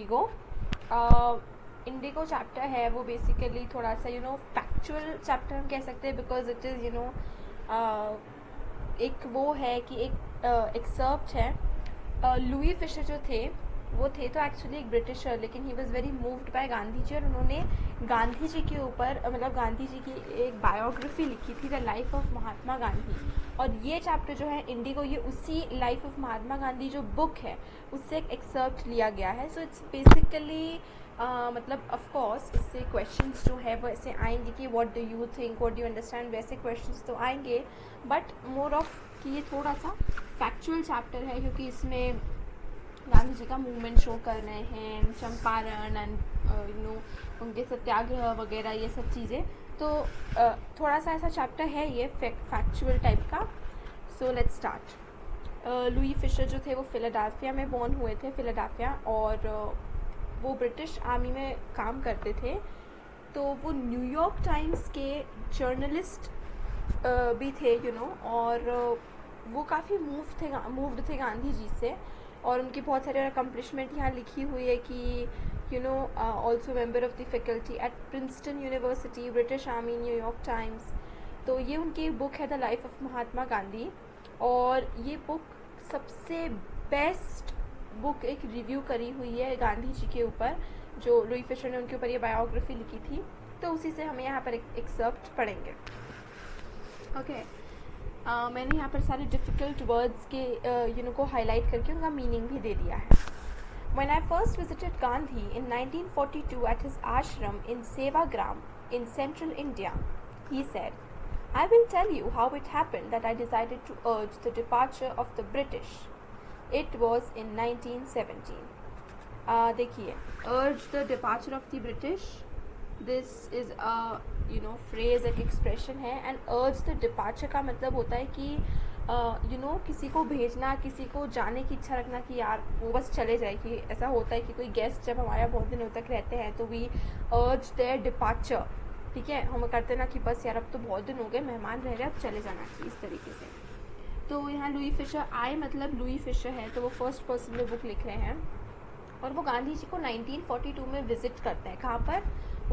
Indigo. Indigo chapter है वो basically थोड़ा सा फैक्चुअल चैप्टर हम कह सकते हैं, बिकॉज इट इज़ एक वो है कि एक एक्सर्प्ट है। लुई फिशर जो थे वो थे तो एक्चुअली एक ब्रिटिशर, लेकिन he was very moved by Gandhi ji, और उन्होंने गांधी जी के ऊपर मतलब गांधी जी की एक बायोग्राफी लिखी थी, the life of Mahatma Gandhi. और ये चैप्टर जो है इंडिगो, ये उसी लाइफ ऑफ महात्मा गांधी जो बुक है उससे एक एक्सर्प्ट लिया गया है। सो इट्स बेसिकली मतलब ऑफ कोर्स इससे क्वेश्चंस जो है वो ऐसे आएंगे कि what do you think, what do you understand, वैसे क्वेश्चंस तो आएंगे, बट मोर ऑफ कि ये थोड़ा सा फैक्चुअल चैप्टर है, क्योंकि इसमें गांधी जी का मूवमेंट शो कर रहे हैं, चंपारण एंड उनके सत्याग्रह वगैरह ये सब चीज़ें। तो थोड़ा सा ऐसा चैप्टर है ये फैक्चुअल टाइप का। So let's start. Louis Fischer जो थे वो फिलाडेल्फिया में बॉर्न हुए थे, फिलाडेल्फिया, और वो ब्रिटिश आर्मी में काम करते थे। तो वो न्यूयॉर्क टाइम्स के जर्नलिस्ट भी थे और वो काफ़ी मूव्ड थे गांधी जी से, और उनकी बहुत सारे अकम्पलिशमेंट यहाँ लिखी हुई है कि also member of the faculty at Princeton university, British army, New York times. तो ये उनकी बुक है the life of Mahatma Gandhi, और ये बुक सबसे बेस्ट बुक एक रिव्यू करी हुई है गांधी जी के ऊपर, जो लुई फिशर ने उनके ऊपर ये बायोग्राफी लिखी थी। तो उसी से हम यहाँ पर एक एक्सर्प्ट पढ़ेंगे। ओके मैंने यहाँ पर सारे डिफ़िकल्ट वर्ड्स के को हाईलाइट करके उनका मीनिंग भी दे दिया है। When I first visited Gandhi in 1942 at his ashram in Sevagram in central India, he said, I will tell you how it happened that I decided to urge the departure of the British. It was in 1917. देखिए, urge the departure of the British. This is a phrase, एक expression है, and urge the departure का मतलब होता है कि किसी को भेजना, किसी को जाने की इच्छा रखना कि यार वो बस चले जाए। कि ऐसा होता है कि कोई गेस्ट जब हमारे बहुत दिनों तक रहते हैं तो वी अर्ज देयर डिपार्चर, ठीक है, हम करते ना कि बस यार अब तो बहुत दिन हो गए, मेहमान रह रहे, अब चले जाना चाहिए, इस तरीके से। तो यहाँ लुई फिशर, आई मतलब लुई फिशर है, तो वो फर्स्ट पर्सन में बुक लिख रहे हैं, और वो गांधी जी को 1942 में विजिट करते हैं। कहाँ पर?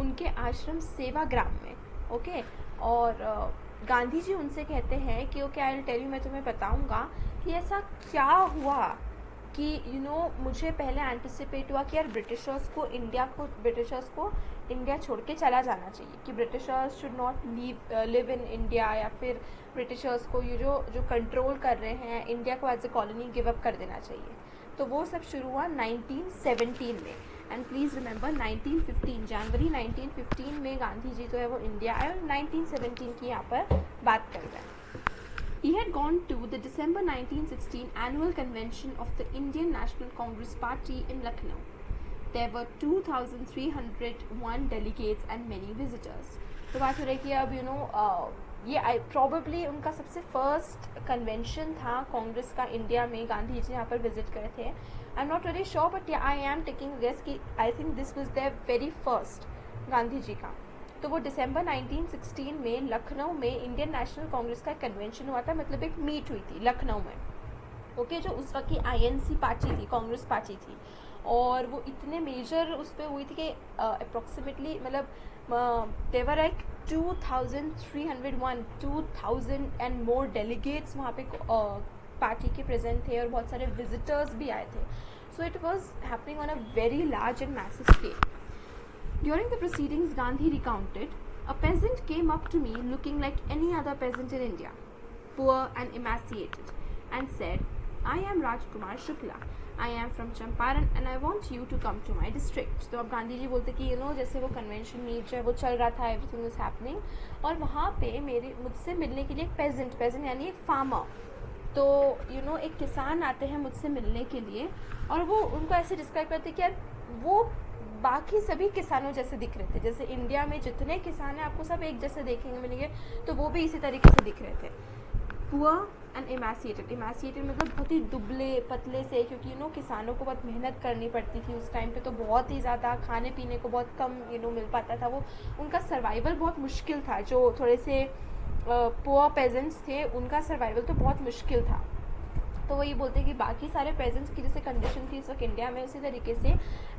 उनके आश्रम सेवाग्राम में। ओके और गांधी जी उनसे कहते हैं कि okay I will tell you, मैं तुम्हें बताऊंगा कि ऐसा क्या हुआ कि मुझे पहले एंटिसिपेट हुआ कि यार ब्रिटिशर्स को इंडिया छोड़ के चला जाना चाहिए, कि Britishers should not live in India, या फिर ब्रिटिशर्स को ये जो कंट्रोल कर रहे हैं इंडिया को as a colony give up कर देना चाहिए। तो वो सब शुरू हुआ 1917 में, एंड प्लीज़ रिमेंबर 1915 जनवरी 1915 में गांधी जी जो है वो इंडिया आए, और 1917 की यहाँ पर बात कर रहे हैं। He had gone to the December 1916 annual convention of the Indian National Congress Party in Lucknow. There were 2,301 delegates and many visitors. तो बात हो रही कि अब ये प्रॉबेबली उनका सबसे फर्स्ट कन्वेंशन था कांग्रेस का इंडिया में, गांधी जी यहाँ पर विजिट करे थे। I am not very sure, but I am taking guess कि I think this was there very first Gandhi ji का। तो वो दिसंबर 1916 में लखनऊ में इंडियन नेशनल कांग्रेस का कन्वेंशन हुआ था, मतलब एक मीट हुई थी लखनऊ में। ओके जो उस वक्त की INC पार्टी थी, कांग्रेस पार्टी थी, और वो इतने मेजर उस पर हुई थी कि अप्रॉक्सीमेटली मतलब देवर लाइक 2,000 एंड मोर डेलीगेट्स वहाँ पे पार्टी के प्रेजेंट थे, और बहुत सारे विजिटर्स भी आए थे। सो it was happening on a very large and massive scale. During the proceedings, Gandhi recounted, a peasant came up to me looking like any other peasant in India, poor and emaciated, and said, I am Rajkumar Shukla. I am from Champaran and I want you to come to my district. तो अब गांधी जी बोलते कि जैसे वो convention meet जो है वो चल रहा था, एवरीथिंग वाज हैपनिंग, और वहाँ पे मुझसे मिलने के लिए एक पेजेंट यानी एक फार्मर, तो एक किसान आते हैं मुझसे मिलने के लिए, और वो उनको ऐसे डिस्क्राइब करते कि यार वो बाकी सभी किसानों जैसे दिख रहे थे, जैसे इंडिया में जितने किसान हैं आपको सब एक जैसे देखेंगे मिलेंगे, तो वो भी इसी तरीके से दिख रहे थे। पुअर एंड इमेसिएटेड मतलब बहुत ही दुबले पतले से, क्योंकि किसानों को बहुत मेहनत करनी पड़ती थी उस टाइम पे, तो बहुत ही ज़्यादा खाने पीने को बहुत कम मिल पाता था, वो उनका सर्वाइवल बहुत मुश्किल था। जो थोड़े से पुअर पेजेंट्स थे उनका सर्वाइवल तो बहुत मुश्किल था। तो वो ये बोलते हैं कि बाकी सारे पेजेंट्स की जैसे कंडीशन थी इस वक्त इंडिया में, उसी तरीके से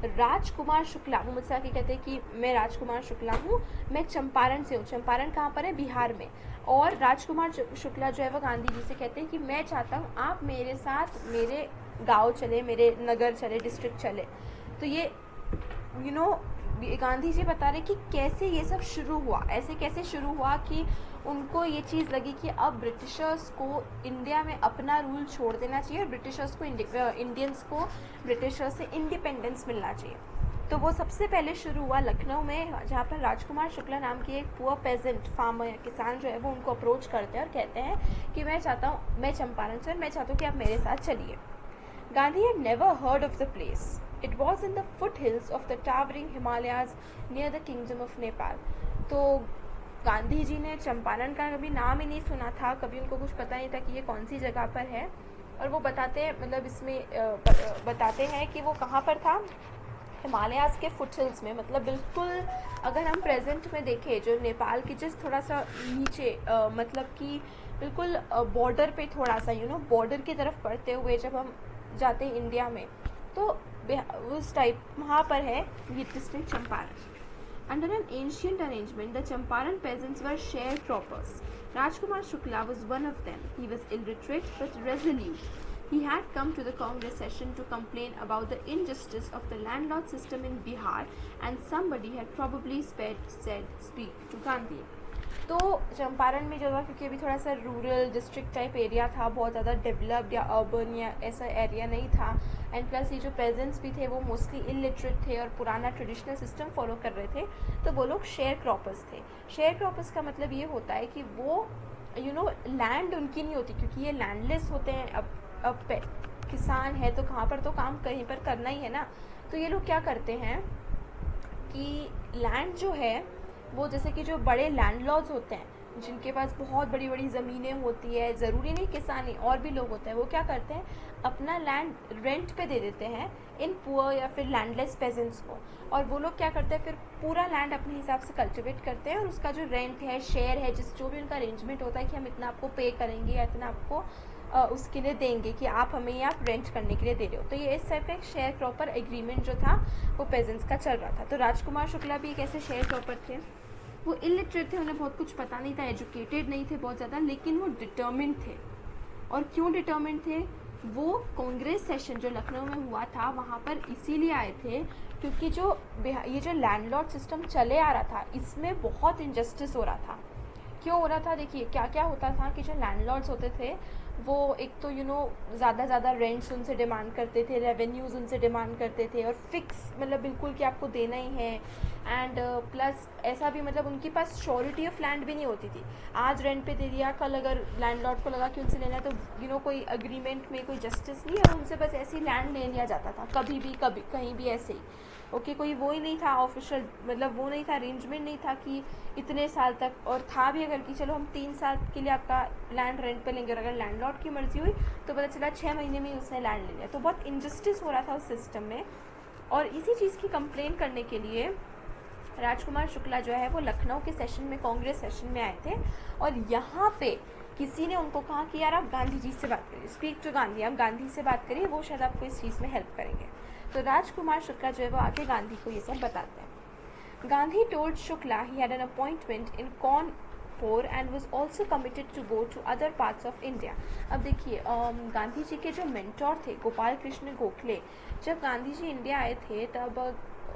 राजकुमार शुक्ला, वो मुझसे आके कहते हैं कि मैं राजकुमार शुक्ला हूँ, मैं चंपारण से हूँ। चंपारण कहाँ पर है? बिहार में। और राजकुमार शुक्ला जो है वो गांधी जी से कहते हैं कि मैं चाहता हूँ आप मेरे साथ मेरे गाँव चले, मेरे नगर चले, डिस्ट्रिक्ट चले। तो ये गांधी जी बता रहे कि कैसे ये सब शुरू हुआ, ऐसे कैसे शुरू हुआ कि उनको ये चीज़ लगी कि अब ब्रिटिशर्स को इंडिया में अपना रूल छोड़ देना चाहिए और ब्रिटिशर्स को इंडियंस को ब्रिटिशर्स से इंडिपेंडेंस मिलना चाहिए। तो वो सबसे पहले शुरू हुआ लखनऊ में, जहाँ पर राजकुमार शुक्ला नाम की एक पुअर पेजेंट फार्मर या किसान जो है वो उनको अप्रोच करते हैं और कहते हैं कि मैं चाहता हूँ, मैं चंपारण से, मैं चाहता हूँ कि आप मेरे साथ चलिए। Gandhi had never heard of the place. It was in the foothills of the towering Himalayas near the kingdom of Nepal. तो गांधी जी ने चंपारण का कभी नाम ही नहीं सुना था, कभी उनको कुछ पता नहीं था कि ये कौन सी जगह पर है। और वो बताते हैं, मतलब इसमें बताते हैं कि वो कहाँ पर था, हिमालयाज़ के फुटहिल्स में, मतलब बिल्कुल अगर हम प्रेजेंट में देखें जो नेपाल की जिस थोड़ा सा नीचे मतलब कि बिल्कुल बॉर्डर पे थोड़ा सा बॉर्डर की तरफ पड़ते हुए जब हम जाते हैं इंडिया में, तो उस टाइप वहाँ पर है ये district Champaran. Under an ancient arrangement, the Champaran peasants were sharecroppers. Rajkumar Shukla was one of them. He was illiterate but resolute. He had come to the Congress session to complain about the injustice of the landlord system in Bihar, and somebody had probably said speak to Gandhi. तो चंपारण में जो था, क्योंकि अभी थोड़ा सा rural district type area था, बहुत ज़्यादा डेवलप्ड या अर्बन या ऐसा एरिया नहीं था, एंड प्लस ये जो पेजेंट्स भी थे वो मोस्टली इलिटरेट थे और पुराना ट्रेडिशनल सिस्टम फॉलो कर रहे थे, तो वो लोग शेयर क्रॉपर्स थे। शेयर क्रॉपर्स का मतलब ये होता है कि वो लैंड उनकी नहीं होती, क्योंकि ये लैंडलेस होते हैं। अब किसान है तो कहाँ पर तो काम कहीं पर करना ही है ना, तो ये लोग क्या करते हैं कि लैंड जो है वो, जैसे कि जो बड़े लैंडलॉर्ड्स होते हैं जिनके पास बहुत बड़ी बड़ी ज़मीनें होती है, ज़रूरी नहीं किसान ही, और भी लोग होते हैं, वो क्या करते हैं अपना लैंड रेंट पे दे देते हैं इन पुअर या फिर लैंडलेस पेजेंट्स को, और वो लोग क्या करते हैं फिर पूरा लैंड अपने हिसाब से कल्टिवेट करते हैं, और उसका जो रेंट है, शेयर है, जो भी उनका अरेंजमेंट होता है कि हम इतना आपको पे करेंगे या इतना आपको उसके लिए देंगे कि आप हमें आप रेंट करने के लिए दे रहे हो। तो ये इस टाइप का एक शेयर क्रॉपर एग्रीमेंट जो था वो पेजेंट्स का चल रहा था। तो राजकुमार शुक्ला भी एक ऐसे शेयर क्रॉपर थे। वो इलिटरेट थे, उन्हें बहुत कुछ पता नहीं था, एजुकेटेड नहीं थे बहुत ज़्यादा, लेकिन वो डिटर्मिन्ड थे। और क्यों डिटर्मिन्ड थे? वो कांग्रेस सेशन जो लखनऊ में हुआ था वहाँ पर इसीलिए आए थे क्योंकि ये जो लैंडलॉर्ड सिस्टम चले आ रहा था इसमें बहुत इनजस्टिस हो रहा था। क्यों हो रहा था? देखिए क्या क्या होता था कि जो लैंडलॉर्ड्स होते थे वो एक तो ज़्यादा रेंट्स उनसे डिमांड करते थे, रेवेन्यूज़ उनसे डिमांड करते थे, और फिक्स मतलब बिल्कुल कि आपको देना ही है। एंड प्लस ऐसा भी मतलब उनके पास श्योरिटी ऑफ लैंड भी नहीं होती थी। आज रेंट पे दे दिया, कल अगर लैंडलॉर्ड को लगा कि उनसे लेना है तो कोई अग्रीमेंट में कोई जस्टिस नहीं है, और उनसे बस ऐसे ही लैंड ले लिया जाता था कभी कहीं भी ऐसे ही। ओके, कोई वो ही नहीं था ऑफिशियल, मतलब वो नहीं था, अरेंजमेंट नहीं था कि इतने साल तक, और था भी अगर कि चलो हम 3 साल के लिए आपका लैंड रेंट पे लेंगे, और अगर लैंडलॉर्ड की मर्जी हुई तो पता चला 6 महीने में उसने लैंड ले लिया। तो बहुत इनजस्टिस हो रहा था उस सिस्टम में, और इसी चीज़ की कंप्लेन करने के लिए राजकुमार शुक्ला जो है वो लखनऊ के सेशन में, कांग्रेस सेशन में आए थे, और यहाँ पे किसी ने उनको कहा कि यार आप गांधी जी से बात करिए, स्पीक टू गांधी, आप गांधी से बात करिए, वो शायद आपको इस चीज़ में हेल्प करेंगे। तो राजकुमार शुक्ला जो है वो आके गांधी को ये सब बताते हैं। Gandhi told Shukla he had an appointment in Kanpur and was also committed to go to other parts of India. अब देखिए गांधी जी के जो मेंटोर थे गोपाल कृष्ण गोखले, जब गांधी जी इंडिया आए थे तब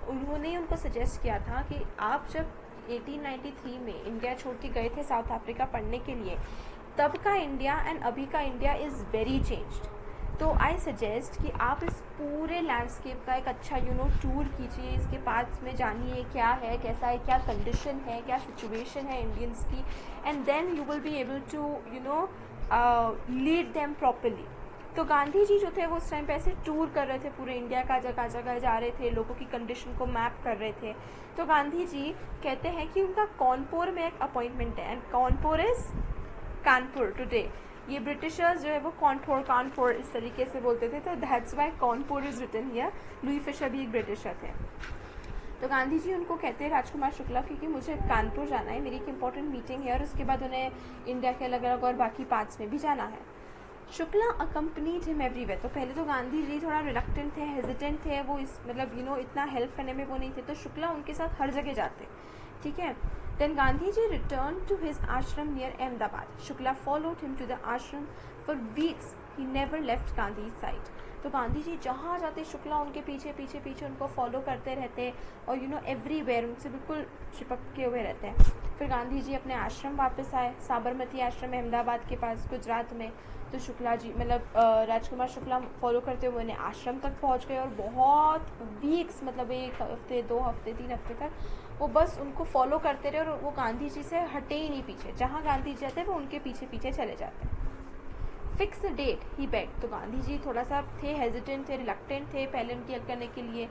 उन्होंने उनको सजेस्ट किया था कि आप जब 1893 में इंडिया छोड़ के गए थे साउथ अफ्रीका पढ़ने के लिए, तब का इंडिया एंड अभी का इंडिया इज़ वेरी चेंज्ड। तो आई सजेस्ट कि आप इस पूरे लैंडस्केप का एक अच्छा टूर कीजिए, इसके पास में जानिए क्या है, कैसा है, क्या कंडीशन है, क्या सिचुएशन है इंडियंस की, and then you will be able to lead them properly. तो गांधी जी जो थे वो उस टाइम पे ऐसे टूर कर रहे थे पूरे इंडिया का, जगह जगह जा रहे थे, लोगों की कंडीशन को मैप कर रहे थे। तो गांधी जी कहते हैं कि उनका कानपुर में एक अपॉइंटमेंट है, and Kanpur is Kanpur today. ये ब्रिटिशर्स जो है वो कानपुर इस तरीके से बोलते थे, तो that's why Kanpur is written here. Louis Fischer भी एक ब्रिटिशर थे। तो गांधी जी उनको कहते हैं राजकुमार शुक्ला क्योंकि मुझे कानपुर जाना है, मेरी एक इंपॉर्टेंट मीटिंग है, और उसके बाद उन्हें इंडिया के अलग अलग और बाकी पार्ट्स में भी जाना है। Shukla accompanied him everywhere. तो पहले तो गांधी जी थोड़ा रिलक्टेंट थे, हेजिटेंट थे, वो इस मतलब इतना हेल्प करने में वो नहीं थे, तो शुक्ला उनके साथ हर जगह जाते, ठीक है। Then Gandhi ji return to his ashram near Ahmedabad. Shukla followed him to the ashram for weeks, he never left Gandhi side. तो गांधी जी जहाँ जाते शुक्ला उनके पीछे पीछे पीछे उनको फॉलो करते रहते और एवरीवेयर उनसे बिल्कुल चिपके हुए रहते हैं। फिर गांधी जी अपने आश्रम वापस आए, साबरमती आश्रम अहमदाबाद के पास गुजरात में। तो शुक्ला जी मतलब राजकुमार शुक्ला फॉलो करते हुए उन्हें आश्रम तक पहुंच गए और बहुत वीक्स मतलब 1 हफ्ते 2 हफ्ते 3 हफ्ते तक वो बस उनको फॉलो करते रहे और वो गांधी जी से हटे ही नहीं पीछे। जहाँ गांधी जी जाते वो उनके पीछे पीछे चले जाते। फिक्स डेट ही बेग। तो गांधी जी थोड़ा सा थे, हेजिटेंट थे, रिलक्टेंट थे पहले उनकी हेल्प करने के लिए,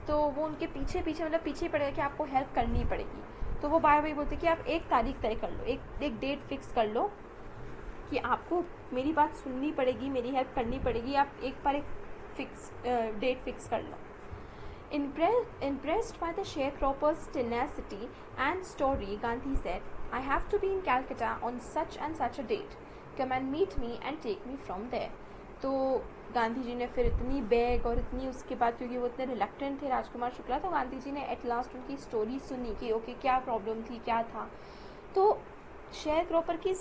तो वो उनके पीछे पीछे मतलब पीछे पड़ गए कि आपको हेल्प करनी पड़ेगी। तो वो बार बार बोलते कि आप एक तारीख तय कर लो, एक डेट फिक्स कर लो कि आपको मेरी बात सुननी पड़ेगी, मेरी हेल्प करनी पड़ेगी, आप एक बार एक फिक्स डेट फिक्स कर लो। Impressed by the sharecroppers' tenacity and story, Gandhi said, I have to be in Calcutta on such and such a date. Come and meet me and take me from there. तो गांधी जी ने फिर इतनी bag और इतनी उसके बाद, क्योंकि वो इतने रिलक्टेंट थे राजकुमार शुक्ला, तो गांधी जी ने एट लास्ट उनकी स्टोरी सुनी कि ओके क्या प्रॉब्लम थी, क्या था। तो शेयर क्रॉपर की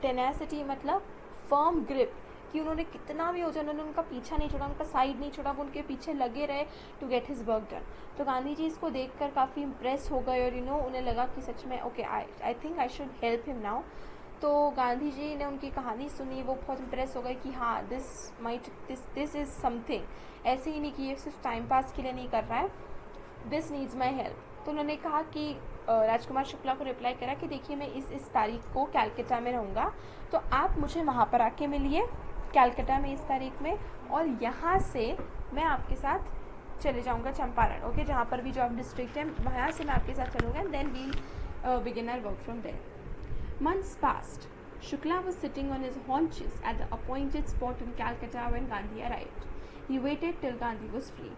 टेनेसिटी मतलब फर्म ग्रिप, कि उन्होंने कितना भी हो जाए उन्होंने उनका पीछा नहीं छोड़ा, उनका साइड नहीं छोड़ा, वो उनके पीछे लगे रहे to get his work done. तो गांधी जी इसको देखकर काफ़ी इम्प्रेस हो गए और उन्हें लगा कि सच में okay I think I should help him now. तो गांधी जी ने उनकी कहानी सुनी, वो बहुत इम्प्रेस हो गए कि हाँ दिस इज़ समथिंग, ऐसे ही नहीं कि ये सिर्फ टाइम पास के लिए नहीं कर रहा है, दिस नीड्स माई हेल्प। तो उन्होंने कहा कि राजकुमार शुक्ला को रिप्लाई करा कि देखिए मैं इस तारीख को कैलकाटा में रहूँगा, तो आप मुझे वहाँ पर आके मिलिए कैलकाटा में इस तारीख में, और यहाँ से मैं आपके साथ चले जाऊँगा चंपारण, ओके, जहाँ पर भी जो आप डिस्ट्रिक्ट है वहाँ से मैं आपके साथ चलूँगा, and then we'll begin our work from there. Months passed. Shukla was sitting on his haunches at the appointed spot in Calcutta when Gandhi arrived. He waited till Gandhi was free.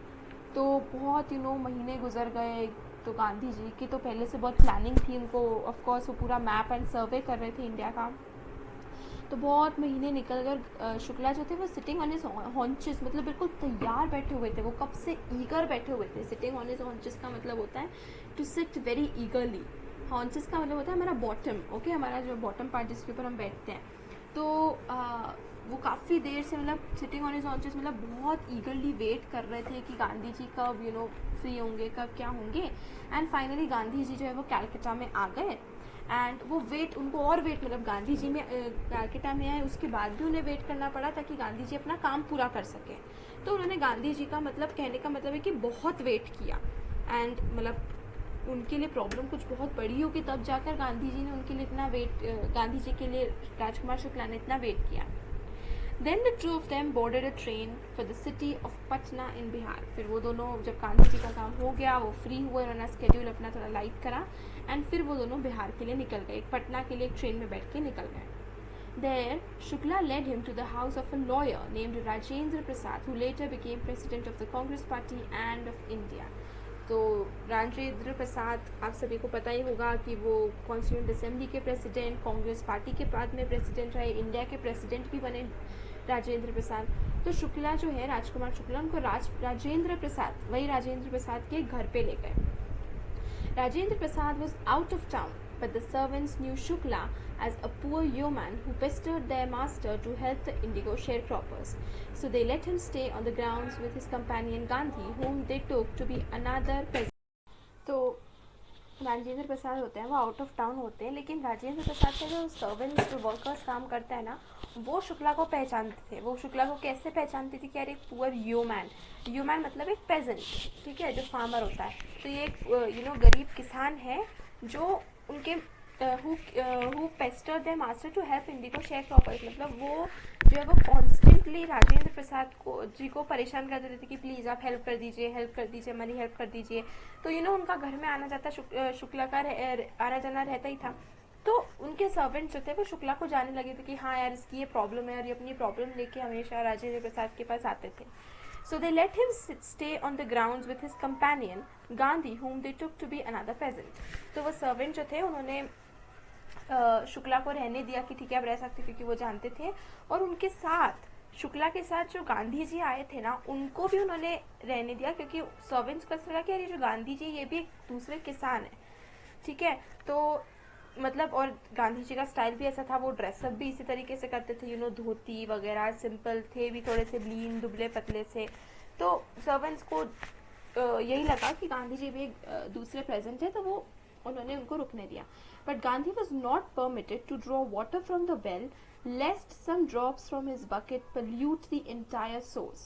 तो बहुत महीने गुजर गए। तो गांधी जी की तो पहले से बहुत प्लानिंग थी, उनको ऑफ कोर्स वो पूरा मैप एंड सर्वे कर रहे थे इंडिया का। तो बहुत महीने निकल गए। शुक्ला जो थे वो सिटिंग ऑन हिज हॉन्चेस मतलब बिल्कुल तैयार बैठे हुए थे, वो कब से ईगर बैठे हुए थे। सिटिंग ऑन हिज हॉन्चेस का मतलब होता है to sit very eagerly. Haunches का मतलब होता है हमारा बॉटम, ओके, हमारा जो बॉटम पार्ट जिसके ऊपर हम बैठते हैं। तो वो काफ़ी देर से मतलब सिटिंग ऑन हिज हॉन्चेस मतलब बहुत ईगरली वेट कर रहे थे कि गांधी जी कब फ्री होंगे, कब क्या होंगे। एंड फाइनली गांधी जी जो है वो कैलकाटा में आ गए। एंड वो वेट उनको और वेट मतलब गांधी जी में कैलकाटा में आए उसके बाद भी उन्हें वेट करना पड़ा ताकि गांधी जी अपना काम पूरा कर सकें। तो उन्होंने गांधी जी का मतलब कहने का मतलब है कि बहुत वेट किया, एंड मतलब उनके लिए प्रॉब्लम कुछ बहुत बड़ी होगी तब जाकर गांधी जी ने उनके लिए इतना वेट, गांधी जी के लिए राजकुमार शुक्ला ने इतना वेट किया। Then the two of them boarded a train for the city of Patna in Bihar. फिर वो दोनों जब गांधी जी का काम हो गया, वो फ्री हुए, उन्होंने स्केड्यूल अपना थोड़ा लाइट करा, एंड फिर वो दोनों बिहार के लिए निकल गए, पटना के लिए एक ट्रेन में बैठ के निकल गए। There, Shukla led him to the house of a lawyer named Rajendra Prasad, who later became president of the Congress Party and of India. तो राजेंद्र प्रसाद आप सभी को पता ही होगा कि वो कॉन्स्टिट्यूंट असेंबली के प्रेसिडेंट, कांग्रेस पार्टी के बाद में प्रेसिडेंट रहे, इंडिया के प्रेसिडेंट भी बने राजेंद्र प्रसाद। तो शुक्ला जो है राजकुमार शुक्ला उनको राजेंद्र प्रसाद, वही राजेंद्र प्रसाद के घर पे ले गए। Rajendra Prasad was out of town, but the servants knew Shukla as a poor yeoman who pestered their master to help the indigo sharecroppers. So they let him stay on the grounds with his companion Gandhi, whom they took to be another peasant. तो राजेंद्र प्रसाद होते हैं वो out of town होते हैं, लेकिन राजेंद्र प्रसाद के जो servants जो वर्कर्स काम करते हैं ना, वो शुक्ला को पहचानते थे। वो शुक्ला को कैसे पहचानते थे कि यार एक पुअर ह्यूमैन मतलब एक पेजेंट, ठीक है, जो फार्मर होता है। तो ये एक गरीब किसान है जो उनके who pester their master to help indigo sharecroppers, मतलब वो जो है वो कॉन्स्टेंटली राजेंद्र प्रसाद जी को परेशान करते रहते कि प्लीज़ आप हेल्प कर दीजिए, मनी हेल्प कर दीजिए। तो उनका घर में आना जाता शुक्ला का आना जाना रहता ही था। तो उनके सर्वेंट्स जो थे वो शुक्ला को जानने लगे थे कि हाँ यार इसकी ये प्रॉब्लम है, और ये अपनी प्रॉब्लम लेके हमेशा राजेंद्र प्रसाद के पास आते थे। So they let him stay on the grounds with his companion Gandhi, whom they took to be another peasant. तो वो सर्वेंट जो थे उन्होंने शुक्ला को रहने दिया कि ठीक है आप रह सकते, क्योंकि वो जानते थे। और उनके साथ शुक्ला के साथ जो गांधी जी आए थे ना, उनको भी उन्होंने रहने दिया, क्योंकि सर्वेंट्स को ऐसा लगा कि यार ये जो गांधी जी ये भी एक दूसरे किसान है, ठीक है। तो मतलब और गांधी जी का स्टाइल भी ऐसा था, वो ड्रेसअप भी इसी तरीके से करते थे, धोती वगैरह, सिंपल थे भी, थोड़े से लीन दुबले पतले से। तो सर्वेंट्स को यही लगा कि गांधी जी भी एक दूसरे प्रेजेंट है, तो वो उन्होंने उनको रुकने दिया। But Gandhi was not permitted to draw water from the well lest some drops from his bucket pollute the entire source.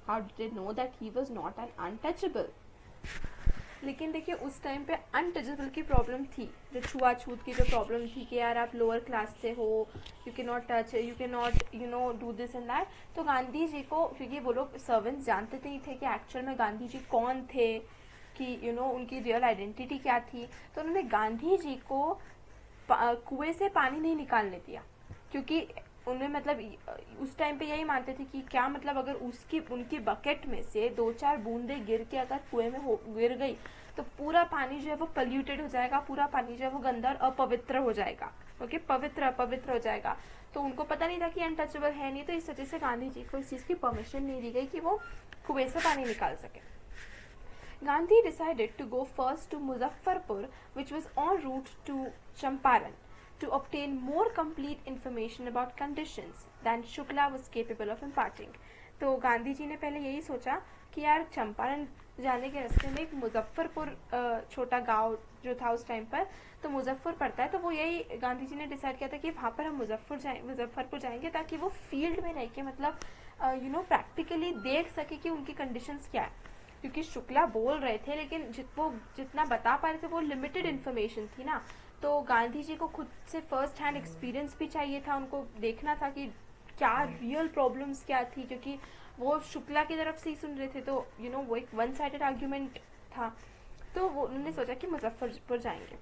How did they know that he was not an untouchable? लेकिन देखिए उस टाइम पे untouchable की problem थी, जो छुआछूत की जो प्रॉब्लम थी कि यार आप लोअर क्लास से हो, you can not touch, you can not do this and that. तो गांधी जी को, क्योंकि वो लोग सर्वेंट्स जानते थे ही थे कि एक्चुअल में गांधी जी कौन थे, कि उनकी रियल आइडेंटिटी क्या थी, तो उन्होंने गांधी जी को कुएं से पानी नहीं निकालने दिया, क्योंकि उन्हें मतलब उस टाइम पे यही मानते थे कि क्या मतलब अगर उनकी बकेट में से 2-4 बूंदे गिर के अगर कुएं में गिर गई तो पूरा पानी जो है वो पल्यूटेड हो जाएगा, पूरा पानी जो है वो गंदा और अपवित्र हो जाएगा। ओके, पवित्र अपवित्र हो जाएगा। तो उनको पता नहीं था कि अनटचेबल है नहीं, तो इस वजह से गांधी जी को इस चीज की परमिशन नहीं दी गई कि वो कुएं से पानी निकाल सके। Gandhi decided to go first to Muzaffarpur, which was en route to Champaran, to obtain more complete information about conditions than Shukla was capable of imparting. तो गांधी जी ने पहले यही सोचा कि यार चंपारण जाने के रास्ते में एक मुजफ्फरपुर छोटा गांव जो था उस टाइम पर, तो मुजफ्फर पड़ता है, तो वो यही गांधी जी ने डिसाइड किया था कि वहाँ पर हम मुजफ्फरपुर जाएंगे, ताकि वो फील्ड में रह के मतलब प्रैक्टिकली देख सके कि उनकी कंडीशंस क्या है। क्योंकि शुक्ला बोल रहे थे लेकिन वो जितना बता पा रहे थे वो लिमिटेड इन्फॉर्मेशन थी ना, तो गांधी जी को खुद से फर्स्ट हैंड एक्सपीरियंस भी चाहिए था, उनको देखना था कि क्या रियल प्रॉब्लम्स क्या थी, क्योंकि वो शुक्ला की तरफ से ही सुन रहे थे, तो वो एक वन साइडेड आर्ग्यूमेंट था। तो वो उन्होंने सोचा कि मुजफ्फरपुर जाएंगे।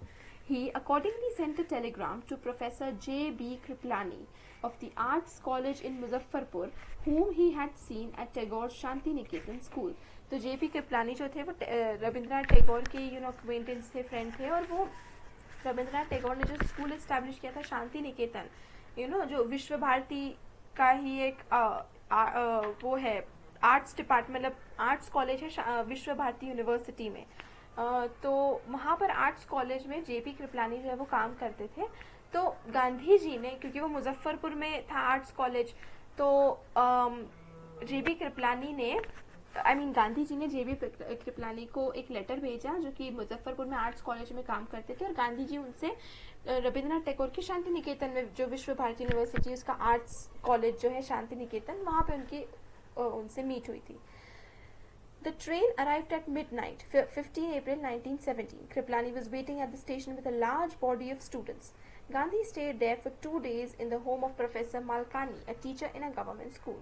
He accordingly sent a telegram to Professor J.B. Kriplani of the Arts College in Muzaffarpur, whom he had seen at Tagore Shanti Niketan School. तो J.B. कृपलानी जो थे वो रविंद्रनाथ टैगोर के अक्वेंटेंस थे, फ्रेंड थे, और वो रविंद्रनाथ टैगोर ने जो स्कूल एस्टैब्लिश किया था शांति निकेतन, जो विश्व भारती का ही एक वो है आर्ट्स डिपार्टमेंट, मतलब आर्ट्स कॉलेज है विश्व भारती यूनिवर्सिटी में। तो वहाँ पर आर्ट्स कॉलेज में जेबी कृपलानी जो है वो काम करते थे। तो गांधी जी ने, क्योंकि वो मुजफ्फरपुर में था आर्ट्स कॉलेज, तो जेबी कृपलानी ने गांधी जी ने जेबी कृपलानी को एक लेटर भेजा, जो कि मुजफ्फरपुर में आर्ट्स कॉलेज में काम करते थे, और गांधी जी उनसे रविंद्रनाथ टैगोर की शांति निकेतन में, जो विश्व भारती यूनिवर्सिटी उसका आर्ट्स कॉलेज जो है शांति निकेतन, वहाँ पे उनसे मीट हुई थी। The train arrived at midnight, 15 April 1917. Kriplani was waiting at the station with a large body of students. Gandhi stayed there for 2 days in the home of Professor Malkani, a teacher in a government school.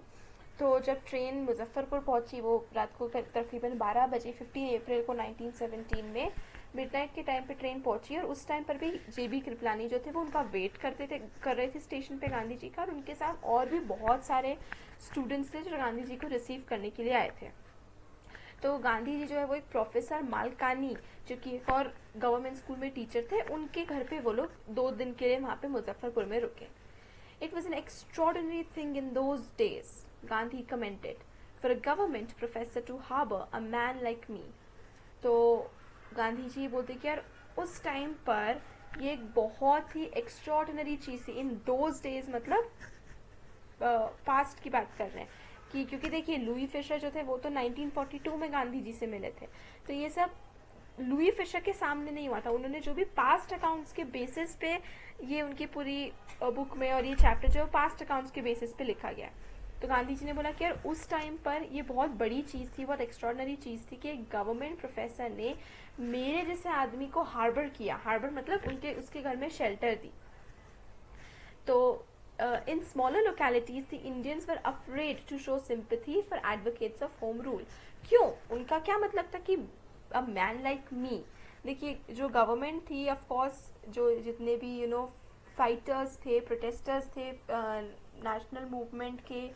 तो जब train Muzaffarpur पहुंची, वो रात को तकरीबन 12 बजे 15 अप्रैल को 1917 में मिडनाइट के टाइम पे ट्रेन पहुंची, और उस टाइम पर भी जेबी कृपलानी जो थे वो उनका वेट कर रहे थे स्टेशन पे गांधी जी का, और उनके साथ और भी बहुत सारे स्टूडेंट्स थे जो गांधी जी को रिसीव करने के लिए आए थे। तो गांधी जी जो है वो एक प्रोफेसर मालकानी, जो कि एक और गवर्नमेंट स्कूल में टीचर थे, उनके घर पे वो लोग 2 दिन के लिए वहाँ पे मुजफ्फरपुर में रुके। It was an extraordinary thing in those days, Gandhi commented, for a government professor to harbor a man like me. तो गांधी जी बोलते कि यार उस टाइम पर ये एक बहुत ही एक्स्ट्रॉर्डिनरी चीज थी। इन दोज डेज मतलब पास्ट की बात कर रहे हैं, कि क्योंकि देखिए लुई फिशर जो थे वो तो 1942 में गांधी जी से मिले थे, तो ये सब लुई फिशर के सामने नहीं हुआ था। उन्होंने जो भी पास्ट अकाउंट्स के बेसिस पे, ये उनकी पूरी बुक में और ये चैप्टर जो पास्ट अकाउंट्स के बेसिस पे लिखा गया। तो गांधी जी ने बोला कि यार उस टाइम पर ये बहुत बड़ी चीज़ थी, बहुत एक्स्ट्रॉर्डनरी चीज़ थी कि एक गवर्नमेंट प्रोफेसर ने मेरे जैसे आदमी को हार्बर किया। हार्बर मतलब उसके घर में शेल्टर दी। तो in smaller localities the Indians were afraid to show sympathy for advocates of home rule. क्यों? उनका क्या मतलब था कि a man like me, देखिए जो गवर्नमेंट थी, ऑफ कोर्स जो जितने भी फाइटर्स थे, प्रोटेस्टर्स थे नेशनल मूवमेंट के,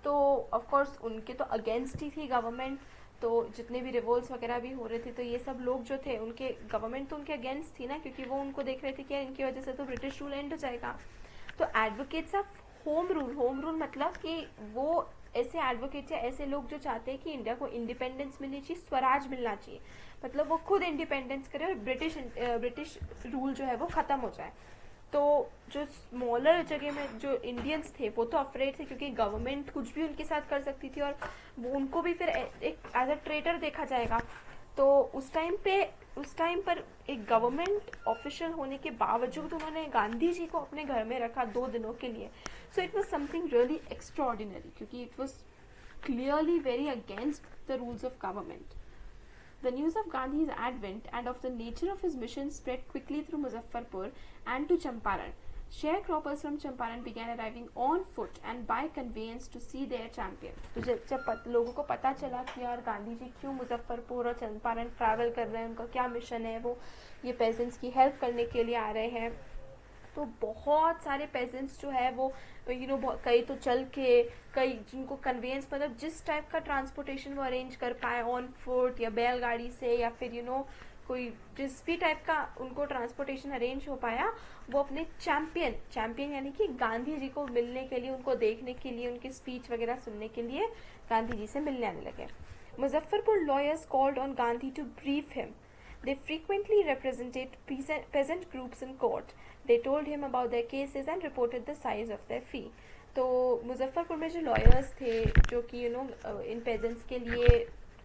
तो ऑफ कोर्स उनके तो अगेंस्ट ही थी गवर्नमेंट। तो जितने भी रिवोल्ट्स वगैरह भी हो रहे थे, तो ये सब लोग जो थे उनके गवर्नमेंट तो उनके अगेंस्ट थी ना, क्योंकि वो उनको देख रहे थे कि यार इनकी वजह से तो ब्रिटिश रूल एंड हो जाएगा। तो एडवोकेट्स ऑफ होम रूल मतलब कि वो ऐसे एडवोकेट्स या ऐसे लोग जो चाहते हैं कि इंडिया को इंडिपेंडेंस मिलनी चाहिए, स्वराज मिलना चाहिए, मतलब वो खुद इंडिपेंडेंस करे और ब्रिटिश रूल जो है वो ख़त्म हो जाए। तो जो स्मॉलर जगह में जो इंडियंस थे वो तो अफ्रेड थे, क्योंकि गवर्नमेंट कुछ भी उनके साथ कर सकती थी और वो उनको भी फिर एक एज अ ट्रेटर देखा जाएगा। तो उस टाइम पर एक गवर्नमेंट ऑफिशियल होने के बावजूद उन्होंने गांधी जी को अपने घर में रखा 2 दिनों के लिए। So it was something really extraordinary, क्योंकि it was clearly very against the rules of government. The news of Gandhi's advent and of the nature of his mission spread quickly through Muzaffarpur and to Champaran. Sharecroppers from Champaran began arriving on foot and by conveyance to see their champion. तो जब लोगों को पता चला कि यार गांधी जी क्यों मुजफ्फरपुर और चंपारण ट्रैवल कर रहे हैं, उनका क्या मिशन है, वो ये पेजेंट्स की हेल्प करने के लिए आ रहे हैं, तो बहुत सारे पेजेंट्स जो है वो कई तो चल के, कई जिनको कन्वेंस मतलब जिस टाइप का ट्रांसपोर्टेशन वो अरेंज कर पाए ऑन फुट या बैलगाड़ी से, या फिर कोई जिस भी टाइप का उनको ट्रांसपोर्टेशन अरेंज हो पाया, वो अपने चैंपियन यानी कि गांधी जी को मिलने के लिए, उनको देखने के लिए, उनकी स्पीच वगैरह सुनने के लिए गांधी जी से मिलने आने लगे। Muzaffarpur lawyers called on Gandhi to brief him. They frequently represented peasant groups in court. They told him about their cases and reported the size of their fee. तो मुजफ्फरपुर में जो लॉयर्स थे जो कि इन पेजेंट्स के लिए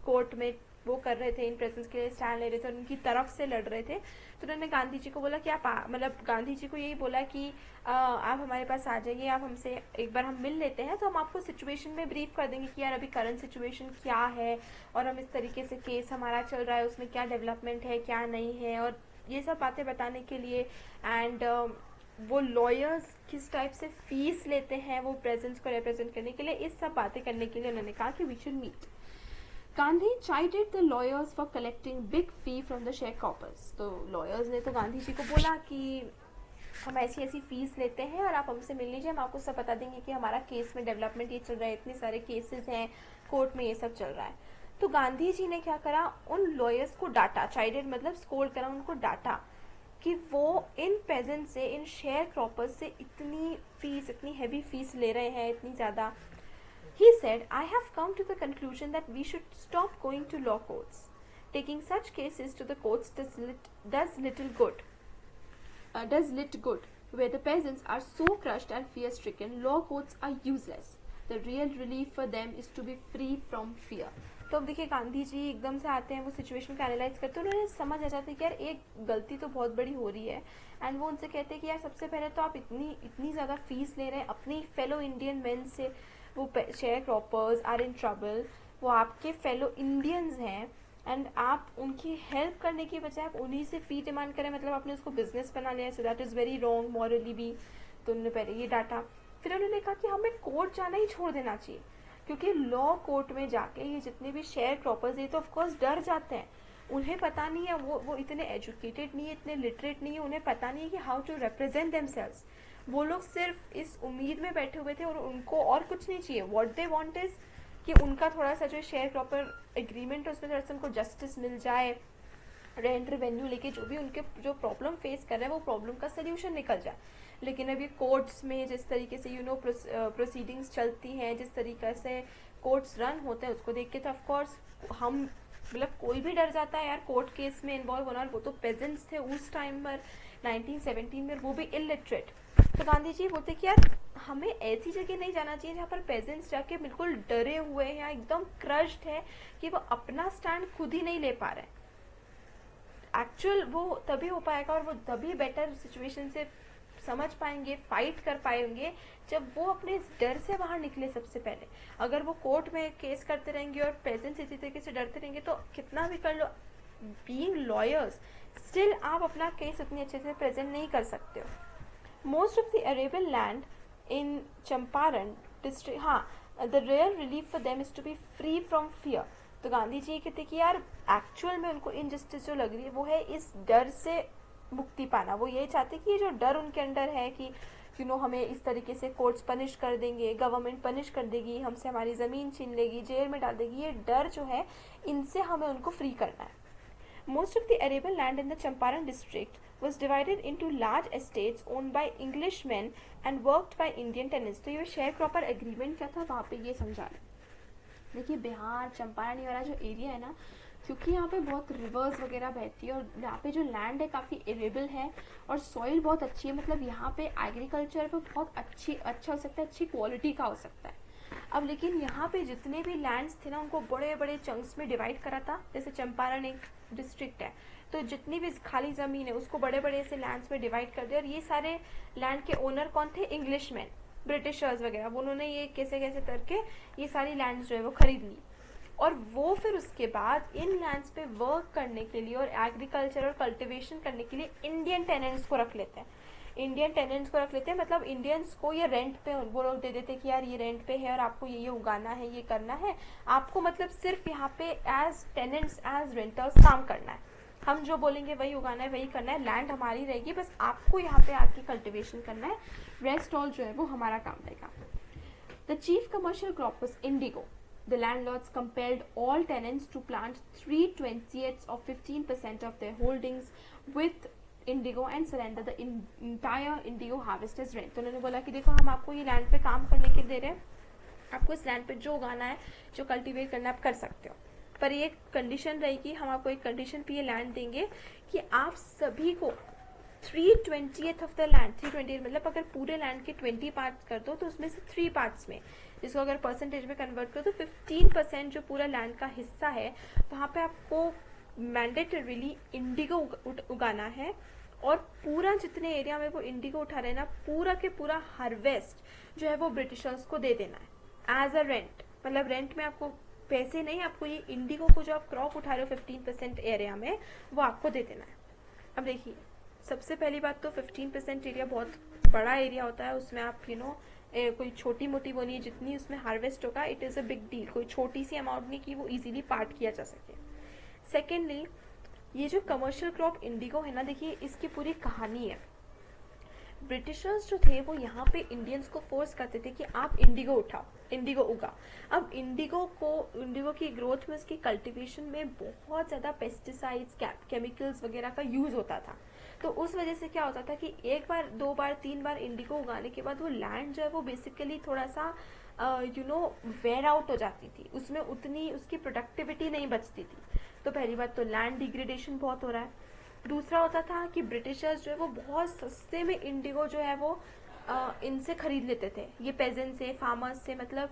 कोर्ट में वो कर रहे थे, इन पेजेंट्स के लिए स्टैंड ले रहे थे और उनकी तरफ से लड़ रहे थे, तो उन्होंने गांधी जी को बोला कि आप मतलब गांधी जी को यही बोला कि आप हमारे पास आ जाइए, आप हमसे एक बार हम मिल लेते हैं तो हम आपको सिचुएशन में ब्रीफ कर देंगे कि यार अभी करंट सिचुएशन क्या है और हम इस तरीके से केस हमारा चल रहा है उसमें क्या डेवलपमेंट है क्या नहीं है, और ये सब बातें बताने के लिए। एंड वो लॉयर्स किस टाइप से फीस लेते हैं वो प्रेजेंट्स को रिप्रेजेंट करने के लिए, इस सब बातें करने के लिए उन्होंने कहा कि we should meet. Gandhi chided the lawyers for collecting big fee from the sharecroppers. तो लॉयर्स ने तो गांधी जी को बोला कि हम ऐसी फीस लेते हैं और आप हमसे मिल लीजिए, हम आपको सब बता देंगे कि हमारा केस में डेवलपमेंट ये चल रहा है, इतने सारे केसेस हैं कोर्ट में, ये सब चल रहा है। तो गांधी जी ने क्या करा, उन लॉयर्स को डांटा, चाइडेड मतलब स्कोल्ड करा, उनको डांटा कि वो इन पेजेंट से, इन शेयर क्रॉपर्स से इतनी हैवी फीस ले रहे हैं, इतनी ज़्यादा। He said, I have come to the conclusion that we should stop going to law courts. Taking such cases to the courts does little good. Where the peasants are so crushed and fear-stricken, law courts are useless. The real relief for them is to be free from fear. तो अब देखिए गांधी जी एकदम से आते हैं, वो situation को analyse करते हैं, उन्हें समझ आ जाता है कि यार एक गलती तो बहुत बड़ी हो रही है। एंड वो उनसे कहते हैं कि यार सबसे पहले तो आप इतनी ज़्यादा फीस ले रहे हैं अपनी फेलो इंडियन मेन से, वो sharecroppers are in trouble, वो आपके फेलो इंडियंस हैं एंड आप उनकी हेल्प करने की बजाय आप उन्हीं से फ़ी डिमांड करें, मतलब आपने उसको बिजनेस बना लिया है, so that is very wrong morally भी। तो उन्होंने पहले ये डाटा, फिर उन्होंने कहा कि हमें कोर्ट जाना ही छोड़ देना चाहिए, क्योंकि लॉ कोर्ट में जाके ये जितने भी शेयर क्रॉपर्स ये तो ऑफकोर्स डर जाते हैं, उन्हें पता नहीं है, वो इतने एजुकेटेड नहीं है, इतने लिटरेट नहीं है, उन्हें पता नहीं है कि हाउ टू रिप्रेजेंट देमसेल्व्स। वो लोग सिर्फ इस उम्मीद में बैठे हुए थे और उनको और कुछ नहीं चाहिए। व्हाट दे वांट इज कि उनका थोड़ा सा जो शेयर क्रॉपर एग्रीमेंट है उसमें थोड़ा सा उनको जस्टिस मिल जाए, रेंट रेवेन्यू लेके जो भी उनके जो प्रॉब्लम फेस कर रहे हैं वो प्रॉब्लम का सोल्यूशन निकल जाए। लेकिन अभी कोर्ट्स में जिस तरीके से प्रोसीडिंग्स चलती हैं, जिस तरीके से कोर्ट्स रन होते हैं, उसको देख के तो ऑफकोर्स हम मतलब कोई भी डर जाता है यार कोर्ट केस में इन्वॉल्व होना। वो तो पेजेंट्स थे उस टाइम पर 1917 में, वो भी इलिटरेट। तो गांधी जी बोलते कि यार हमें ऐसी जगह नहीं जाना चाहिए जहाँ पर पेजेंट्स जाके बिल्कुल डरे हुए हैं या एकदम क्रश्ड है कि वो अपना स्टैंड खुद ही नहीं ले पा रहे। एक्चुअल वो तभी हो पाएगा और वो तभी बेटर सिचुएशन से समझ पाएंगे, फाइट कर पाएंगे जब वो अपने डर से बाहर निकले। सबसे पहले अगर वो कोर्ट में केस करते रहेंगे और पेजेंट्स इसी तरीके से डरते रहेंगे तो कितना भी कर लो, बीइंग लॉयर्स स्टिल आप अपना केस उतनी अच्छे से प्रेजेंट नहीं कर सकते हो। Most of the arable land in Champaran district, the real relief for them is to be free from fear. तो गांधी जी कहते कि यार एक्चुअल में उनको इनजस्टिस जो लग रही है वो है इस डर से मुक्ति पाना। वो ये चाहते कि ये जो डर उनके अंदर है कि हमें इस तरीके से कोर्ट्स पनिश कर देंगे, गवर्नमेंट पनिश कर देगी, हमसे हमारी ज़मीन छीन लेगी, जेल में डाल देगी, ये डर जो है इनसे हमें उनको फ्री करना है. Most of the arable land in the Champaran district was divided into large estates owned by Englishmen and worked by Indian tenants. तो ये शेयर प्रॉपर एग्रीमेंट क्या था वहाँ पे ये समझा रहे. देखिए बिहार चंपारण ये वाला जो एरिया है ना, क्योंकि यहाँ पे बहुत रिवर्स वगैरह बहती है और यहाँ पे जो लैंड है काफ़ी एरेबल है और सॉइल बहुत अच्छी है, मतलब यहाँ पे एग्रीकल्चर पे बहुत अच्छा हो सकता है, अच्छी क्वालिटी का हो सकता है. अब लेकिन यहाँ पे जितने भी लैंड्स थे ना उनको बड़े बड़े चंक्स में डिवाइड करा था. जैसे चंपारण एक डिस्ट्रिक्ट है तो जितनी भी खाली ज़मीन है उसको बड़े बड़े से लैंड्स में डिवाइड कर दिया. और ये सारे लैंड के ओनर कौन थे? इंग्लिशमैन, ब्रिटिशर्स वगैरह. वो उन्होंने ये कैसे कैसे करके ये सारी लैंड्स जो है वो खरीद ली और वो फिर उसके बाद इन लैंड्स पे वर्क करने के लिए और एग्रीकल्चर और कल्टिवेशन करने के लिए इंडियन टेनेंट्स को रख लेते हैं. इंडियन टेनेंट्स को रख लेते हैं मतलब इंडियंस को ये रेंट पे वो लोग दे देते कि यार ये रेंट पे है और आपको ये उगाना है, ये करना है आपको, मतलब सिर्फ यहाँ पे एज टेनेंट्स एज रेंटर्स काम करना है. हम जो बोलेंगे वही उगाना है, वही करना है, लैंड हमारी रहेगी, बस आपको यहाँ पे आके कल्टिवेशन करना है, रेस्ट ऑल जो है वो हमारा काम रहेगा. The chief commercial crop was Indigo. The landlords compelled all tenants to plant 3/20 of 15% of their holdings with indigo and surrender the entire indigo harvest as rent. तो उन्होंने बोला कि देखो हम आपको ये लैंड पे काम करने के दे रहे हैं, आपको इस लैंड पे जो उगाना है, जो कल्टीवेट करना है आप कर सकते हो, पर ये कंडीशन रहेगी, हम आपको एक कंडीशन पे ये लैंड देंगे कि आप सभी को 3/20 ऑफ द लैंड, 3/20 मतलब अगर पूरे लैंड के 20 पार्ट्स कर दो तो उसमें से 3 पार्ट्स में, जिसको अगर परसेंटेज में कन्वर्ट करो तो 15% जो पूरा लैंड का हिस्सा है वहाँ पे आपको मैंडेटरीली इंडिगो उगाना है और पूरा जितने एरिया में वो इंडिगो उठा रहे हैं ना, पूरा के पूरा हार्वेस्ट जो है वो ब्रिटिशर्स को दे देना है एज अ रेंट. मतलब रेंट में आपको पैसे नहीं, आपको ये इंडिगो को जो आप क्रॉप उठा रहे हो 15% एरिया में वो आपको दे देना है. अब देखिए सबसे पहली बात तो 15% एरिया बहुत बड़ा एरिया होता है, उसमें आप कोई छोटी मोटी वो नहीं है, जितनी उसमें हार्वेस्ट होगा it is a big deal. कोई छोटी सी अमाउंट नहीं कि वो इजीली पार्ट किया जा सके. सेकेंडली ये जो कमर्शियल क्रॉप इंडिगो है ना, देखिए इसकी पूरी कहानी है. ब्रिटिशर्स जो थे वो यहाँ पे इंडियंस को फोर्स करते थे कि आप इंडिगो उठाओ, इंडिगो उगा. अब इंडिगो की ग्रोथ में, उसकी कल्टीवेशन में बहुत ज़्यादा पेस्टिसाइड्स, केमिकल्स वगैरह का यूज़ होता था. तो उस वजह से क्या होता था कि एक बार, दो बार, 3 बार इंडिगो उगाने के बाद वो लैंड जो है वो बेसिकली थोड़ा सा वेयर आउट हो जाती थी, उसमें उतनी उसकी प्रोडक्टिविटी नहीं बचती थी. तो पहली बात तो लैंड डिग्रेडेशन बहुत हो रहा है. दूसरा होता था कि ब्रिटिशर्स जो है वो बहुत सस्ते में इंडिगो जो है वो इनसे खरीद लेते थे, ये पेजेंट से, फार्मर्स से. मतलब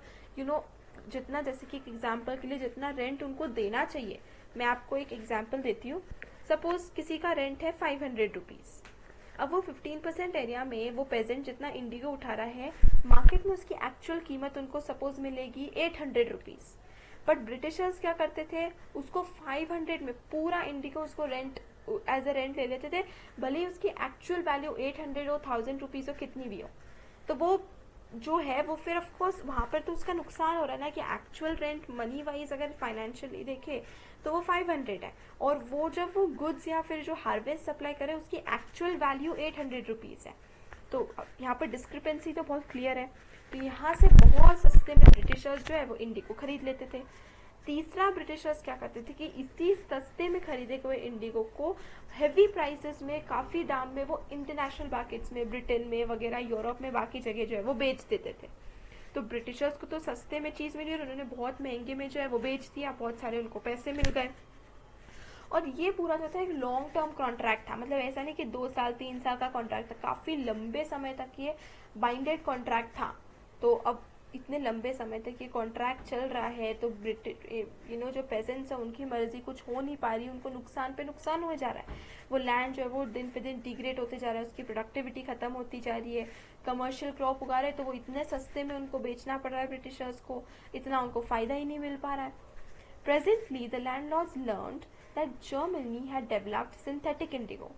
जितना, जैसे कि एक एग्जांपल के लिए जितना रेंट उनको देना चाहिए, मैं आपको एक एग्जांपल देती हूँ. सपोज किसी का रेंट है 500 रुपीज़. अब वो 15% एरिया में वो पेजेंट जितना इंडिगो उठा रहा है, मार्केट में उसकी एक्चुअल कीमत उनको सपोज मिलेगी 800 रुपीज़. बट ब्रिटिशर्स क्या करते थे, उसको 500 में पूरा इंडिगो उसको रेंट एज अ रेंट ले लेते थे, भले ही उसकी एक्चुअल वैल्यू 800 हो, 1000 रुपीज़ हो, कितनी भी हो. तो वो जो है वो फिर ऑफ कोर्स वहाँ पर तो उसका नुकसान हो रहा है ना, कि एक्चुअल रेंट मनी वाइज अगर फाइनेंशियली देखे तो वो 500 है और वो जब वो गुड्स या फिर जो हार्वेस्ट सप्लाई करे उसकी एक्चुअल वैल्यू 800 रुपीज़ है. तो यहाँ पर डिस्क्रिपेंसी तो बहुत क्लियर है. तो यहाँ से बहुत सस्ते में ब्रिटिशर्स जो है वो इंडिगो खरीद लेते थे. तीसरा, ब्रिटिशर्स क्या करते थे कि इसी सस्ते में खरीदे हुए इंडिगो को हेवी प्राइसेस में, काफ़ी दाम में वो इंटरनेशनल मार्केट्स में, ब्रिटेन में वगैरह, यूरोप में, बाकी जगह जो है वो बेच देते थे. तो ब्रिटिशर्स को तो सस्ते में चीज़ मिली और उन्होंने बहुत महंगे में जो है वो बेच दिया, बहुत सारे उनको पैसे मिल गए. और ये पूरा जो था एक लॉन्ग टर्म कॉन्ट्रैक्ट था, मतलब ऐसा नहीं कि 2 साल 3 साल का कॉन्ट्रैक्ट था, काफ़ी लंबे समय तक ये बाइंडेड कॉन्ट्रैक्ट था. तो अब इतने लंबे समय तक ये कॉन्ट्रैक्ट चल रहा है तो जो पेजेंट्स हैं उनकी मर्जी कुछ हो नहीं पा रही, उनको नुकसान पे नुकसान हो जा रहा है. वो लैंड जो है वो दिन पे दिन डिग्रेड होते जा रहा है, उसकी प्रोडक्टिविटी खत्म होती जा रही है. कमर्शियल क्रॉप उगा रहे हैं तो वो इतने सस्ते में उनको बेचना पड़ रहा है ब्रिटिशर्स को, इतना उनको फ़ायदा ही नहीं मिल पा रहा है. Presently the landlords learned that Germany had developed synthetic Indigo.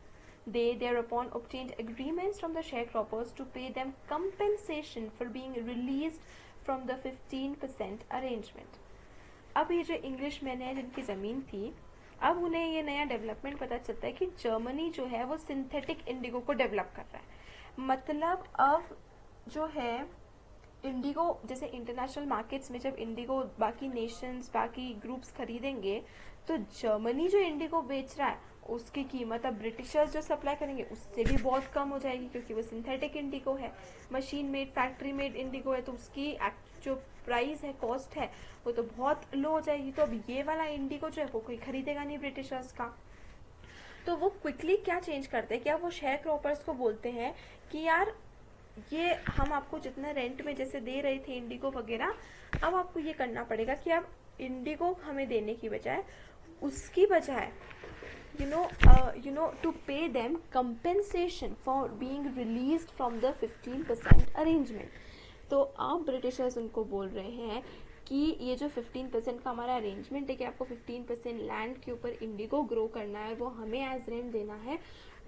They thereupon obtained agreements from the sharecroppers to pay them compensation for being released from the 15% arrangement. अब ये जो इंग्लिश मैन है जिनकी ज़मीन थी, अब उन्हें ये नया डेवलपमेंट पता चलता है कि जर्मनी जो है वो सिंथेटिक इंडिगो को डेवलप कर रहा है. मतलब अब जो है इंडिगो, जैसे इंटरनेशनल मार्केट्स में जब इंडिगो बाकी नेशंस, बाकी ग्रुप्स खरीदेंगे, तो जर्मनी जो इंडिगो बेच रहा है उसकी कीमत अब ब्रिटिशर्स जो सप्लाई करेंगे उससे भी बहुत कम हो जाएगी, क्योंकि वो सिंथेटिक इंडिगो है, machine made, factory made Indigo है, तो उसकी जो प्राइस है, कॉस्ट है, वो तो बहुत लो हो जाएगी। तो अब ये वाला इंडिगो जो है वो कोई खरीदेगा नहीं ब्रिटिशर्स का। तो वो क्विकली क्या चेंज करते हैं, क्या वो शेयर क्रॉपर्स को बोलते हैं कि यार ये हम आपको जितना रेंट में जैसे दे रहे थे इंडिगो वगैरह, अब आपको ये करना पड़ेगा कि आप इंडिगो हमें देने की बजाय, उसकी बजाय you know to pay them compensation for being released from the 15% arrangement। तो अब ब्रिटिशर्स उनको बोल रहे हैं कि ये जो 15% का हमारा अरेंजमेंट है कि आपको 15% लैंड के ऊपर इंडिगो ग्रो करना है, वो हमें एज रेंट देना है,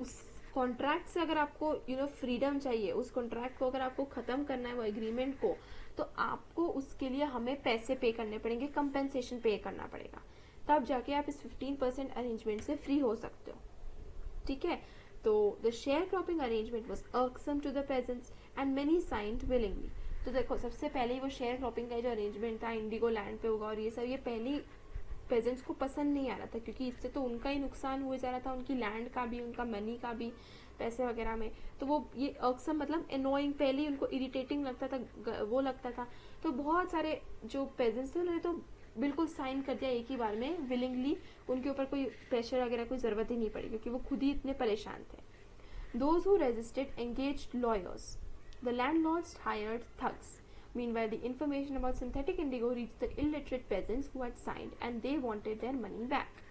उस कॉन्ट्रैक्ट से अगर आपको फ्रीडम चाहिए, उस कॉन्ट्रैक्ट को अगर आपको ख़त्म करना है, वो एग्रीमेंट को, तो आपको उसके लिए हमें पैसे पे करने पड़ेंगे, कंपेंसेशन पे करना पड़ेगा, तब जाके आप इस 15% अरेंजमेंट से फ्री हो सकते हो। ठीक है, तो the sharecropping arrangement was irksome to the peasants and many signed willingly. तो देखो, सबसे पहले ही वो शेयर क्रॉपिंग का जो अरेंजमेंट था, इंडिगो लैंड पे होगा और ये सब, ये पहले पेजेंट्स को पसंद नहीं आ रहा था, क्योंकि इससे तो उनका ही नुकसान हुए जा रहा था, उनकी लैंड का भी, उनका मनी का भी, पैसे वगैरह में। तो वो ये irksome मतलब annoying, पहले ही उनको इरिटेटिंग लगता था, वो लगता था। तो बहुत सारे जो पेजेंट्स थे उन्होंने तो बिल्कुल साइन कर दिया एक ही बार में, विलिंगली, उनके ऊपर कोई प्रेशर वगैरह कोई ज़रूरत ही नहीं पड़ी, क्योंकि वो खुद ही इतने परेशान थे। Those who resisted engaged lawyers, the landlords hired thugs. Meanwhile, the information about synthetic indigo reached the illiterate peasants who had signed, and they wanted their money back.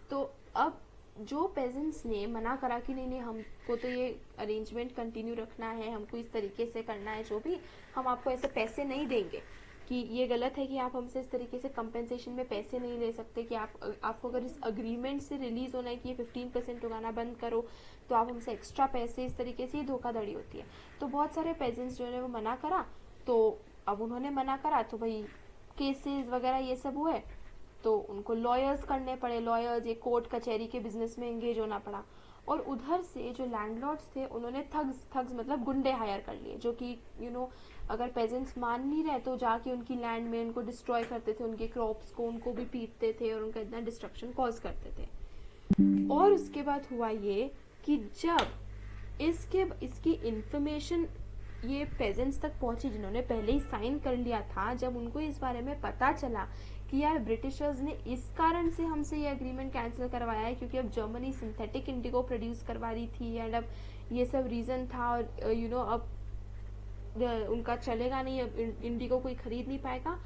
तो अब जो पेजेंट्स ने मना करा कि नहीं नहीं, हमको तो ये अरेंजमेंट कंटिन्यू रखना है, हमको इस तरीके से करना है, जो भी, हम आपको ऐसे पैसे नहीं देंगे, कि ये गलत है कि आप हमसे इस तरीके से कंपेंसेशन में पैसे नहीं ले सकते, कि आपको अगर इस अग्रीमेंट से रिलीज होना है कि ये 15% उगाना बंद करो, तो आप हमसे एक्स्ट्रा पैसे, इस तरीके से ये धोखाधड़ी होती है। तो बहुत सारे पेजेंट्स जो है वो मना करा, तो अब उन्होंने मना करा तो भाई केसेस वगैरह ये सब हुए, तो उनको लॉयर्स करने पड़े, लॉयर्स, ये कोर्ट कचहरी के बिजनेस में एंगेज होना पड़ा। और उधर से जो लैंडलॉर्ड्स थे उन्होंने थग्स मतलब गुंडे हायर कर लिए, जो कि अगर पेजेंट्स मान नहीं रहे तो जाके उनकी लैंड में उनको डिस्ट्रॉय करते थे, उनके क्रॉप्स को, उनको भी पीटते थे और उनका इतना डिस्ट्रक्शन कॉज करते थे। और उसके बाद हुआ ये कि जब इसकी इंफॉर्मेशन ये पेजेंट्स तक पहुंची, जिन्होंने पहले ही साइन कर लिया था, जब उनको इस बारे में पता चला कि यार ब्रिटिशर्स ने इस कारण से हमसे ये एग्रीमेंट कैंसिल करवाया है, क्योंकि अब जर्मनी सिंथेटिक इंडिगो प्रोड्यूस करवा रही थी, एंड अब ये सब रीज़न था, और अब उनका चलेगा नहीं, अब इंडिगो कोई खरीद नहीं पाएगा।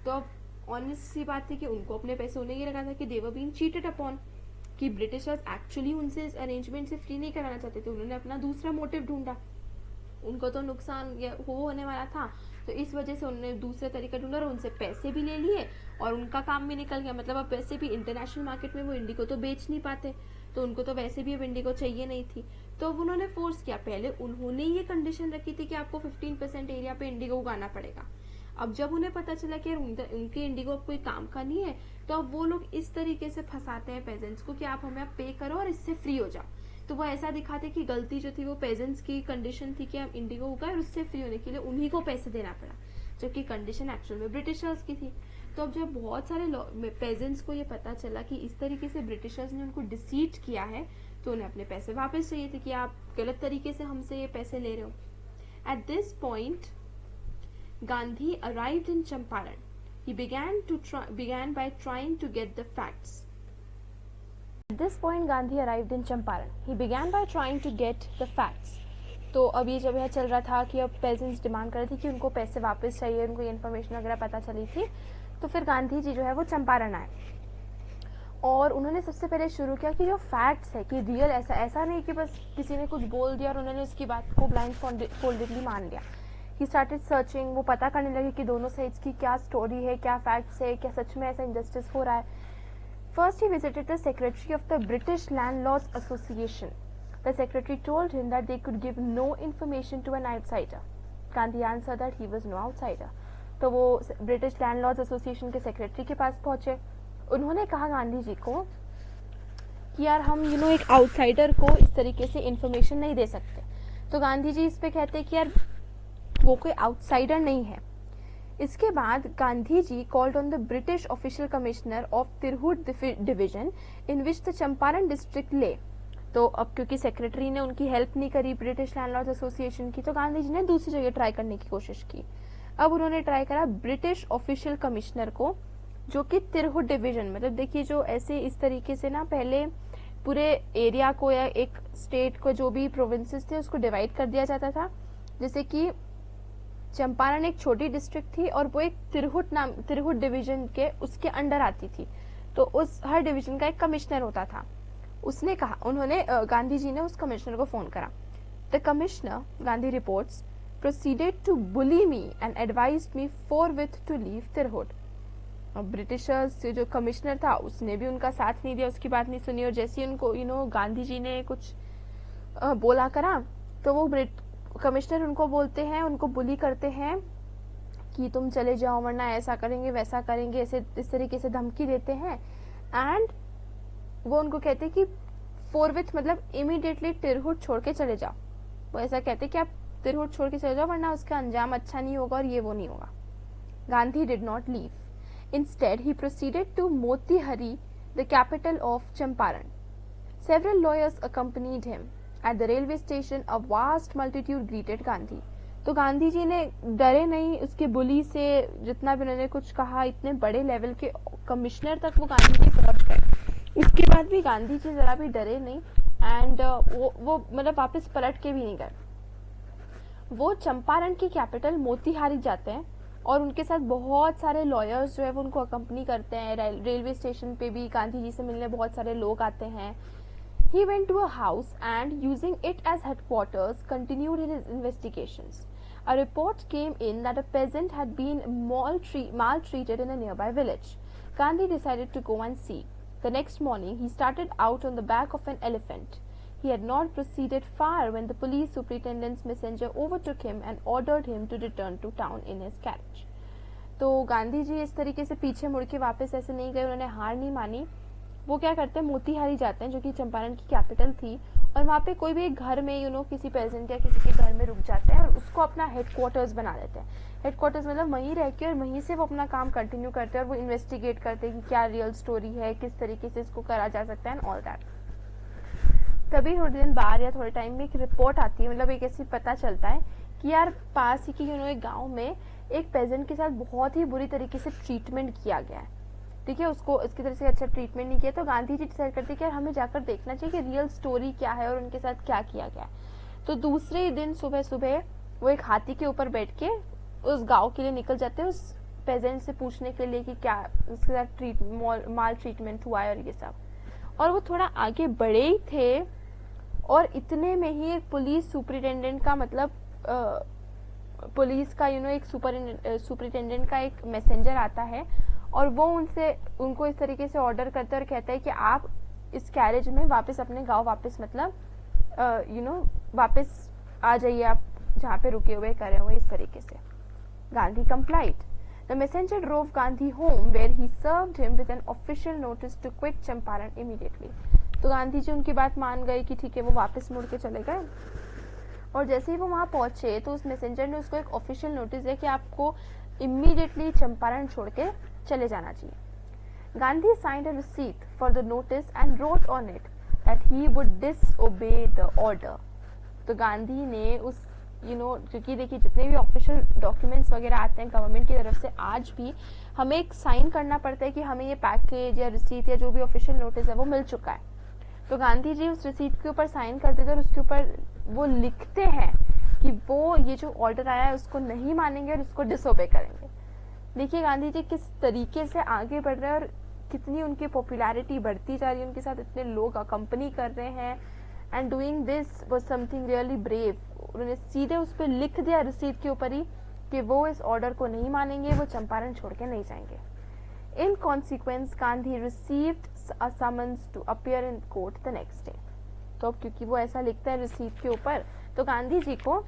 तो अब ऑनेस्ट सी बात थी कि उनको अपने पैसे उन्हें ये लगा था कि दे वर बीइंग चीटेड अपॉन, कि ब्रिटिशर्स एक्चुअली उनसे इस अरेंजमेंट से फ्री नहीं कराना चाहते थे, उन्होंने अपना दूसरा मोटिव ढूंढा, उनको तो नुकसान होने वाला था, तो इस वजह से उन्होंने दूसरा तरीका ढूंढा और उनसे पैसे भी ले लिए और उनका काम भी निकल गया। मतलब अब वैसे भी इंटरनेशनल मार्केट में वो इंडिगो तो बेच नहीं पाते, तो उनको तो वैसे भी अब इंडिगो चाहिए नहीं थी, तो अब उन्होंने फोर्स किया। पहले उन्होंने ये कंडीशन रखी थी कि आपको 15% एरिया पे इंडिगो उगाना पड़ेगा। अब जब उन्हें पता चला कि उनके इंडिगो कोई काम का नहीं है, तो अब वो लोग इस तरीके से फंसाते हैं पेजेंट्स को कि आप हमें अब पे करो और इससे फ्री हो जाओ। तो वो ऐसा दिखाते कि गलती जो थी वो पेजेंट्स की कंडीशन थी कि हम इंडिगो उगाए और उससे फ्री होने के लिए उन्हीं को पैसे देना पड़ा, जबकि कंडीशन एक्चुअल में ब्रिटिशर्स की थी। तो अब जब बहुत सारे पेजेंट्स को ये पता चला कि इस तरीके से ब्रिटिशर्स ने उनको डिसीट किया है, तो उन्हें अपने पैसे वापस चाहिए थे कि आप गलत तरीके से हमसे ये पैसे ले रहे हो। At this point Gandhi arrived in Champaran. He began by trying to get the facts. At this point, Gandhi arrived in Champaran. He began by trying to get the facts. तो अब ये जब यह चल रहा था कि अब पेजेंट्स डिमांड कर रहे थे कि उनको पैसे वापस चाहिए, उनको ये इन्फॉर्मेशन वगैरह पता चली थी, तो फिर गांधी जी जो है वो चंपारण आए और उन्होंने सबसे पहले शुरू किया कि जो फैक्ट्स है कि रियल, ऐसा नहीं कि बस किसी ने कुछ बोल दिया और उन्होंने उसकी बात को ब्लाइंड फोल्डेडली मान लिया। ही स्टार्टेड सर्चिंग, वो पता करने लगे कि दोनों साइड्स की क्या स्टोरी है, क्या फैक्ट्स है, क्या सच में ऐसा इंजस्टिस हो रहा है। First he visited the secretary of the British landlords association. The secretary told him that they could give no information to an outsider. Gandhi answered that he was no outsider. तो वो British landlords association के secretary के पास पहुंचे। उन्होंने कहा गांधी जी को कि यार हम एक आउटसाइडर को इस तरीके से इन्फॉर्मेशन नहीं दे सकते। तो गांधी जी इस पे कहते हैं कि यार वो कोई आउटसाइडर नहीं है। इसके बाद Gandhi ji called on the British official commissioner of Tirhut division in which the Champaran district lay. तो अब क्योंकि सेक्रेटरी ने उनकी हेल्प नहीं करी ब्रिटिश लैंडलॉर्ड्स एसोसिएशन की, तो गांधी जी ने दूसरी जगह ट्राई करने की कोशिश की। अब उन्होंने ट्राई करा ब्रिटिश ऑफिशियल कमिश्नर को, जो कि तिरहुत डिवीजन, मतलब देखिए जो ऐसे इस तरीके से ना पहले पूरे एरिया को या एक स्टेट को, जो भी प्रोविंसेस थे उसको डिवाइड कर दिया जाता था। जैसे कि चंपारण एक छोटी डिस्ट्रिक्ट थी और वो एक तिरहुत डिवीजन के उसके अंडर आती थी, तो उस हर डिवीजन का एक कमिश्नर होता था। उसने कहा, उन्होंने गांधी जी ने उस कमिश्नर को फोन करा। The commissioner, Gandhi reports, proceeded to bully me and advised me forthwith to leave Tirhut. Britishers से जो कमिश्नर था उसने भी उनका साथ नहीं दिया, उसकी बात नहीं सुनी, और जैसे ही उनको गांधी जी ने कुछ बोला करा, तो वो कमिश्नर उनको बोलते हैं, उनको बुली करते हैं कि तुम चले जाओ वरना ऐसा करेंगे वैसा करेंगे, ऐसे इस तरीके से धमकी देते हैं। एंड वो उनको कहते हैं कि फोरविथ मतलब इमीडिएटली तिरहुत छोड़ के चले जाओ। वो ऐसा कहते हैं कि आप तिरहुत छोड़ के चले जाओ वरना उसका अंजाम अच्छा नहीं होगा और ये वो नहीं होगा। Gandhi did not leave. Instead he proceeded to Motihari, the capital of Champaran. Several lawyers accompanied him. At the railway station, a vast multitude greeted Gandhi. तो गांधी जी ने डरे नहीं उसके बुली से, जितना भी उन्होंने कुछ कहा, इतने बड़े लेवल के कमिश्नर तक वो गांधी जी पहुंच गए। उसके बाद भी गांधी जी जरा भी डरे नहीं एंड वो मतलब वापस पलट के भी नहीं गए। वो चंपारण की कैपिटल मोतीहारी जाते हैं और उनके साथ बहुत सारे लॉयर्स जो है वो उनको अकम्पनी करते हैं। रेलवे स्टेशन पे भी गांधी जी से मिलने बहुत सारे लोग आते हैं। He went to a house and, using it as headquarters, continued his investigations. A report came in that a peasant had been maltreated in a nearby village. Gandhi decided to go and see. The next morning, he started out on the back of an elephant. He had not proceeded far when the police superintendent's messenger overtook him and ordered him to return to town in his carriage. तो गांधी जी इस तरीके से पीछे मुड़ के वापस ऐसे नहीं गए, उन्होंने हार नहीं मानी। वो क्या करते हैं, मोतीहारी जाते हैं जो कि चंपारण की कैपिटल थी, और वहाँ पे कोई भी एक घर में किसी पेजेंट या किसी के घर में रुक जाते हैं और उसको अपना हेडक्वार्टर्स बना देते हैं। हेडक्वार्टर्स मतलब वहीं रह के और वहीं से वो अपना काम कंटिन्यू करते हैं और वो इन्वेस्टिगेट करते हैं कि क्या रियल स्टोरी है, किस तरीके से इसको करा जा सकता है एंड ऑल दैट। तभी थोड़े दिन बाद या थोड़े टाइम में एक रिपोर्ट आती है, मतलब एक ऐसी पता चलता है कि यार पास ही की एक गाँव में एक पेजेंट के साथ बहुत ही बुरी तरीके से ट्रीटमेंट किया गया है। ठीक है, उसको इसकी तरह से अच्छा ट्रीटमेंट नहीं किया। तो गांधी जी डिसाइड करते कि यार हमें जाकर देखना चाहिए कि रियल स्टोरी क्या है और उनके साथ क्या किया गया है। तो दूसरे दिन सुबह सुबह वो एक हाथी के ऊपर बैठ के उस गांव के लिए निकल जाते हैं, उस पेजेंट से पूछने के लिए कि क्या उसके साथ माल ट्रीटमेंट हुआ है और ये सब। और वो थोड़ा आगे बढ़े ही थे और इतने में ही एक पुलिस सुपरिटेंडेंट का, मतलब पुलिस का एक सुपरिटेंडेंट का एक मैसेंजर आता है और वो उनको इस तरीके से ऑर्डर करता है और कहता है कि आप इस कैरेज में वापस अपने गांव वापस मतलब वापस आ जाइए, आप जहाँ पे रुके हुए करे हुए, इस तरीके से। Gandhi complied. The messenger drove Gandhi home where he served him with an official notice to quit Champaran immediately. तो गांधी जी उनकी बात मान गए कि ठीक है, वो वापस मुड़ के चले गए। और जैसे ही वो वहाँ पहुंचे तो उस मैसेंजर ने उसको एक ऑफिशियल नोटिस दिया कि आपको इमीडिएटली चंपारण छोड़ के चले जाना चाहिए। Gandhi signed a receipt for the notice and wrote on it that he would disobey the order. तो गांधी ने उस क्योंकि देखिए जितने भी ऑफिशियल डॉक्यूमेंट्स वगैरह आते हैं गवर्नमेंट की तरफ से, आज भी हमें एक साइन करना पड़ता है कि हमें ये पैकेज या रिसीट या जो भी ऑफिशियल नोटिस है वो मिल चुका है। तो गांधी जी उस रिसीट के ऊपर साइन कर देते और उसके ऊपर वो लिखते हैं कि वो ये जो ऑर्डर आया है उसको नहीं मानेंगे और उसको डिसओबे करेंगे। देखिए गांधी जी किस तरीके से आगे बढ़ रहे हैं और कितनी उनकी पॉपुलैरिटी बढ़ती जा रही है, उनके साथ इतने लोग अकम्पनी कर रहे हैं and doing this was something really brave. उन्होंने सीधे उस पर लिख दिया रिसीट के ऊपर ही कि वो इस ऑर्डर को नहीं मानेंगे, वो चंपारण छोड़ के नहीं जाएंगे। In consequence Gandhi received a summons to appear in court the next day. तो अब क्योंकि वो ऐसा लिखता है रिसीट के ऊपर, तो गांधी जी को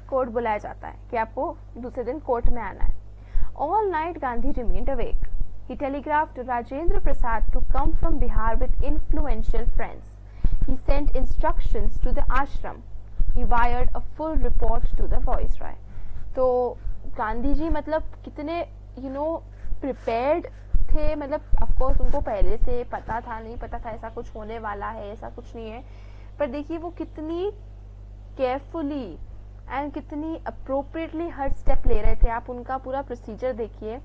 कोर्ट बुलाया जाता है कि आपको दूसरे दिन कोर्ट में आना है। All night Gandhi remained awake. He telegraphed to Rajendra Prasad to come from Bihar with influential friends. He sent instructions to the ashram he wired a full report to the viceroy. तो गांधी जी मतलब कितने prepared थे, मतलब of course उनको पहले से पता था, नहीं पता था ऐसा कुछ होने वाला है, ऐसा कुछ नहीं है, पर देखिए वो कितनी केयरफुली एंड कितनी अप्रोप्रिएटली हर स्टेप ले रहे थे. आप उनका पूरा प्रोसीजर देखिए.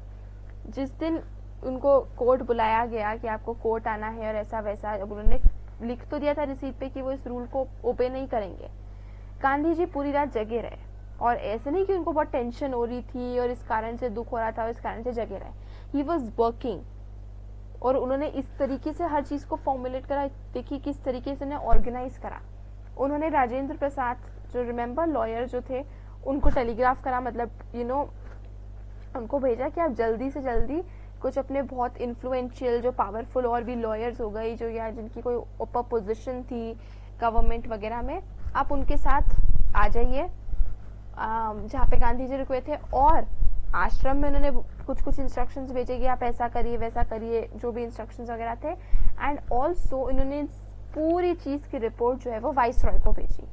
जिस दिन उनको कोर्ट बुलाया गया कि आपको कोर्ट आना है और ऐसा वैसा, अब उन्होंने लिख तो दिया था रिसीट पे कि वो इस रूल को ओबे नहीं करेंगे. गांधी जी पूरी रात जगे रहे, और ऐसे नहीं कि उनको बहुत टेंशन हो रही थी और इस कारण से दुख हो रहा था और इस कारण से जगे रहे. ही वॉज वर्किंग, और उन्होंने इस तरीके से हर चीज को फॉर्मुलेट करा. देखिए किस तरीके से उन्हें ऑर्गेनाइज करा. उन्होंने राजेंद्र प्रसाद जो रिमेम्बर लॉयर जो थे उनको टेलीग्राफ करा, मतलब उनको भेजा कि आप जल्दी से जल्दी कुछ अपने बहुत इन्फ्लुएंशियल जो पावरफुल और भी लॉयर्स हो गए जो या जिनकी कोई ऊपर पोजीशन थी गवर्नमेंट वगैरह में, आप उनके साथ आ जाइए जहाँ पे गांधी जी रुके थे. और आश्रम में उन्होंने कुछ कुछ इंस्ट्रक्शंस भेजे कि आप ऐसा करिए वैसा करिए, जो भी इंस्ट्रक्शंस वगैरह थे. एंड ऑल्सो इन्होंने पूरी चीज की रिपोर्ट जो है वो वाइसरॉय को भेजी.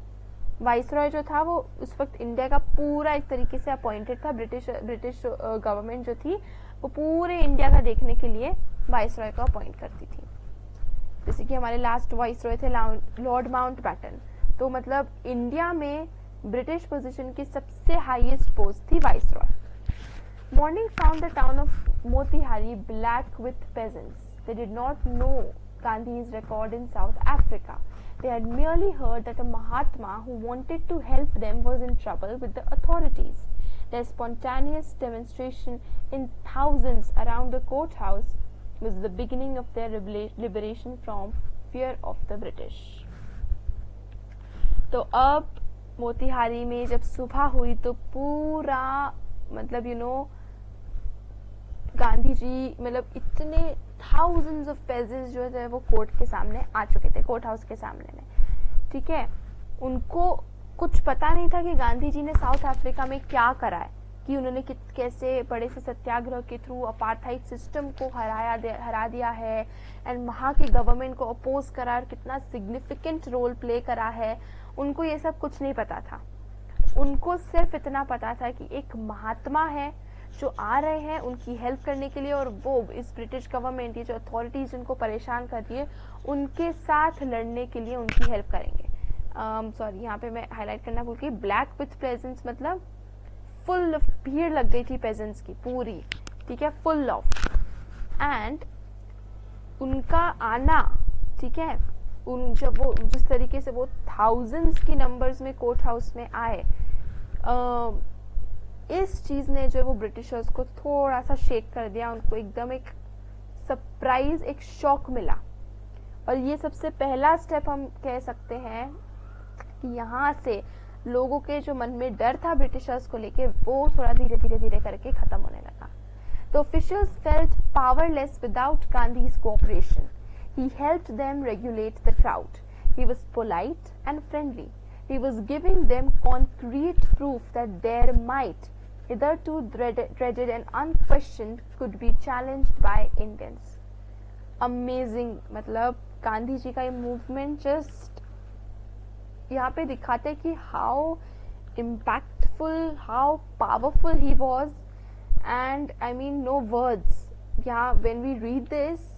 वाइसरॉय जो था वो उस वक्त इंडिया का पूरा एक तरीके से अपॉइंटेड था. ब्रिटिश गवर्नमेंट जो थी वो पूरे इंडिया का देखने के लिए वाइसरॉय को अपॉइंट करती थी. जैसे कि हमारे लास्ट वाइसरॉय थे लॉर्ड माउंटबैटन. तो मतलब इंडिया में ब्रिटिश पोजीशन की सबसे हाईएस्ट पोस्ट थी viceroy. Morning found the town of Motihari black with peasants. They did not know Gandhi's record in South Africa. They had merely heard that a Mahatma who wanted to help them was in trouble with the authorities. Their spontaneous demonstration in thousands around the courthouse was the beginning of their liberation from fear of the British. तो अब मोतिहारी में जब सुबह हुई तो पूरा मतलब गांधी जी मतलब इतने thousands of peasants जो थे वो कोर्ट के सामने आ चुके थे, कोर्ट हाउस के सामने में. ठीक है, उनको कुछ पता नहीं था कि गांधी जी ने साउथ अफ्रीका में क्या करा है, कि उन्होंने कैसे बड़े से सत्याग्रह के थ्रू अपार्थाइड सिस्टम को हरा दिया है एंड वहाँ की गवर्नमेंट को अपोज करा और कितना सिग्निफिकेंट रोल प्ले करा है. उनको ये सब कुछ नहीं पता था. उनको सिर्फ इतना पता था कि एक महात्मा है जो आ रहे हैं उनकी हेल्प करने के लिए, और वो इस ब्रिटिश गवर्नमेंट ये जो अथॉरिटीज उनको परेशान कर रही है उनके साथ लड़ने के लिए उनकी हेल्प करेंगे. सॉरी यहाँ पे मैं हाईलाइट करना भूल गई. ब्लैक विथ प्रेजेंट्स मतलब फुल भीड़ लग गई थी पेजेंट्स की पूरी. ठीक है, फुल ऑफ. एंड उनका आना, ठीक है, जब वो जिस तरीके से वो थाउजेंड्स की नंबर्स में कोर्ट हाउस में आए, इस चीज ने जो वो ब्रिटिशर्स को थोड़ा सा शेक कर दिया. उनको एकदम एक सरप्राइज, एक शॉक मिला. और ये सबसे पहला स्टेप हम कह सकते हैं कि यहाँ से लोगों के जो मन में डर था ब्रिटिशर्स को लेके वो थोड़ा धीरे धीरे धीरे करके खत्म होने लगा. तो officials felt powerless without Gandhi's cooperation. He helped them regulate the crowd. He was polite and friendly. He was giving them concrete proof that their might, hitherto dreaded and unquestioned, could be challenged by Indians. Amazing. मतलब गांधी जी का ये movement just यहाँ पे दिखाते कि how impactful, how powerful he was, and I mean no words. Yeah, when we read this,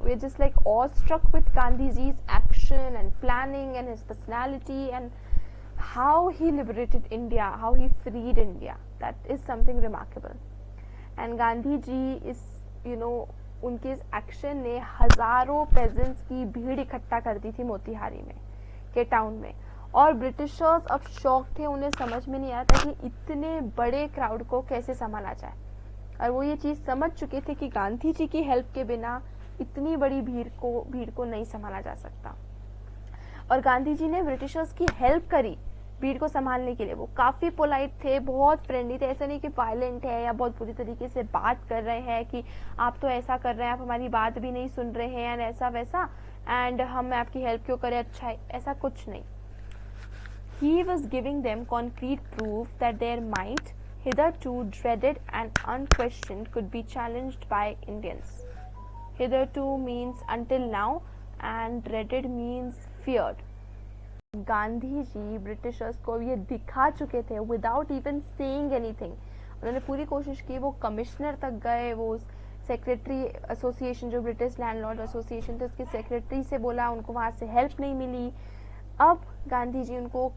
we're just like awestruck with Gandhiji's action and planning and his personality and how he liberated India, how he freed India. That is something remarkable. And Gandhi ji is, उनके इस action ने हजारों pageants की भीड़ इकट्ठा कर दी थी मोतिहारी में के टाउन में. और ब्रिटिशर्स अब शॉक थे. उन्हें समझ में नहीं आ रहा था कि इतने बड़े क्राउड को कैसे संभाला जाए. और वो ये चीज समझ चुके थे कि गांधी जी की हेल्प के बिना इतनी बड़ी भीड़ को नहीं संभाला जा सकता. और गांधी जी ने ब्रिटिशर्स की हेल्प करी भीड़ को संभालने के लिए. वो काफी पोलाइट थे, बहुत फ्रेंडली थे. ऐसा नहीं कि वायलेंट है या बहुत बुरी तरीके से बात कर रहे हैं कि आप तो ऐसा कर रहे हैं, आप हमारी बात भी नहीं सुन रहे हैं, ऐसा वैसा, एंड हम आपकी हेल्प क्यों करें, अच्छा है, ऐसा कुछ नहीं. He was giving them concrete proof that their might, hitherto dreaded and unquestioned, could be challenged by Indians. Hitherto means until now and dreaded means feared. Gandhi ji Britishers को ये दिखा चुके थे विदाउट इवन सेइंग एनीथिंग। उन्होंने पूरी कोशिश की, वो कमिश्नर तक गए, वो सेक्रेटरी एसोसिएशन जो ब्रिटिश लैंडलॉर्ड एसोसिएशन थे उसके सेक्रेटरी से बोला, उनको वहाँ से हेल्प नहीं मिली। अब गांधी जी उनको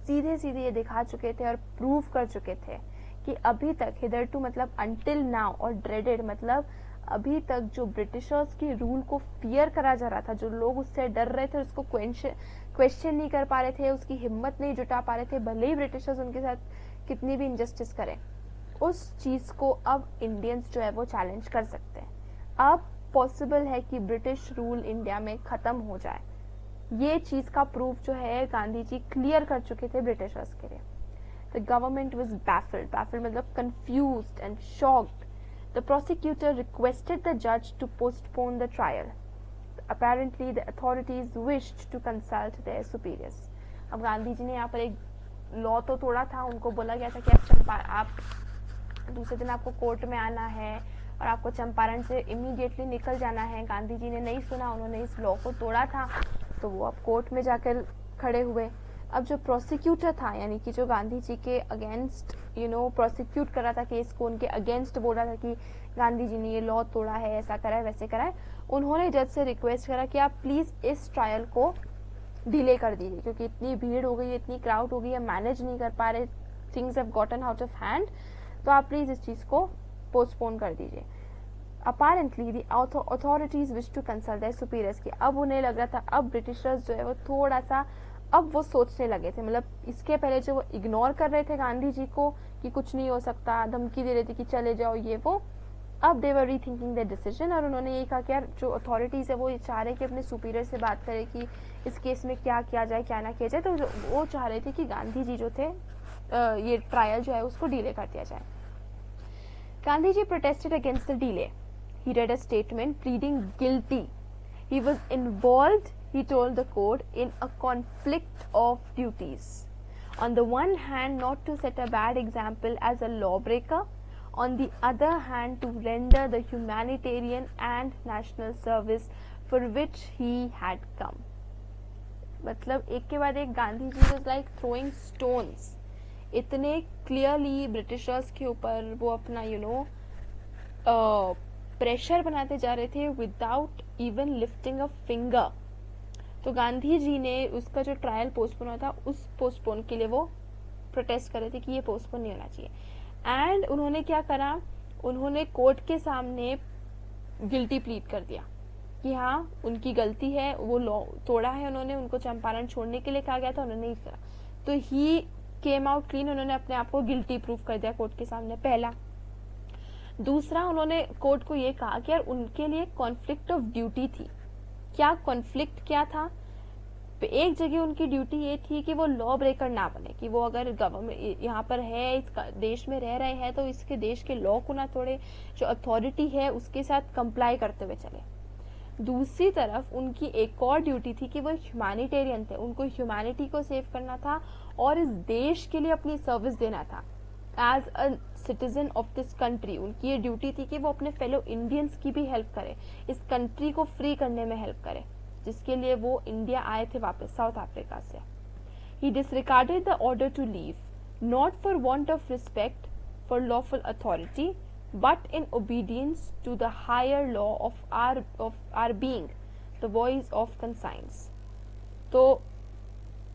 सीधे सीधे ये दिखा चुके थे और प्रूव कर चुके थे कि अभी तक हिदरटू मतलब अंटिल नाउ और ड्रेडेड मतलब अभी तक जो ब्रिटिशर्स की रूल को फियर करा जा रहा था, जो लोग उससे डर रहे थे, उसको क्वेश्चन नहीं कर पा रहे थे, उसकी हिम्मत नहीं जुटा पा रहे थे, भले ही ब्रिटिशर्स उनके साथ कितनी भी इनजस्टिस करें, उस चीज को अब इंडियंस जो है वो चैलेंज कर सकते हैं। अब पॉसिबल है कि ब्रिटिश रूल इंडिया में खत्म हो जाए। ये चीज का प्रूफ जो है गांधी जी क्लियर कर चुके थे ब्रिटिशर्स के लिए। द गवर्नमेंट वाज बैफल्ड मतलब confused and shocked. The prosecutor requested the जज to postpone the trial. Apparently the authorities wished to consult their superiors. अब गांधी जी ने यहाँ पर एक लॉ तो तोड़ा था, उनको बोला गया था कि आप दूसरे दिन आपको कोर्ट में आना है और आपको चंपारण से इमीडिएटली निकल जाना है। गांधी जी ने नहीं सुना, उन्होंने इस लॉ को तोड़ा था, तो वो अब कोर्ट में जाकर खड़े हुए। अब जो प्रोसिक्यूटर था, यानी कि जो गांधी जी के अगेंस्ट प्रोसिक्यूट कर रहा था केस को, उनके अगेंस्ट बोल रहा था कि गांधी जी ने ये लॉ तोड़ा है, ऐसा करा है, वैसे करा है, उन्होंने जज से रिक्वेस्ट करा कि आप प्लीज इस ट्रायल को डिले कर दीजिए, क्योंकि इतनी भीड़ हो गई है, इतनी क्राउड हो गई है, मैनेज नहीं कर पा रहे, things have gotten out of hand, तो आप प्लीज इस चीज को पोस्टपोन कर दीजिए। Apparently the authorities wish to consult their superiors की अब उन्हें लग रहा था अब ब्रिटिशर्स जो है वो थोड़ा सा अब वो सोचने लगे थे, मतलब इसके पहले जो वो इग्नोर कर रहे थे गांधी जी को कि कुछ नहीं हो सकता, धमकी दे रहे थे कि चले जाओ ये वो, अब दे वर रीथिंकिंग देयर डिसीजन। और उन्होंने ये कहा कि यार जो अथॉरिटीज है वो चाह रहे कि अपने सुपीरियर से बात करें कि इस केस में क्या किया जाए क्या ना किया जाए, तो वो चाह रहे थे कि गांधी जी जो थे ये ट्रायल जो है उसको डिले कर दिया जाए। Gandhi ji protested against the delay. He read a statement pleading guilty. He was involved, he told the court, in a conflict of duties. On the one hand, not to set a bad example as a lawbreaker, on the other hand, to render the humanitarian and national service for which he had come. मतलब एक के बाद एक Gandhi ji was like throwing stones. इतने clearly Britishers के ऊपर वो अपना प्रेशर बनाते जा रहे थे without even lifting a finger. तो गांधी जी ने उसका जो ट्रायल पोस्टपोन हुआ था उस पोस्टपोन के लिए वो प्रोटेस्ट कर रहे थे कि ये पोस्टपोन नहीं होना चाहिए। एंड उन्होंने क्या करा, उन्होंने कोर्ट के सामने गिल्टी प्लीड कर दिया कि हाँ उनकी गलती है, वो लॉ तोड़ा है उन्होंने, उनको चंपारण छोड़ने के लिए कहा गया था, उन्होंने नहीं करा, तो ही केम आउट क्लीन, उन्होंने अपने आप को गिल्टी प्रूफ कर दिया कोर्ट के सामने, पहला। दूसरा, उन्होंने कोर्ट को ये कहा कि यार उनके लिए कॉन्फ्लिक्ट ऑफ ड्यूटी थी। क्या कॉन्फ्लिक्ट क्या था? एक जगह उनकी ड्यूटी ये थी कि वो लॉ ब्रेकर ना बने, कि वो अगर गवर्नमेंट यहाँ पर है, इस देश में रह रहे हैं, तो इसके देश के लॉ को ना तोड़े, जो अथॉरिटी है उसके साथ कंप्लाई करते हुए चले। दूसरी तरफ उनकी एक और ड्यूटी थी कि वो ह्यूमैनिटेरियन थे, उनको ह्यूमैनिटी को सेव करना था और इस देश के लिए अपनी सर्विस देना था। As a citizen of this country उनकी ये ड्यूटी थी कि वो अपने फेलो इंडियंस की भी हेल्प करे, इस कंट्री को फ्री करने में हेल्प करे, जिसके लिए वो इंडिया आए थे वापस साउथ अफ्रीका से। He disregarded the order to leave, not for want of respect for lawful authority, but in obedience to the higher law of our being, the voice of conscience। तो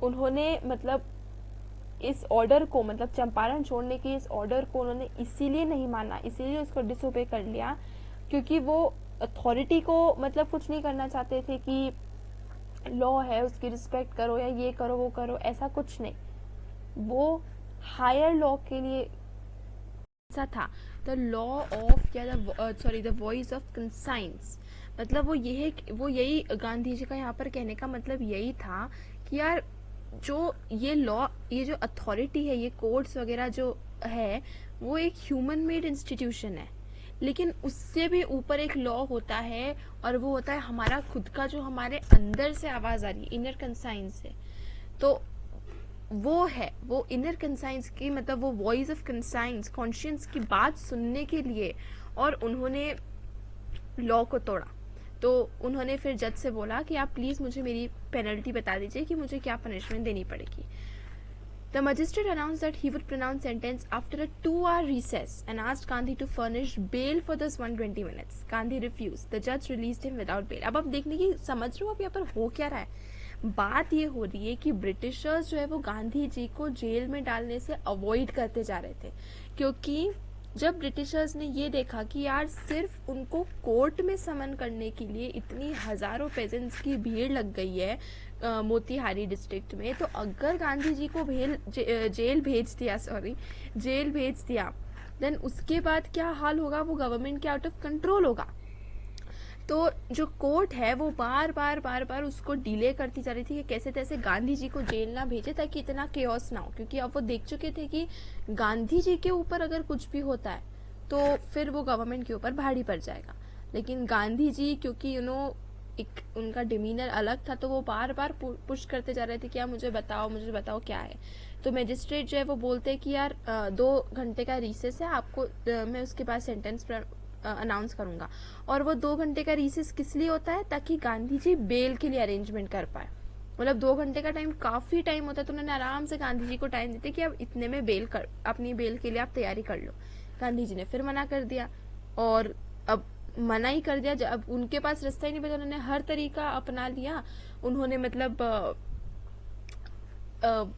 उन्होंने मतलब इस order को, मतलब चंपारण छोड़ने के इस ऑर्डर को उन्होंने इसीलिए नहीं माना, इसीलिए उसको डिसोबे कर लिया क्योंकि वो अथॉरिटी को मतलब कुछ नहीं करना चाहते थे कि लॉ है उसकी रिस्पेक्ट करो या ये करो वो करो, ऐसा कुछ नहीं, वो हायर लॉ के लिए ऐसा था, द लॉ ऑफ या द वॉइस ऑफ कंसाइंस। मतलब वो यही गांधी जी का यहाँ पर कहने का मतलब यही था कि यार जो ये लॉ, ये जो अथॉरिटी है, ये कोर्ट्स वगैरह जो है, वो एक ह्यूमन मेड इंस्टीट्यूशन है, लेकिन उससे भी ऊपर एक लॉ होता है और वो होता है हमारा खुद का, जो हमारे अंदर से आवाज आ रही है, इनर कंसाइंस है। तो वो है वो इनर कंसाइंस की, मतलब वो वॉइस ऑफ कंसाइंस, कॉन्शियंस की बात सुनने के लिए, और उन्होंने लॉ को तोड़ा। तो उन्होंने फिर जज से बोला कि आप प्लीज़ मुझे मेरी पेनल्टी बता दीजिए कि मुझे क्या पनिशमेंट देनी पड़ेगी. The magistrate announced that he would pronounce sentence after a 2-hour recess and asked Gandhi to furnish bail for this 120 minutes. Gandhi refused. The judge released him without bail. अब देखने की समझ रहे हो अब यहाँ पर हो क्या रहा है. बात ये हो रही है कि ब्रिटिशर्स जो है वो गांधी जी को जेल में डालने से अवॉइड करते जा रहे थे, क्योंकि जब ब्रिटिशर्स ने ये देखा कि यार सिर्फ उनको कोर्ट में समन करने के लिए इतनी हज़ारों पेजेंट्स की भीड़ लग गई है मोतीहारी डिस्ट्रिक्ट में, तो अगर गांधी जी को जेल भेज दिया देन उसके बाद क्या हाल होगा, वो गवर्नमेंट के आउट ऑफ कंट्रोल होगा. तो जो कोर्ट है वो बार बार उसको डिले करती जा रही थी कि कैसे तैसे गांधी जी को जेल ना भेजे ताकि इतना केओस ना हो, क्योंकि अब वो देख चुके थे कि गांधी जी के ऊपर अगर कुछ भी होता है तो फिर वो गवर्नमेंट के ऊपर भारी पड़ जाएगा. लेकिन गांधी जी क्योंकि एक उनका डिमीनर अलग था, तो वो बार बार पुश करते जा रहे थे कि यार मुझे बताओ क्या है. तो मैजिस्ट्रेट जो है वो बोलते हैं कि यार 2 घंटे का रिसेस है, आपको मैं उसके बाद सेंटेंस अनाउंस करूंगा. और वो 2 घंटे का रिसेस किस लिए होता है, ताकि गांधी जी बेल के लिए अरेंजमेंट कर पाए. मतलब 2 घंटे का टाइम काफी टाइम होता है, तो उन्होंने आराम से गांधी जी को टाइम देते कि अब इतने में अपनी बेल के लिए आप तैयारी कर लो. गांधी जी ने फिर मना कर दिया, और अब मना ही कर दिया. जब उनके पास रास्ता ही नहीं बचा, उन्होंने हर तरीका अपना लिया. उन्होंने मतलब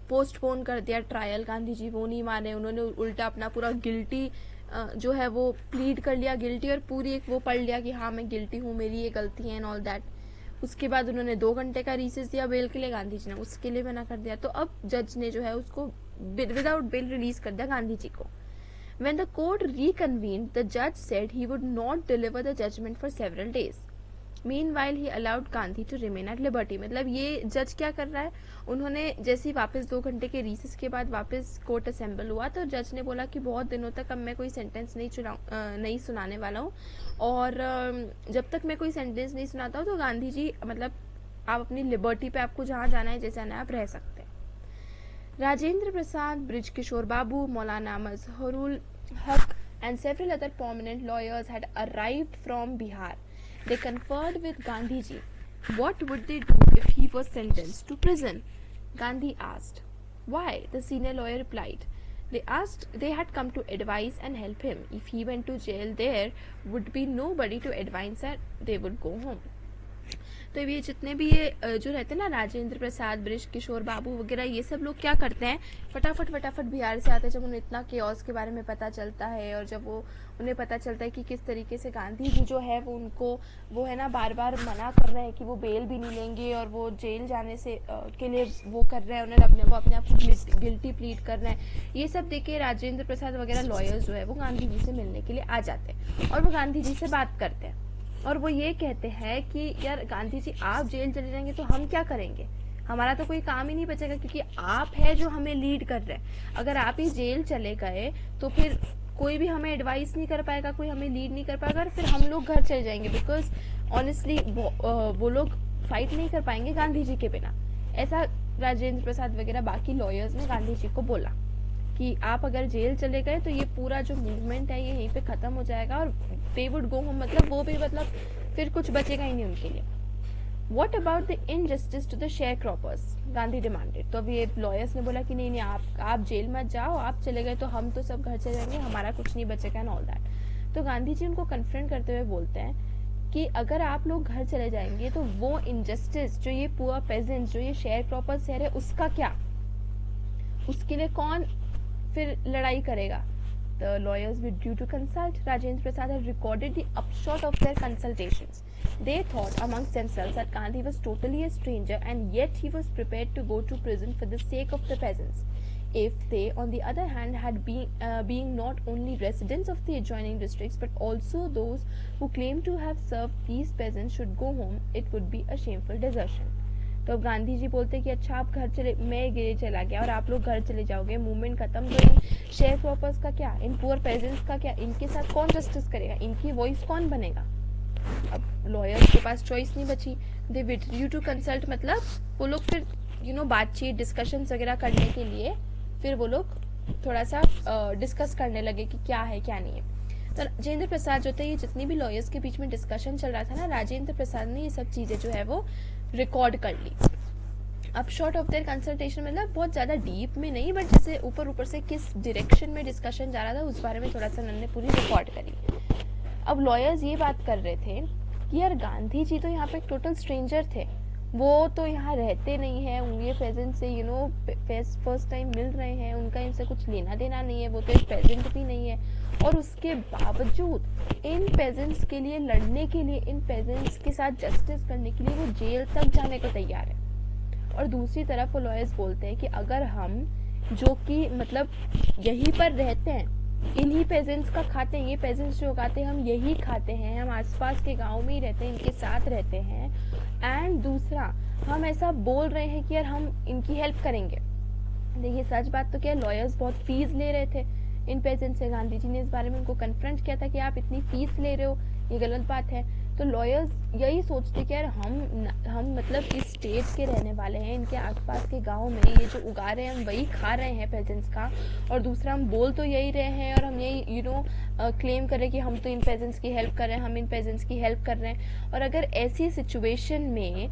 पोस्टपोन कर दिया ट्रायल. गांधी जी वो नहीं माने, उन्होंने उल्टा अपना पूरा गिल्टी जो है वो प्लीड कर लिया, गिल्टी, और पूरी एक वो पढ़ लिया कि हाँ मैं गिल्टी हूँ, मेरी ये गलती है एंड ऑल दैट. उसके बाद उन्होंने 2 घंटे का रिसेस दिया बेल के लिए, गांधी जी ने उसके लिए मना कर दिया. तो अब जज ने जो है उसको विदाउट बेल रिलीज कर दिया गांधी जी को. When the court reconvened, the judge said he would not deliver the judgment for several days. Meanwhile, he allowed Gandhi to remain at liberty. मतलब ये जज क्या कर रहा है, उन्होंने जैसे ही वापस 2 घंटे के रिसेस के बाद वापस कोर्ट असेंबल हुआ, तो जज ने बोला कि बहुत दिनों तक अब मैं कोई सेंटेंस नहीं सुनाने वाला हूँ, और जब तक मैं कोई सेंटेंस नहीं सुनाता हूँ तो गांधी जी मतलब आप अपनी लिबर्टी पे, आपको जहाँ जाना है जैसे आना है आप रह सकते हैं. Rajendra Prasad, Brij Kishore Babu, Maulana Mazharul Haq and several other prominent lawyers had arrived from Bihar. They conferred with Gandhi ji. What would they do if he was sentenced to prison? Gandhi asked. Why? The senior lawyer replied. They had come to advise and help him. If he went to jail, there would be nobody to advise and they would go home. तो ये जितने भी ये जो रहते हैं ना, राजेंद्र प्रसाद, बृज किशोर बाबू वगैरह, ये सब लोग क्या करते हैं, फटाफट बिहार से आते हैं. जब उन्हें इतना केओस के बारे में पता चलता है, और जब उन्हें पता चलता है कि किस तरीके से गांधी जी जो है वो है ना बार मना कर रहे हैं कि वो बेल भी नहीं लेंगे, और वो जेल जाने से के लिए वो कर रहे हैं, उन्हें अपने आप को गिल्टी प्लीड कर रहे हैं. ये सब देख के राजेंद्र प्रसाद वगैरह लॉयर्स जो है वो गांधी जी से मिलने के लिए आ जाते हैं, और वो गांधी जी से बात करते हैं. और वो ये कहते हैं कि यार गांधी जी आप जेल चले जाएंगे तो हम क्या करेंगे, हमारा तो कोई काम ही नहीं बचेगा, क्योंकि आप है जो हमें लीड कर रहे हैं. अगर आप ही जेल चले गए तो फिर कोई भी हमें एडवाइस नहीं कर पाएगा, कोई हमें लीड नहीं कर पाएगा, और फिर हम लोग घर चले जाएंगे, बिकॉज ऑनेस्टली वो लोग फाइट नहीं कर पाएंगे गांधी जी के बिना. ऐसा राजेंद्र प्रसाद वगैरह बाकी लॉयर्स ने गांधी जी को बोला कि आप अगर जेल चले गए तो ये पूरा जो मूवमेंट है ये यहीं पे खत्म हो जाएगा, और दे वुड गो होम, मतलब वो भी मतलब फिर कुछ बचेगा ही नहीं उनके लिए. What about the injustice to the sharecroppers? Gandhi demanded. तो अब ये लॉयर्स ने बोला कि नहीं आप जेल मत जाओ, आप चले गए तो हम तो सब घर चले जाएंगे, हमारा कुछ नहीं बचेगा एंड ऑल दैट. तो गांधी जी उनको कन्फ्रंट करते हुए बोलते हैं कि अगर आप लोग घर चले जाएंगे तो वो इनजस्टिस जो ये पुअर पेजेंट्स, जो ये शेयर क्रॉपर्स है उसका क्या, उसके लिए कौन फिर लड़ाई करेगा. The lawyers withdrew to consult. Rajendra Prasad had recorded the upshot of their consultations. They thought amongst themselves that Gandhi was totally a stranger, and yet he was prepared to go to prison for the sake of the peasants. If they, on the other hand, had being not only residents of the adjoining districts but also those who claimed to have served these peasants should go home, it would be a shameful desertion. तो अब गांधी जी बोलते कि अच्छा आप घर चले, मैं गिरे चला गया और आप लोग घर चले जाओगे, मूवमेंट खत्म. तो इन शेयर क्रॉपर्स का क्या, इन पुअर पेजेंट्स का क्या, इनके साथ कौन जस्टिस करेगा, इनकी वॉइस कौन बनेगा. अब लॉयर्स के पास चॉइस नहीं बची. दे विथड्रू टू कंसल्ट, मतलब वो लोग फिर बातचीत डिस्कशन वगैरह करने के लिए फिर वो लोग थोड़ा सा डिस्कस करने लगे कि क्या है क्या नहीं है. तो राजेंद्र प्रसाद जो थे, ये जितनी भी लॉयर्स के बीच में डिस्कशन चल रहा था ना, राजेंद्र प्रसाद ने ये सब चीज़ें जो है वो रिकॉर्ड कर ली। अब शॉर्ट ऑफ देयर कंसल्टेशन मतलब बहुत ज़्यादा डीप में नहीं, बट जैसे ऊपर ऊपर से किस डायरेक्शन में डिस्कशन जा रहा था उस बारे में थोड़ा सा उन्होंने पूरी रिकॉर्ड करी। अब लॉयर्स ये बात कर रहे थे कि यार गांधी जी तो यहाँ पे टोटल स्ट्रेंजर थे, वो तो यहाँ रहते नहीं है, ये पेजेंट से फर्स्ट टाइम मिल रहे हैं, उनका इनसे कुछ लेना देना नहीं है, वो तो एक पेजेंट भी नहीं है, और उसके बावजूद इन पेजेंट्स के लिए लड़ने के लिए, इन पेजेंट्स के साथ जस्टिस करने के लिए वो जेल तक जाने को तैयार है। और दूसरी तरफ वो लॉयर्स बोलते हैं कि अगर हम जो कि मतलब यहीं पर रहते हैं, इन्हीं पेजेंट्स का खाते हैं, ये पेजेंट्स जो उगाते हैं हम यही खाते हैं, हम आसपास के गांव में ही रहते हैं, इनके साथ रहते हैं, एंड दूसरा हम ऐसा बोल रहे हैं कि यार हम इनकी हेल्प करेंगे। देखिए सच बात तो क्या, लॉयर्स बहुत फीस ले रहे थे इन पेजेंट्स से। गांधी जी ने इस बारे में उनको कन्फ्रंट किया था कि आप इतनी फीस ले रहे हो, ये गलत बात है। तो लॉयर्स यही सोचते कि यार हम मतलब इस स्टेट के रहने वाले हैं, इनके आसपास के गांव में ये जो उगा रहे हैं हम वही खा रहे हैं पेजेंट्स का, और दूसरा हम बोल तो यही रहे हैं और हम यही क्लेम कर रहे हैं कि हम तो इन पेजेंट्स की हेल्प कर रहे हैं, हम इन पेजेंट्स की हेल्प कर रहे हैं। और अगर ऐसी सिचुएशन में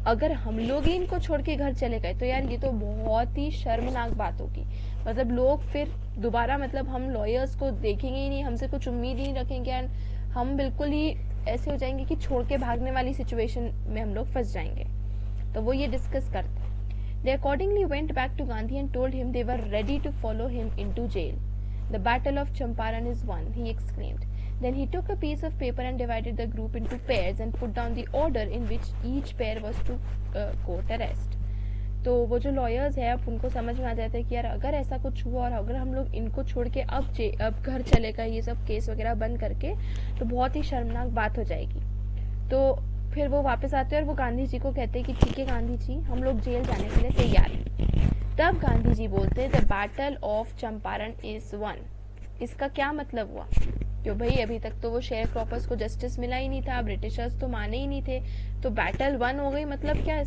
अगर हम लोग ही इनको छोड़ के घर चले गए तो यार ये तो बहुत ही शर्मनाक बात होगी। मतलब लोग फिर दोबारा मतलब हम लॉयर्स को देखेंगे ही नहीं, हमसे कुछ उम्मीद ही नहीं रखेंगे, एंड हम बिल्कुल ही ऐसे हो जाएंगे कि छोड़ के भागने वाली सिचुएशन में हम लोग फंस जाएंगे। तो वो ये डिस्कस करते हैं। They accordingly went back to Gandhi and told him they were ready to follow him into jail. The battle of Champaran is won, he exclaimed. Then he took a piece of paper and divided the group into pairs and put down the order in which each pair was to court arrest. तो वो जो lawyers है अब उनको समझ में आ जाता है कि यार अगर ऐसा कुछ हुआ और अगर हम लोग इनको छोड़ के अब घर चले गए, ये सब केस वगैरह बंद करके, तो बहुत ही शर्मनाक बात हो जाएगी। तो फिर वो वापस आते हैं और वो गांधी जी को कहते हैं कि ठीक है गांधी जी, हम लोग जेल जाने के लिए तैयार हैं। तब गांधी जी बोलते हैं the battle of Champaran is one. इसका क्या मतलब हुआ? क्यों भाई, अभी तक तो वो शेयर क्रॉपर्स को जस्टिस मिला ही नहीं था, ब्रिटिशर्स तो माने ही नहीं थे, तो बैटल वन हो गई। मतलब क्या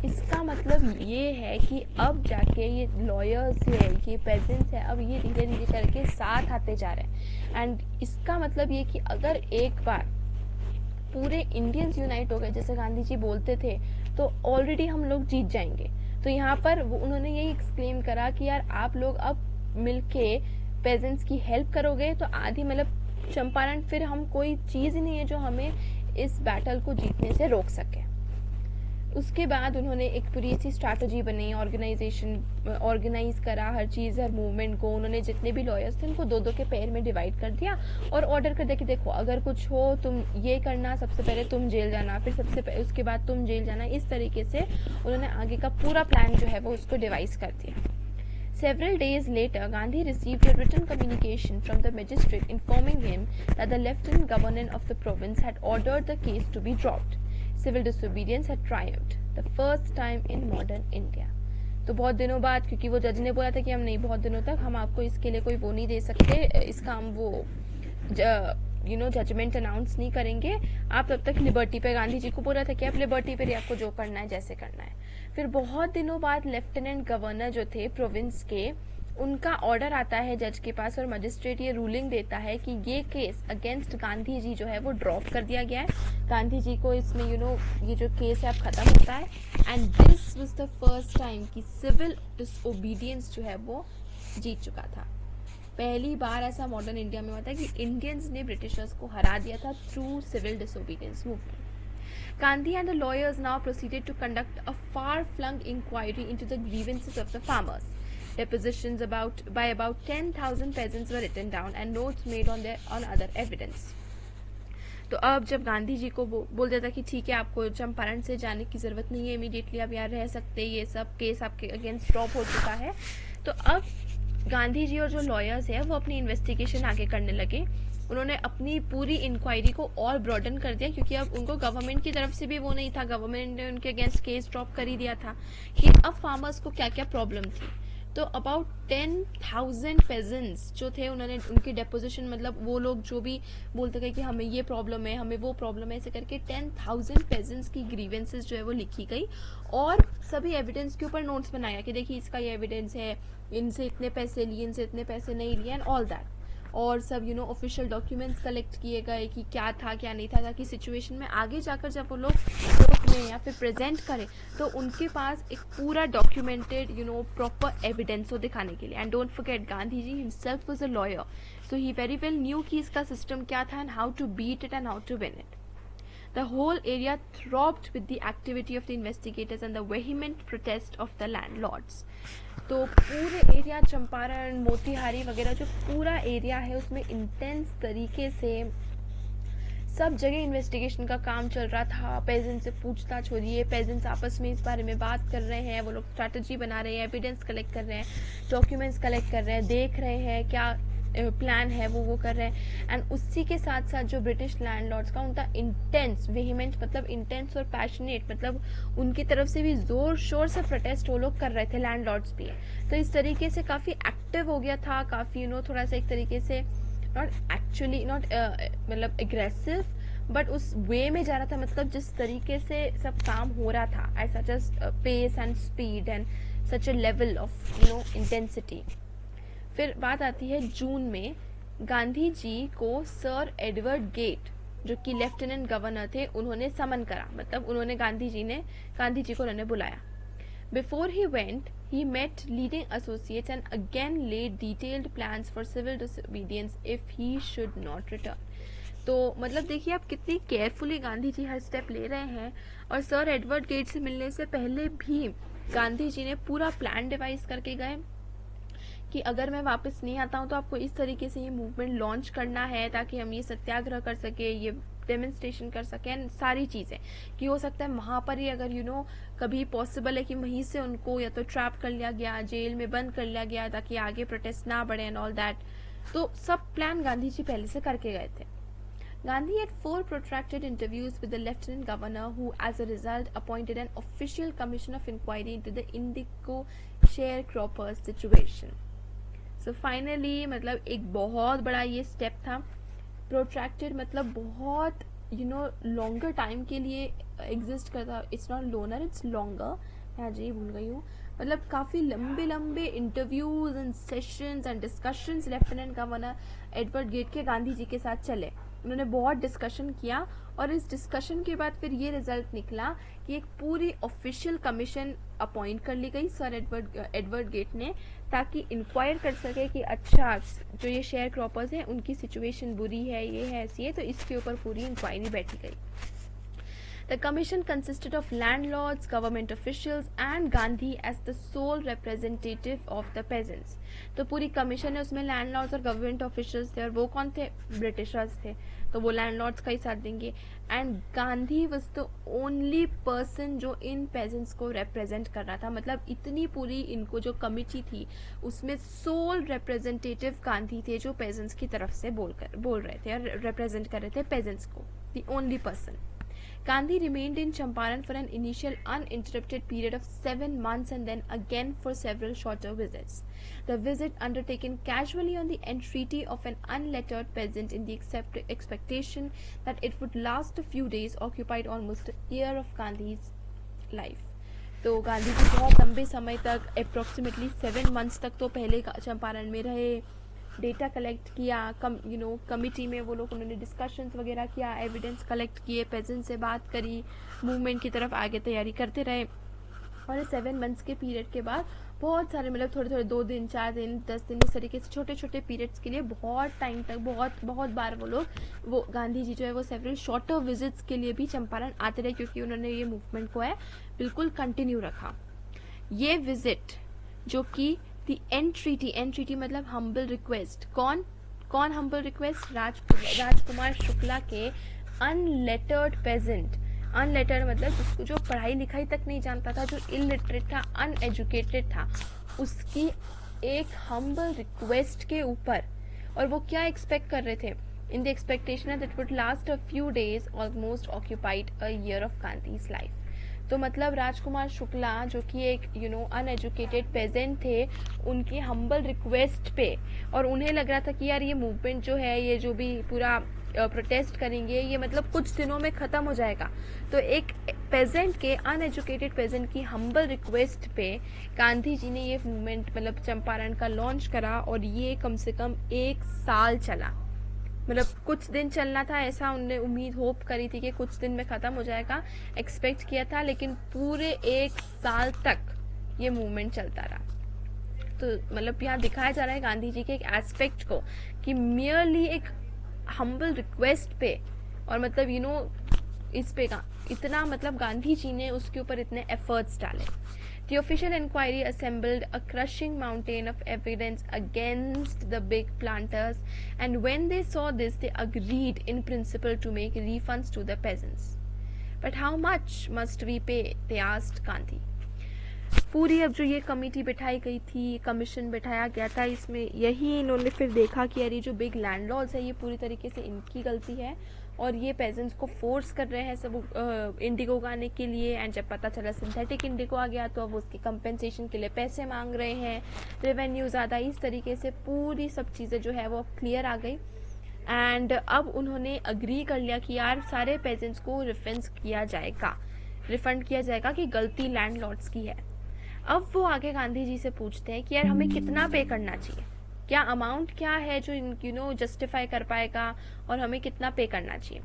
इसका मतलब ये है कि अब जाके ये लॉयर्स है, ये पेजेंट्स है, अब ये धीरे धीरे करके साथ आते जा रहे हैं। एंड इसका मतलब ये कि अगर एक बार पूरे इंडियंस यूनाइट हो गए जैसे गांधी जी बोलते थे, तो ऑलरेडी हम लोग जीत जाएंगे। तो यहाँ पर उन्होंने यही एक्सप्लेन करा कि यार आप लोग अब मिलके पेजेंट्स की हेल्प करोगे तो आधी मतलब चंपारण फिर हम कोई चीज़ ही नहीं है जो हमें इस बैटल को जीतने से रोक सके। उसके बाद उन्होंने एक पूरी ऐसी स्ट्रैटेजी बनाई, ऑर्गेनाइज करा हर चीज़, हर मूवमेंट को। उन्होंने जितने भी लॉयर्स थे उनको दो दो के पेयर में डिवाइड कर दिया और ऑर्डर कर दिया कि देखो अगर कुछ हो तुम ये करना, सबसे पहले तुम जेल जाना, फिर उसके बाद तुम जेल जाना। इस तरीके से उन्होंने आगे का पूरा प्लान जो है वो उसको डिवाइस कर दिया। Several days later, Gandhi received a written communication from the magistrate informing him that the Lieutenant Governor of the province had ordered the case to be dropped. Civil disobedience had triumphed, the first time in modern India. तो बहुत दिनों बाद, क्योंकि वो जज ने बोला था कि हम नहीं, बहुत दिनों तक हम आपको इसके लिए कोई वो नहीं दे सकते, इसका हम वो जजमेंट अनाउंस नहीं करेंगे, आप तब तक लिबर्टी पे, गांधी जी को बोला था कि आप लिबर्टी पे आपको जो करना है जैसे करना है। फिर बहुत दिनों बाद लेफ्टिनेंट गवर्नर जो थे प्रोविंस के, उनका ऑर्डर आता है जज के पास और मजिस्ट्रेट ये रूलिंग देता है कि ये केस अगेंस्ट गांधी जी जो है वो ड्रॉप कर दिया गया है। गांधी जी को इसमें ये जो केस है अब खत्म होता है। And this was the first time कि सिविल डिसओबीडियंस जो है वो जीत चुका था। पहली बार ऐसा मॉडर्न इंडिया में हुआ था कि इंडियंस ने ब्रिटिशर्स को हरा दिया था through civil disobedience movement. Gandhi and the lawyers now proceeded to conduct a far-flung inquiry into the grievances of the farmers. Depositions by about 10,000 peasants were written down and notes made on other evidence. तो अब जब गांधी जी को बोल देता कि ठीक है आपको चंपारण से जाने की ज़रूरत नहीं है, इमीडिएटली आप यहाँ रह सकते, ये सब केस आपके अगेंस्ट ड्रॉप हो चुका है, तो अब गांधी जी और जो लॉयर्स हैं वो अपनी इन्वेस्टिगेशन आगे करने लगे। उन्होंने अपनी पूरी इंक्वायरी को और ब्रॉडन कर दिया, क्योंकि अब उनको गवर्नमेंट की तरफ से भी वो नहीं था, गवर्नमेंट ने उनके अगेंस्ट केस ड्रॉप कर ही दिया था कि अब फार्मर्स को क्या क्या प्रॉब्लम थी। तो अबाउट 10,000 पेजेंट्स जो थे, उन्होंने उनकी डेपोजिशन, मतलब वो लोग जो भी बोलते थे कि हमें ये प्रॉब्लम है, हमें वो प्रॉब्लम है, ऐसे करके 10,000 पेजेंट्स की ग्रीवेंसेस जो है वो लिखी गई और सभी एविडेंस के ऊपर नोट्स बनाया कि देखिए इसका ये एविडेंस है, इनसे इतने पैसे लिए, इनसे इतने पैसे नहीं लिए, एंड ऑल दैट। और सब ऑफिशियल डॉक्यूमेंट्स कलेक्ट किए गए कि क्या था क्या नहीं था, ताकि सिचुएशन में आगे जाकर जब वो लोग कोर्ट में या फिर प्रेजेंट करें तो उनके पास एक पूरा डॉक्यूमेंटेड प्रॉपर एविडेंस हो दिखाने के लिए. And don't forget, Gandhi ji himself was a lawyer, so he very well knew कि इसका सिस्टम क्या था and how to beat it and how to win it. The whole area throbbed with the activity of the investigators and the vehement protest of the landlords. तो पूरे area Champaran, Motihari वगैरह जो पूरा area है उसमें इंटेंस तरीके से सब जगह इन्वेस्टिगेशन का काम चल रहा था. पेजेंट से पूछताछ हो रही है, पेजेंट्स आपस में इस बारे में बात कर रहे हैं, वो लोग स्ट्रैटेजी बना रहे हैं, एविडेंस कलेक्ट कर रहे हैं, डॉक्यूमेंट्स कलेक्ट कर रहे हैं, देख रहे हैं क्या प्लान है वो कर रहे हैं. एंड उसी के साथ साथ जो ब्रिटिश लैंडलॉर्ड्स का उनका इंटेंस वेहिमेंट मतलब इंटेंस और पैशनेट मतलब उनकी तरफ से भी जोर शोर से प्रोटेस्ट वो लोग कर रहे थे, लैंडलॉर्ड्स भी. तो इस तरीके से काफ़ी एक्टिव हो गया था, काफ़ी थोड़ा सा एक तरीके से नॉट मतलब एग्रेसिव बट उस वे में जा रहा था, मतलब जिस तरीके से सब काम हो रहा था as such as pace and speed and such a level of intensity. फिर बात आती है जून में, गांधी जी को सर एडवर्ड गेट जो कि लेफ्टिनेंट गवर्नर थे उन्होंने समन करा, मतलब उन्होंने गांधी जी को उन्होंने बुलाया. Before he went he met leading associates and again laid detailed plans for civil disobedience if he should not return. तो मतलब देखिए आप कितनी केयरफुली गांधी जी हर स्टेप ले रहे हैं. और सर एडवर्ड गेट से मिलने से पहले भी गांधी जी ने पूरा प्लान डिवाइस करके गए कि अगर मैं वापस नहीं आता हूँ तो आपको इस तरीके से ये मूवमेंट लॉन्च करना है ताकि हम ये सत्याग्रह कर सके, ये डेमोन्स्ट्रेशन कर सकें, सारी चीज़ें कि हो सकता है वहाँ पर ही अगर कभी पॉसिबल है कि वहीं से उनको या तो ट्रैप कर लिया गया, जेल में बंद कर लिया गया ताकि आगे प्रोटेस्ट ना बढ़े एंड ऑल दैट. तो सब प्लान गांधी जी पहले से करके गए थे. Gandhi had 4 protracted interviews with the lieutenant governor who as a result appointed an official commission of inquiry into the indigo sharecroppers situation. So finally मतलब एक बहुत बड़ा ये स्टेप था. प्रोट्रैक्टेड मतलब बहुत लॉन्गर टाइम के लिए एग्जिस्ट करता. It's not loner, it's longer. मैं आज ये भूल गई हूँ. मतलब काफ़ी लंबे interviews and sessions and discussions lieutenant governor Edward Gait के गांधी जी के साथ चले. उन्होंने बहुत डिस्कशन किया और इस डिस्कशन के बाद फिर ये रिजल्ट निकला कि एक पूरी ऑफिशियल कमीशन अपॉइंट कर ली गई सर एडवर्ड गेट ने, ताकि इंक्वायर कर सके कि अच्छा जो ये शेयर क्रॉपर्स हैं उनकी सिचुएशन बुरी है, ये है, ऐसी है. तो इसके ऊपर पूरी इंक्वायरी बैठी गई. The commission consisted of landlords, government officials and Gandhi as the sole representative of the peasants. तो पूरी कमीशन है, उसमें लैंडलॉर्ड्स और गवर्नमेंट ऑफिशियल्स थे और वो कौन थे? ब्रिटिशर्स थे. तो वो लैंडलॉर्ड्स का ही साथ देंगे. And Gandhi was the only person जो इन पेजेंट्स को रिप्रेजेंट कर रहा था. मतलब इतनी पूरी इनको जो कमिटी थी उसमें सोल रिप्रेजेंटेटिव गांधी थे जो पेजेंट्स की तरफ से बोल रहे थे और रिप्रेजेंट कर रहे थे पेजेंट्स को. The only person. Gandhi remained in Champaran for an initial uninterrupted period of 7 months and then again for several shorter visits. The visit undertaken casually on the entreaty of an unlettered peasant in the expectation that it would last a few days occupied almost a year of Gandhi's life. तो गांधी जी बहुत लंबे समय तक approximately 7 months तक तो पहले चंपारण में रहे, डेटा कलेक्ट किया, कमिटी में वो लोग उन्होंने डिस्कशंस वगैरह किया, एविडेंस कलेक्ट किए, पेजेंट से बात करी, मूवमेंट की तरफ आगे तैयारी करते रहे. और 7 months के पीरियड के बाद बहुत सारे मतलब थोड़े 2 दिन, 4 दिन, 10 दिन इस तरीके से छोटे छोटे पीरियड्स के लिए बहुत टाइम तक बहुत बार वो गांधी जी जो है वो सेवरल शॉर्टर विजिट्स के लिए भी चंपारण आते रहे, क्योंकि उन्होंने ये मूवमेंट को है बिल्कुल कंटिन्यू रखा. ये विजिट जो कि एंट्रीटी मतलब हम्बल रिक्वेस्ट. कौन हम्बल रिक्वेस्ट? राजकुमार शुक्ला के अनलेटर्ड पेजेंट. अनलेटर्ड मतलब जिसको जो पढ़ाई लिखाई तक नहीं जानता था, जो इलिटरेट था, अनएजुकेटेड था, उसकी एक हम्बल रिक्वेस्ट के ऊपर. और वो क्या एक्सपेक्ट कर रहे थे? In the expectation that would last a few days almost occupied a year of Gandhi's life. तो मतलब राजकुमार शुक्ला जो कि एक अनएजुकेटेड पेजेंट थे, उनकी हम्बल रिक्वेस्ट पे, और उन्हें लग रहा था कि यार ये मूवमेंट जो है, ये जो भी पूरा प्रोटेस्ट करेंगे, ये मतलब कुछ दिनों में ख़त्म हो जाएगा. तो एक पेजेंट के, अनएजुकेटेड पेजेंट की हम्बल रिक्वेस्ट पे गांधी जी ने ये मूवमेंट मतलब चंपारण का लॉन्च करा और ये कम से कम 1 साल चला। मतलब कुछ दिन चलना था ऐसा उनने उम्मीद होप करी थी कि कुछ दिन में ख़त्म हो जाएगा, एक्सपेक्ट किया था, लेकिन पूरे 1 साल तक ये मूवमेंट चलता रहा। तो मतलब यहाँ दिखाया जा रहा है गांधी जी के एक एस्पेक्ट को कि मियरली एक हम्बल रिक्वेस्ट पे और मतलब इस पे इतना मतलब गांधी जी ने उसके ऊपर इतने एफर्ट्स डाले। The official inquiry assembled a crushing mountain of evidence against the big planters, and when they saw this, they agreed in principle to make refunds to the peasants. But how much must we pay? They asked Gandhi. पूरी अब जो ये committee बिठाई गई थी, commission बिठाया गया था, इसमें यही इन्होंने फिर देखा कि यार ये जो बिग लैंडलॉर्ड्स है ये पूरी तरीके से इनकी गलती है और ये पेजेंट्स को फोर्स कर रहे हैं सब इंडिगो उगाने के लिए। एंड जब पता चला सिंथेटिक इंडिगो आ गया तो अब उसके कंपेंसेशन के लिए पैसे मांग रहे हैं, रेवेन्यू ज़्यादा, इस तरीके से पूरी सब चीज़ें जो है वो क्लियर आ गई। एंड अब उन्होंने अग्री कर लिया कि यार सारे पेजेंट्स को रिफंड किया जाएगा कि गलती लैंडलॉर्ड्स की है। अब वो आगे गांधी जी से पूछते हैं कि यार हमें कितना पे करना चाहिए, क्या अमाउंट क्या है जो जस्टिफाई कर पाएगा और हमें कितना पे करना चाहिए।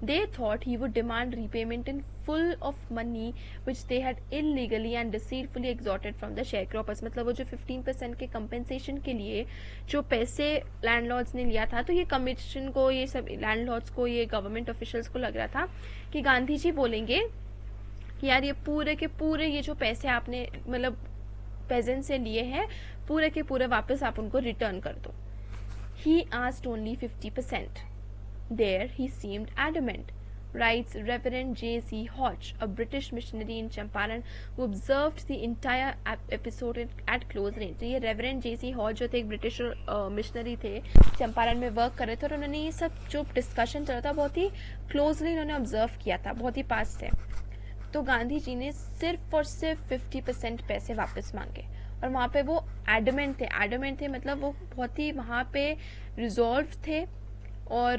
They thought he would demand repayment in full of money which they had illegally and deceitfully extorted from the sharecroppers। मतलब वो जो 15% के कंपेंसेशन के लिए जो पैसे लैंडलॉर्ड्स ने लिया था, तो ये कमीशन को, ये सब लैंडलॉर्ड्स को, ये गवर्नमेंट ऑफिशियल्स को लग रहा था कि गांधी जी बोलेंगे कि यार ये पूरे के पूरे ये जो पैसे आपने मतलब पेजेंट से लिए हैं पूरे के पूरे वापस आप उनको रिटर्न कर दो। He asked only 50%. There he seemed adamant, writes Reverend J.C. Hodge, a British missionary in Champaran who observed the entire episode at close range। ये Reverend J.C. Hodge जो थे एक ब्रिटिश मिशनरी थे, चंपारण में वर्क कर रहे थे और उन्होंने ये सब जो डिस्कशन चल रहा था बहुत ही क्लोजली इन्होंने ऑब्जर्व किया था, बहुत ही पास से। तो गांधी जी ने सिर्फ और सिर्फ 50% पैसे वापस मांगे और वहाँ पे वो एडमेंट थे मतलब वो बहुत ही वहाँ पे रिजॉल्व थे और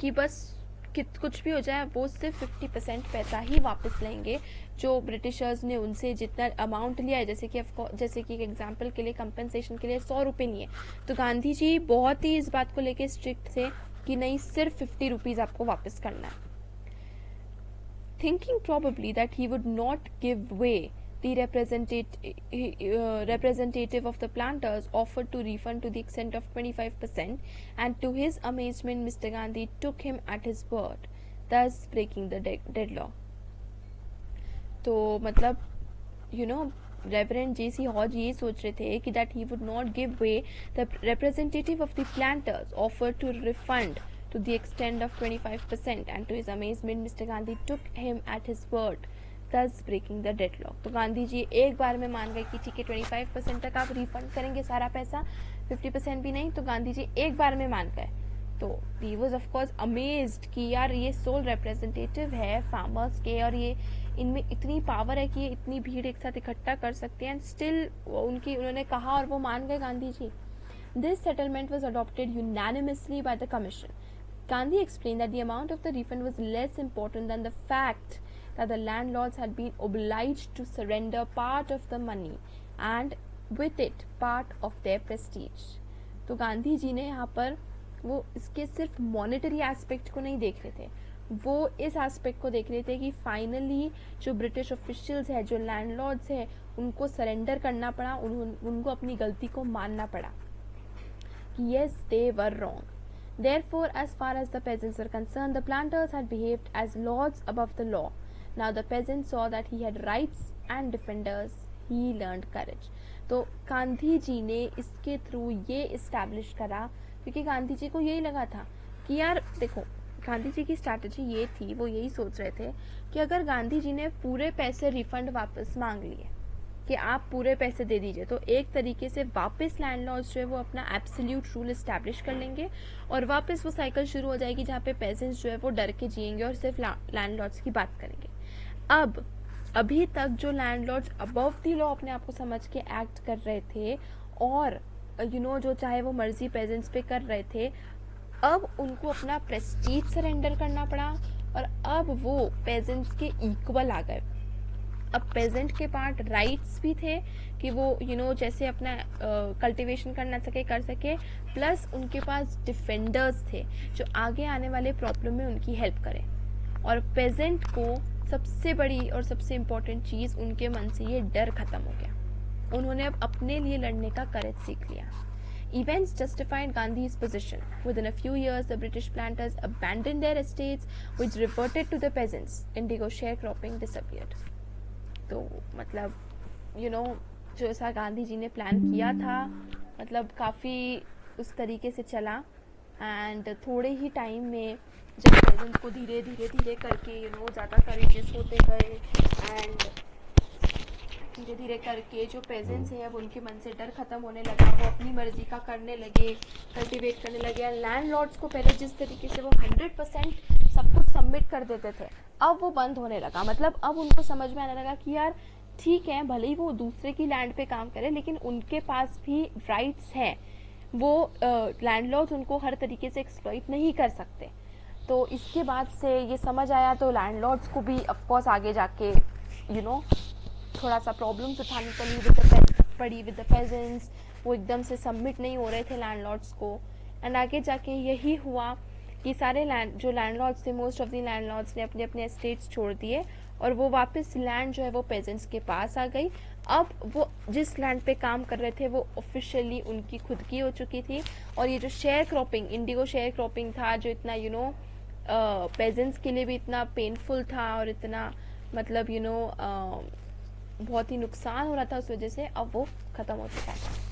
कि बस कुछ भी हो जाए वो सिर्फ 50% पैसा ही वापस लेंगे जो ब्रिटिशर्स ने उनसे जितना अमाउंट लिया है। जैसे कि एक एग्जांपल के लिए कंपेंसेशन के लिए 100 रुपये लिए, तो गांधी जी बहुत ही इस बात को लेके स्ट्रिक्ट थे कि नहीं, सिर्फ 50 रुपीज़ आपको वापस करना है। Thinking probably that he would not give way, the representative of the planters offered to refund to the extent of 25%, and to his amazement Mr. Gandhi took him at his word, thus breaking the deadlock। तो मतलब Reverend J.C. Hodge ये सोच रहे थे कि that he would not give way, the representative of the planters offered to refund to the extent of 25%, and to his amazement Mr. Gandhi took him at his word, thus breaking the deadlock। तो गांधी जी एक बार में मान गए कि ठीक है 25% तक आप रिफंड करेंगे सारा पैसा, 50% भी नहीं। तो गांधी जी एक बार में मान गए। तो he was of course amazed कि यार ये सोल रिप्रेजेंटेटिव है फार्मर्स के और ये इनमें इतनी पावर है कि ये इतनी भीड़ एक साथ इकट्ठा कर सकते हैं, एंड स्टिल उन्होंने कहा और वो मान गए Gandhi ji. This settlement was adopted unanimously by the commission। Gandhi explained that the amount of the refund was less important than the fact that the landlords had been obliged to surrender part of the money and with it part of their prestige। तो गांधी जी ने यहाँ पर वो इसके सिर्फ monetary aspect को नहीं देख रहे थे, वो इस एस्पेक्ट को देख रहे थे कि फाइनली जो ब्रिटिश ऑफिशियल्स है, जो लैंडलॉर्ड्स है, उनको सरेंडर करना पड़ा, उनको अपनी गलती को मानना पड़ा कि yes they were wrong। Therefore, as far as the peasants were concerned, the planters had behaved as lords above the law। Now the peasants saw that he had rights and defenders, he learned courage। तो गांधी जी ने इसके through ये establish करा, क्योंकि गांधी जी को यही लगा था कि यार देखो, गांधी जी की स्ट्रैटेजी ये थी, वो यही सोच रहे थे कि अगर गांधी जी ने पूरे पैसे रिफंड वापस मांग लिए कि आप पूरे पैसे दे दीजिए, तो एक तरीके से वापस लैंडलॉर्ड्स जो है वो अपना एब्सोल्यूट रूल इस्टेब्लिश कर लेंगे और वापस वो साइकिल शुरू हो जाएगी जहाँ पे पेजेंट्स जो है वो डर के जिएंगे और सिर्फ लैंडलॉर्ड्स की बात करेंगे। अब अभी तक जो लैंडलॉर्ड्स अबव द लॉ अपने आप को समझ के एक्ट कर रहे थे और जो चाहे वो मर्जी पेजेंट्स पे कर रहे थे, अब उनको अपना प्रेस्टीज सरेंडर करना पड़ा, और अब वो पेजेंट्स के इक्वल आ गए। अब पेजेंट के पास राइट्स भी थे कि वो जैसे अपना कल्टीवेशन करना सके कर सके, प्लस उनके पास डिफेंडर्स थे जो आगे आने वाले प्रॉब्लम में उनकी हेल्प करें। और पेजेंट को सबसे बड़ी और सबसे इम्पोर्टेंट चीज़, उनके मन से ये डर खत्म हो गया। उन्होंने अब अपने लिए लड़ने का करेज सीख लिया। Events justified Gandhi's position. Within a few years, the British planters abandoned their estates, which reverted to the peasants. Indigo sharecropping disappeared. तो मतलब जो ऐसा गांधी जी ने प्लान किया था, मतलब काफ़ी उस तरीके से चला। एंड थोड़े ही टाइम में जब पेजेंट्स को धीरे धीरे करके ज़्यादा करेजेस होते गए, एंड धीरे धीरे करके जो पेजेंट्स हैं अब उनके मन से डर खत्म होने लगा, वो अपनी मर्जी का करने लगे, कल्टीवेट करने लगे। लैंडलॉर्ड्स को पहले जिस तरीके से वो 100% सब कुछ सबमिट कर देते थे, अब वो बंद होने लगा। मतलब अब उनको समझ में आने लगा कि यार ठीक है, भले ही वो दूसरे की लैंड पे काम करे, लेकिन उनके पास भी राइट्स हैं। वो लैंडलॉर्ड्स उनको हर तरीके से एक्सप्लॉइट नहीं कर सकते। तो इसके बाद से ये समझ आया, तो लैंडलॉर्ड्स को भी ऑफकोर्स आगे जाके थोड़ा सा प्रॉब्लम्स उठानी पड़ी विद द पेजेंट्स। वो एकदम से सबमिट नहीं हो रहे थे लैंडलॉर्ड्स को। एंड आगे जाके यही हुआ कि सारे जो लैंडलॉर्ड्स थे, मोस्ट ऑफ द लैंडलॉर्ड्स ने अपने अपने एस्टेट्स छोड़ दिए और वो वापस लैंड जो है वो पेजेंट्स के पास आ गई। अब वो जिस लैंड पे काम कर रहे थे वो ऑफिशियली उनकी खुद की हो चुकी थी। और ये जो share cropping, Indigo share cropping था, जो इतना पेजेंट्स के लिए भी इतना पेनफुल था और इतना मतलब बहुत ही नुकसान हो रहा था उस वजह से, अब वो खत्म हो चुका है।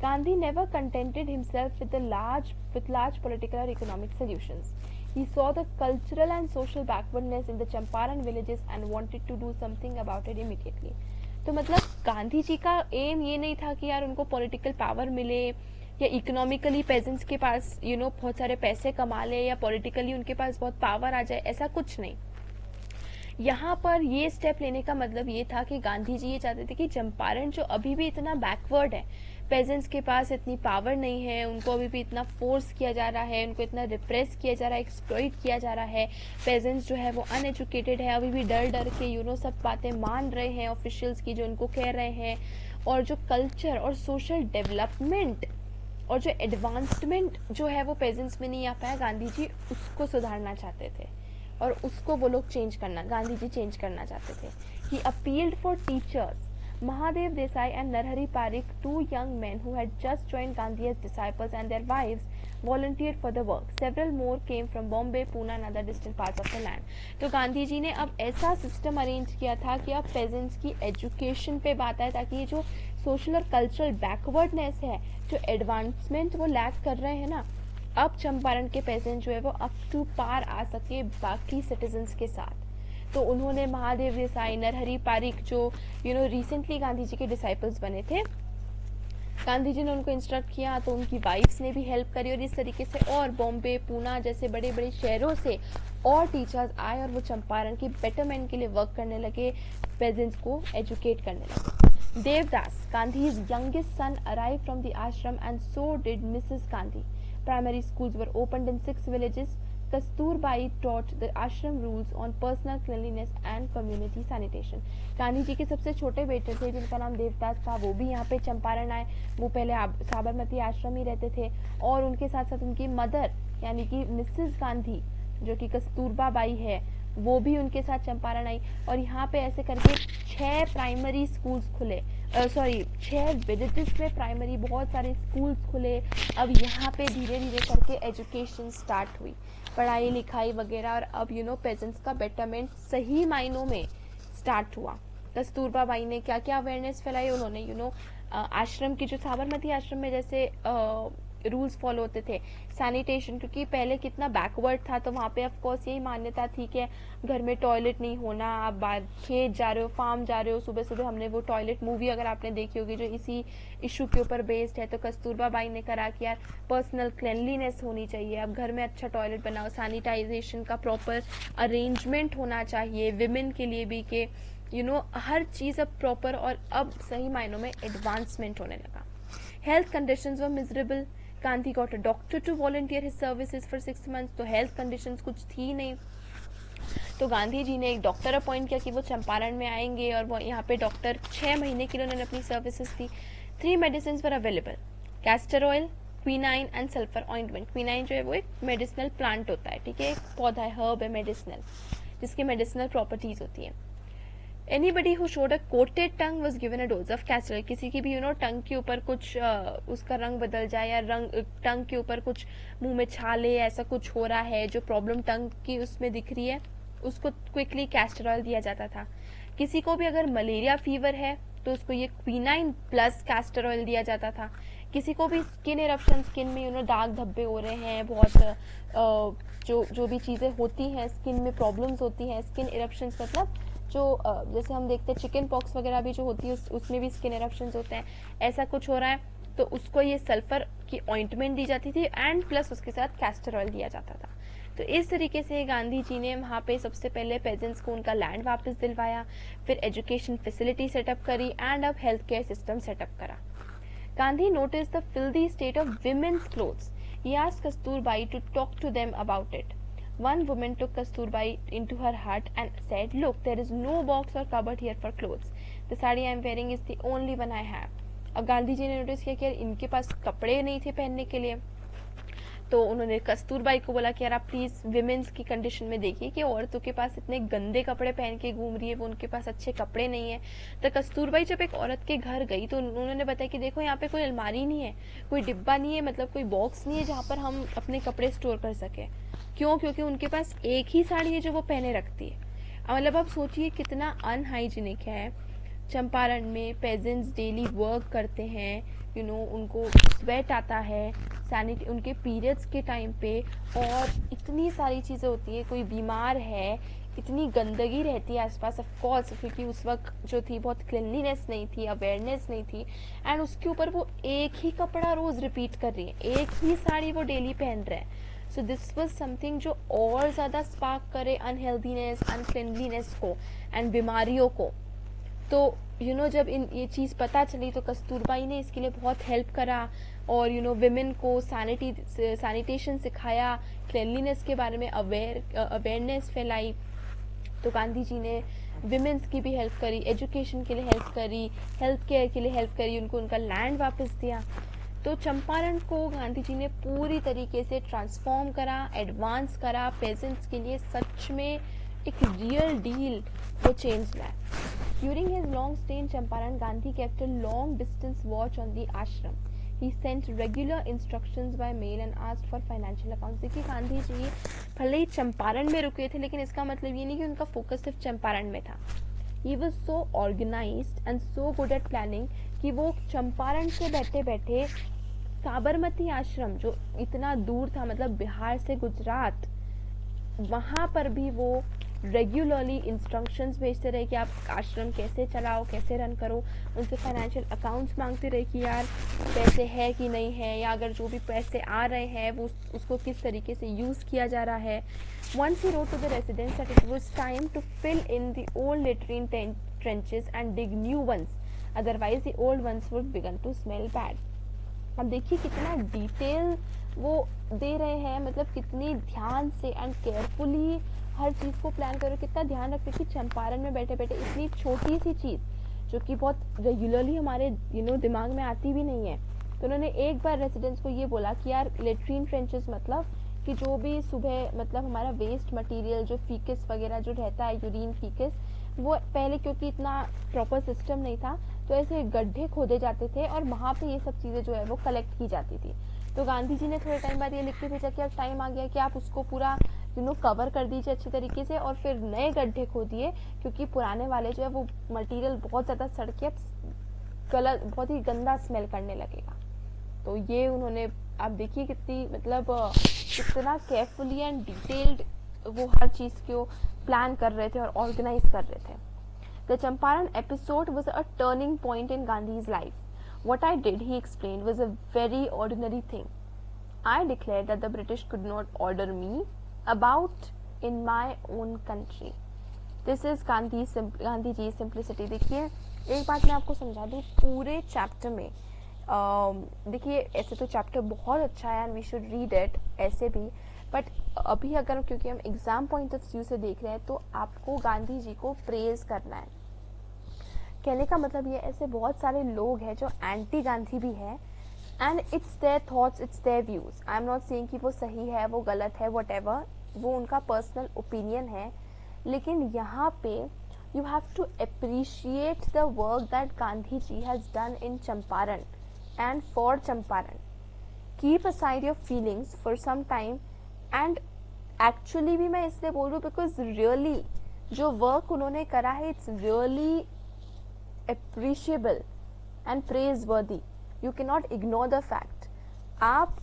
Gandhi never contented himself with large political or economic solutions. He saw the cultural and social backwardness in the Champaran villages and wanted to do something about it immediately. तो मतलब गांधी जी का एम ये नहीं था कि यार उनको पॉलिटिकल पावर मिले या इकोनॉमिकली पेजेंट्स के पास बहुत सारे पैसे कमा ले या पॉलिटिकली उनके पास बहुत पावर आ जाए, ऐसा कुछ नहीं। यहाँ पर ये स्टेप लेने का मतलब ये था कि गांधी जी ये चाहते थे कि चंपारण जो अभी भी इतना बैकवर्ड है, पेजेंट्स के पास इतनी पावर नहीं है, उनको अभी भी इतना फोर्स किया जा रहा है, उनको इतना रिप्रेस किया जा रहा है, एक्सप्लॉइट किया जा रहा है। पेजेंट्स जो है वो अनएजुकेटेड है, अभी भी डर डर के सब बातें मान रहे हैं ऑफिशियल्स की जो उनको कह रहे हैं। और जो कल्चर और सोशल डेवलपमेंट और जो एडवांसमेंट जो है वो पेजेंट्स में नहीं आ पाया, गांधी जी उसको सुधारना चाहते थे और उसको वो लोग गांधी जी चेंज करना चाहते थे। He appealed for teachers. Mahadev Desai and Narhari Parikh, two young men who had just joined Gandhi as disciples, and their wives volunteered for the work. Several more came from Bombay, Pune and other distant parts of the land. तो गांधी जी ने अब ऐसा system arrange किया था कि अब pageants की education पे बात आए, ताकि ये जो सोशल और कल्चरल बैकवर्डनेस है, जो एडवांसमेंट वो लैक कर रहे हैं ना, अब चंपारण के पेजेंट जो है वो अप टू पार आ सके बाकी सिटीजन्स के साथ। तो उन्होंने महादेव देसाई, नरहरि पारिक जो रिसेंटली गांधी जी के डिसाइपल्स बने थे, गांधी जी ने उनको इंस्ट्रक्ट किया, तो उनकी वाइफ्स ने भी हेल्प करी। और इस तरीके से और बॉम्बे, पूना जैसे बड़े बड़े शहरों से और टीचर्स आए और वो चंपारण की बेटरमेंट के लिए वर्क करने लगे, पेजेंट्स को एजुकेट करने लगे। Devdas, Gandhi's youngest son, arrived from the ashram and so did Mrs. Gandhi. Primary schools were opened in 6 villages. Kasturbai taught the ashram rules on personal cleanliness and community sanitation. Gandhi ji के सबसे छोटे बेटे थे जिनका नाम देवदास था, वो भी यहाँ पे चंपारण आए। वो पहले साबरमती आश्रम ही रहते थे और उनके साथ साथ उनकी मदर यानी कि मिसेस गांधी जो कि कस्तूरबा बाई है, वो भी उनके साथ चंपारण आई। और यहाँ पे ऐसे करके 6 प्राइमरी स्कूल्स खुले, 6 विलेजेस में प्राइमरी बहुत सारे स्कूल्स खुले। अब यहाँ पे धीरे धीरे करके एजुकेशन स्टार्ट हुई, पढ़ाई लिखाई वगैरह, और अब पेजेंट्स का बेटरमेंट सही मायनों में स्टार्ट हुआ। कस्तूरबा बाई ने क्या क्या अवेयरनेस फैलाई, उन्होंने आश्रम की जो साबरमती आश्रम में जैसे रूल्स फॉलो होते थे, सैनिटेशन, क्योंकि पहले कितना बैकवर्ड था, तो वहाँ पे ऑफ कोर्स यही मान्यता थी कि घर में टॉयलेट नहीं होना। आप बाहर खेत जा रहे हो, फार्म जा रहे हो, सुबह सुबह हमने वो टॉयलेट मूवी अगर आपने देखी होगी जो इसी इशू के ऊपर बेस्ड है, तो कस्तूरबा बाई ने करा कि यार पर्सनल क्लिनलीनेस होनी चाहिए, अब घर में अच्छा टॉयलेट बनाओ, सैनिटाइजेशन का प्रॉपर अरेंजमेंट होना चाहिए विमेन के लिए भी, कि हर चीज़ अब प्रॉपर और अब सही मायनों में एडवांसमेंट होने लगा। Health conditions were miserable. Gandhi got a doctor to volunteer his services for 6 months। तो हेल्थ कंडीशंस कुछ थी नहीं, तो गांधी जी ने एक डॉक्टर अपॉइंट किया कि वो चंपारण में आएंगे और वो यहाँ पे डॉक्टर 6 महीने के लिए उन्होंने अपनी सर्विसेज दी। 3 medicine were available, castor oil, quinine and sulphur ointment. Quinine जो है वो एक मेडिसिनल प्लांट होता है, ठीक है, एक पौधा है, हर्ब है मेडिसिनल, जिसकी मेडिसिनल प्रॉपर्टीज होती है। Anybody who showed a coated tongue was given a dose of castor oil. किसी की भी टंग के ऊपर कुछ उसका रंग बदल जाए या टंग के ऊपर कुछ मुंह में छाले, ऐसा कुछ हो रहा है, जो प्रॉब्लम टंग की उसमें दिख रही है, उसको क्विकली कैस्टर ऑयल दिया जाता था। किसी को भी अगर मलेरिया फीवर है तो उसको ये क्वीनाइन प्लस कैस्टर ऑयल दिया जाता था। किसी को भी स्किन इरप्शन, स्किन में दाग धब्बे हो रहे हैं, बहुत जो भी चीज़ें होती हैं स्किन में, प्रॉब्लम्स होती हैं, स्किन इरप्शंस मतलब जो जैसे हम देखते हैं चिकन पॉक्स वगैरह भी जो होती है उसमें भी स्किन इरप्शंस होते हैं, ऐसा कुछ हो रहा है तो उसको ये सल्फर की ऑइंटमेंट दी जाती थी एंड प्लस उसके साथ कैस्टर ऑयल दिया जाता था। तो इस तरीके से गांधी जी ने वहाँ पे सबसे पहले पेजेंट्स को उनका लैंड वापस दिलवाया, फिर एजुकेशन फैसिलिटी सेटअप करी एंड अब हेल्थ केयर सिस्टम सेटअप करा। Gandhi noticed the filthy state of women's clothes. He asked Kasturbai to talk to them about it. One woman took Kasturbai into her hut and said, "Look, there is no box or cupboard here for clothes. The sari I am wearing is the only one I have." अब गांधी जी ने notice किया कि इनके पास कपड़े नहीं थे पहनने के लिए, तो उन्होंने कस्तूरबाई को बोला कि यार आप प्लीज़ विमेंस की कंडीशन में देखिए कि औरतों के पास इतने गंदे कपड़े पहन के घूम रही है, वो उनके पास अच्छे कपड़े नहीं है। तो कस्तूरबाई जब एक औरत के घर गई तो उन्होंने बताया कि देखो यहाँ पे कोई अलमारी नहीं है, कोई डिब्बा नहीं है, मतलब कोई बॉक्स नहीं है जहाँ पर हम अपने कपड़े स्टोर कर सके। क्यों? क्योंकि उनके पास एक ही साड़ी है जो वो पहने रखती है। मतलब आप सोचिए कितना अनहाइजीनिक है। चंपारण में पेजेंट्स डेली वर्क करते हैं, उनको स्वेट आता है उनके पीरियड्स के टाइम पे, और इतनी सारी चीज़ें होती है, कोई बीमार है, इतनी गंदगी रहती है आसपास, ऑफ कोर्स क्योंकि उस वक्त जो थी बहुत क्लिनलीनेस नहीं थी, अवेयरनेस नहीं थी, एंड उसके ऊपर वो एक ही कपड़ा रोज रिपीट कर रही है, एक ही साड़ी वो डेली पहन रहे हैं। सो दिस वाज समथिंग जो और ज़्यादा स्पार्क करे अनहेल्दीनेस, अनक्लिनलीनेस को एंड बीमारियों को। तो जब ये चीज़ पता चली तो कस्तूरबाई ने इसके लिए बहुत हेल्प करा और विमेन को सैनिटेशन सिखाया, क्लिनलीनेस के बारे में अवेयरनेस फैलाई। तो गांधी जी ने विमेंस की भी हेल्प करी, एजुकेशन के लिए हेल्प करी, हेल्थ केयर के लिए हेल्प करी, उनको उनका लैंड वापस दिया। तो चंपारण को गांधी जी ने पूरी तरीके से ट्रांसफॉर्म करा, एडवांस करा, पेजेंट्स के लिए सच में एक रियल डील वो चेंज लाया। During his long stay in Champaran, Gandhi kept a long distance watch on the ashram. He sent regular instructions by mail and asked for financial accounts. देखिए गांधी जी भले ही चंपारण में रुके थे, लेकिन इसका मतलब ये नहीं कि उनका फोकस सिर्फ चंपारण में था। He was so organized and so good at planning कि वो चंपारण से बैठे बैठे साबरमती आश्रम जो इतना दूर था, मतलब बिहार से गुजरात, वहाँ पर भी वो रेगुलरली इंस्ट्रक्शंस भेजते रहे कि आप आश्रम कैसे चलाओ, कैसे रन करो। उनसे फाइनेंशियल अकाउंट्स मांगते रहे कि यार पैसे है कि नहीं है, या अगर जो भी पैसे आ रहे हैं वो उसको किस तरीके से यूज़ किया जा रहा है। Once he wrote to the residents that it was time to fill in the old latrine trenches and dig new ones, otherwise the old ones would began to smell bad. अब देखिए कितना detail वो दे रहे हैं, मतलब कितनी ध्यान से एंड केयरफुली हर चीज़ को प्लान करो, कितना ध्यान रखते कि चंपारण में बैठे बैठे इतनी छोटी सी चीज़ जो कि बहुत रेगुलरली हमारे दिमाग में आती भी नहीं है। तो उन्होंने एक बार रेसिडेंट्स को ये बोला कि यार लेट्रिन ट्रेंचेस मतलब कि जो भी सुबह मतलब हमारा वेस्ट मटेरियल जो फीकस वगैरह जो रहता है, यूरिन फीकस, वो पहले क्योंकि इतना प्रॉपर सिस्टम नहीं था तो ऐसे गड्ढे खोदे जाते थे और वहाँ पे ये सब चीज़ें जो है वो कलेक्ट की जाती थी। तो गांधी जी ने थोड़े टाइम बाद ये लिख के भेजा कि अब टाइम आ गया कि आप उसको पूरा कवर कर दीजिए अच्छी तरीके से, और फिर नए गड्ढे खोदिए क्योंकि पुराने वाले जो है वो मटेरियल बहुत ज़्यादा सड़ के गलत, बहुत ही गंदा स्मेल करने लगेगा। तो ये उन्होंने, आप देखिए कितनी मतलब कितना केयरफुली एंड डिटेल्ड वो हर चीज़ को प्लान कर रहे थे और ऑर्गेनाइज कर रहे थे। The Champaran episode was a turning point in Gandhi's life. What I did, he explained, was a very ordinary thing. I declared that the British could not order me about in my own country. This is Gandhi's simplicity. देखिए एक बात मैं आपको समझा दूँ, पूरे chapter में देखिए ऐसे तो चैप्टर बहुत अच्छा है and we should read it ऐसे भी, बट अभी अगर क्योंकि हम एग्ज़ाम पॉइंट ऑफ व्यू से देख रहे हैं तो आपको गांधी जी को प्रेज करना है। कहने का मतलब ये ऐसे बहुत सारे लोग हैं जो एंटी गांधी भी हैं and it's their thoughts, it's their views. I am not saying कि वो सही है, वो गलत है, व्हाटएवर, वो उनका पर्सनल ओपिनियन है। लेकिन यहाँ पे you have to appreciate the work that Gandhi ji has done in Champaran and for Champaran. Keep aside your feelings for some time and actually भी मैं इसलिए बोल रही हूँ because really जो work उन्होंने करा है it's really appreciable and praiseworthy. You cannot ignore the fact. आप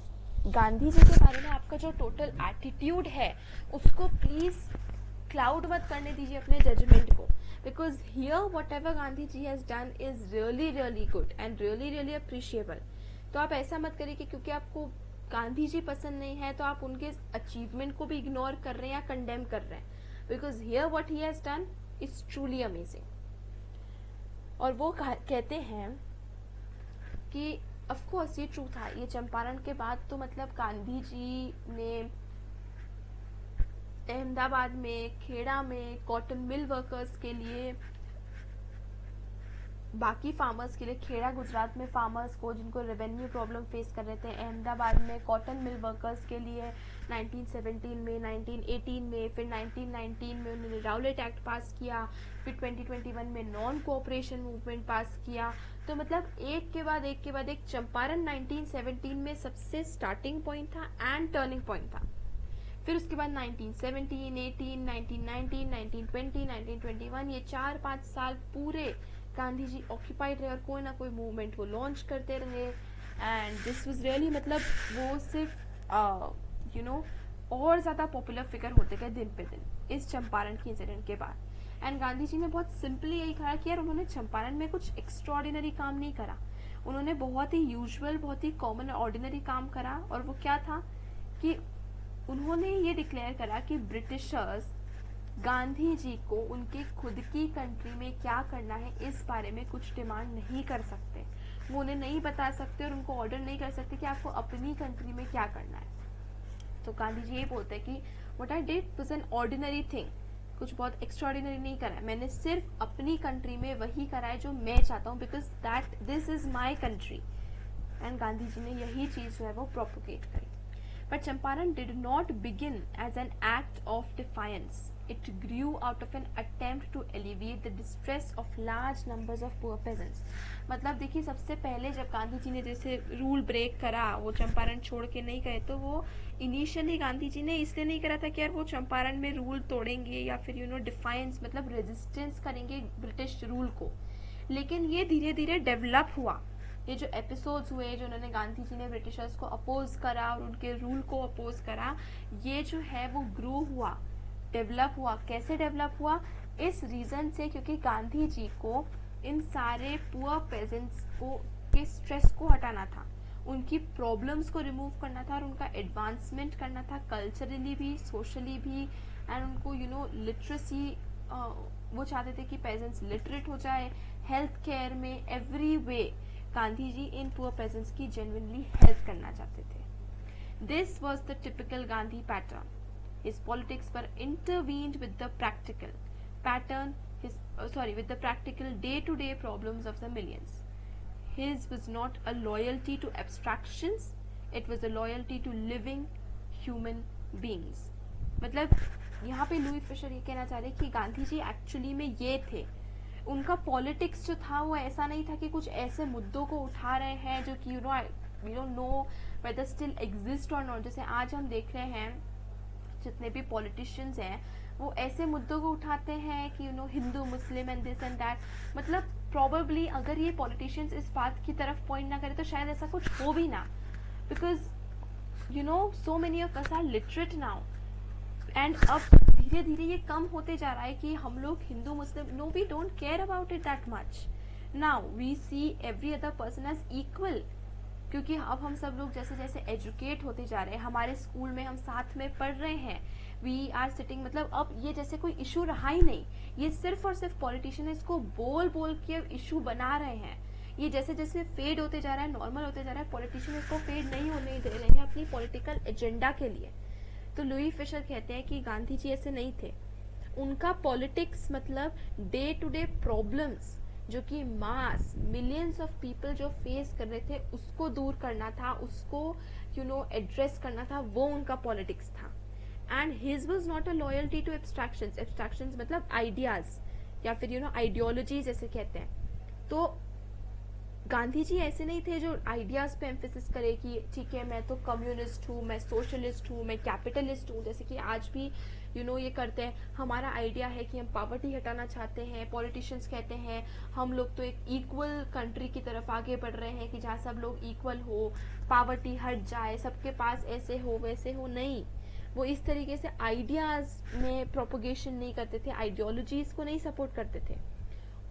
गांधी जी के बारे में आपका जो टोटल एटीट्यूड है उसको प्लीज क्लाउड मत करने दीजिए अपने जजमेंट को, because here whatever Gandhi ji has done is really really good and really really appreciable. तो आप ऐसा मत करिए कि क्योंकि आपको गांधी जी पसंद नहीं है तो आप उनके अचीवमेंट को भी इग्नोर कर रहे हैं या कंडेम कर रहे हैं, because here what he has done is truly amazing. और वो कहते हैं कि ऑफ कोर्स ये ट्रू था, ये चंपारण के बाद तो मतलब गांधी जी ने अहमदाबाद में, खेड़ा में कॉटन मिल वर्कर्स के लिए, बाकी फार्मर्स के लिए, खेड़ा गुजरात में फार्मर्स को जिनको रेवेन्यू प्रॉब्लम फेस कर रहे थे, अहमदाबाद में कॉटन मिल वर्कर्स के लिए 1917 में, 1918 में, फिर 1919 में उन्होंने राउलेट एक्ट पास किया, फिर 2021 में नॉन कोऑपरेशन मूवमेंट पास किया। तो मतलब एक के बाद एक चंपारण 1917 में सबसे स्टार्टिंग पॉइंट था एंड टर्निंग पॉइंट था। फिर उसके बाद 1917, 18, 1919, 1920, 1921 ये 4-5 साल पूरे गांधी जी ऑक्यूपाइड रहे और कोई ना कोई मूवमेंट वो लॉन्च करते रहे एंड दिस वाज रियली मतलब वो सिर्फ और ज़्यादा पॉपुलर फिगर होते गए दिन पे दिन इस चंपारण के इंसिडेंट के बाद। एंड गांधी जी ने बहुत सिंपली यही कहा कि यार उन्होंने चंपारण में कुछ एक्स्ट्रॉर्डिनरी काम नहीं करा, उन्होंने बहुत ही यूजुअल, बहुत ही कॉमन ऑर्डिनरी काम करा। और वो क्या था कि उन्होंने ये डिक्लेयर करा कि ब्रिटिशर्स गांधी जी को उनके खुद की कंट्री में क्या करना है इस बारे में कुछ डिमांड नहीं कर सकते, वो उन्हें नहीं बता सकते और उनको ऑर्डर नहीं कर सकते कि आपको अपनी कंट्री में क्या करना है। तो गांधी जी ये बोलते हैं कि what I did was an ordinary thing, कुछ बहुत एक्स्ट्राऑर्डिनरी नहीं करा है, मैंने सिर्फ अपनी कंट्री में वही करा है जो मैं चाहता हूँ, because that this is my country. And Gandhi ji ने यही चीज जो है वो प्रोपोगेट करी। But Champaran did not begin as an act of defiance. It grew out of an attempt to alleviate the distress of large numbers of poor peasants. मतलब देखिए सबसे पहले जब गांधी जी ने जैसे रूल ब्रेक करा, वो चंपारण छोड़ के नहीं गए, तो वो इनिशियली गांधी जी ने इसलिए नहीं करा था कि यार वो चंपारण में रूल तोड़ेंगे या फिर डिफाइंस मतलब रेजिस्टेंस करेंगे ब्रिटिश रूल को। लेकिन ये धीरे धीरे डेवलप हुआ, ये जो एपिसोड्स हुए जो उन्होंने गांधी जी ने ब्रिटिशर्स को अपोज करा और उनके रूल को अपोज करा, ये जो है वो ग्रो हुआ, डेवलप हुआ। कैसे डेवलप हुआ? इस रीजन से क्योंकि गांधी जी को इन सारे पुअर पेजेंट्स को के स्ट्रेस को हटाना था, उनकी प्रॉब्लम्स को रिमूव करना था और उनका एडवांसमेंट करना था कल्चरली भी, सोशली भी। एंड उनको लिटरेसी वो चाहते थे कि पेजेंट्स लिटरेट हो जाए, हेल्थ केयर में, एवरी वे गांधी जी इन पुअर पेजेंट्स की जेन्युइनली हेल्प करना चाहते थे। This was the typical Gandhi pattern. His politics were interwoven with the practical pattern, with the practical day-to-day problems of the millions. His was not a loyalty to abstractions, it was a loyalty to living human beings. मतलब यहाँ पे Louis Fischer ये कहना चाह रहे कि Gandhi ji actually में ये थे, उनका पॉलिटिक्स जो था वो ऐसा नहीं था कि कुछ ऐसे मुद्दों को उठा रहे हैं जो कि we don't know whether still exist और नॉट। जैसे आज हम देख रहे हैं जितने भी पॉलिटिशियंस हैं वो ऐसे मुद्दों को उठाते हैं कि Hindu Muslim and this and that. मतलब प्रोबेबली अगर ये पॉलिटिशियंस इस बात की तरफ पॉइंट ना करें तो शायद ऐसा कुछ हो भी ना, because so many of us are literate now and अब धीरे धीरे ये कम होते जा रहा है कि हम लोग Hindu Muslim, no we don't care about it that much now, we see every other person as equal. क्योंकि अब हम सब लोग जैसे जैसे एजुकेट होते जा रहे हैं, हमारे स्कूल में हम साथ में पढ़ रहे हैं, वी आर सिटिंग, मतलब अब ये जैसे कोई इशू रहा ही नहीं, ये सिर्फ और सिर्फ पॉलिटिशियन इसको बोल बोल के इशू बना रहे हैं। ये जैसे जैसे फेड होते जा रहा है, नॉर्मल होते जा रहा है, पॉलिटिशियन इसको फेड नहीं होने दे रहे हैं अपनी पॉलिटिकल एजेंडा के लिए। तो लुई फिशर कहते हैं कि गांधी जी ऐसे नहीं थे। उनका पॉलिटिक्स मतलब डे टू डे प्रॉब्लम्स जो कि मास मिलियंस ऑफ पीपल जो फेस कर रहे थे उसको दूर करना था, उसको एड्रेस करना था, वो उनका पॉलिटिक्स था। And his was not a loyalty to abstractions, abstractions मतलब आइडियाज या फिर आइडियोलॉजीज ऐसे कहते हैं। तो गांधी जी ऐसे नहीं थे जो आइडियाज पे एम्फेसिस करे कि ठीक है मैं तो कम्युनिस्ट हूँ, मैं सोशलिस्ट हूँ, मैं कैपिटलिस्ट हूँ, जैसे कि आज भी ये करते हैं। हमारा आइडिया है कि हम पॉवर्टी हटाना चाहते हैं, पॉलिटिशियंस कहते हैं हम लोग तो एक इक्वल कंट्री की तरफ आगे बढ़ रहे हैं कि जहाँ सब लोग इक्वल हो, पॉवर्टी हट जाए, सबके पास ऐसे हो वैसे हो। नहीं, वो इस तरीके से आइडियाज में प्रोपोगेशन नहीं करते थे, आइडियोलॉजीज को नहीं सपोर्ट करते थे।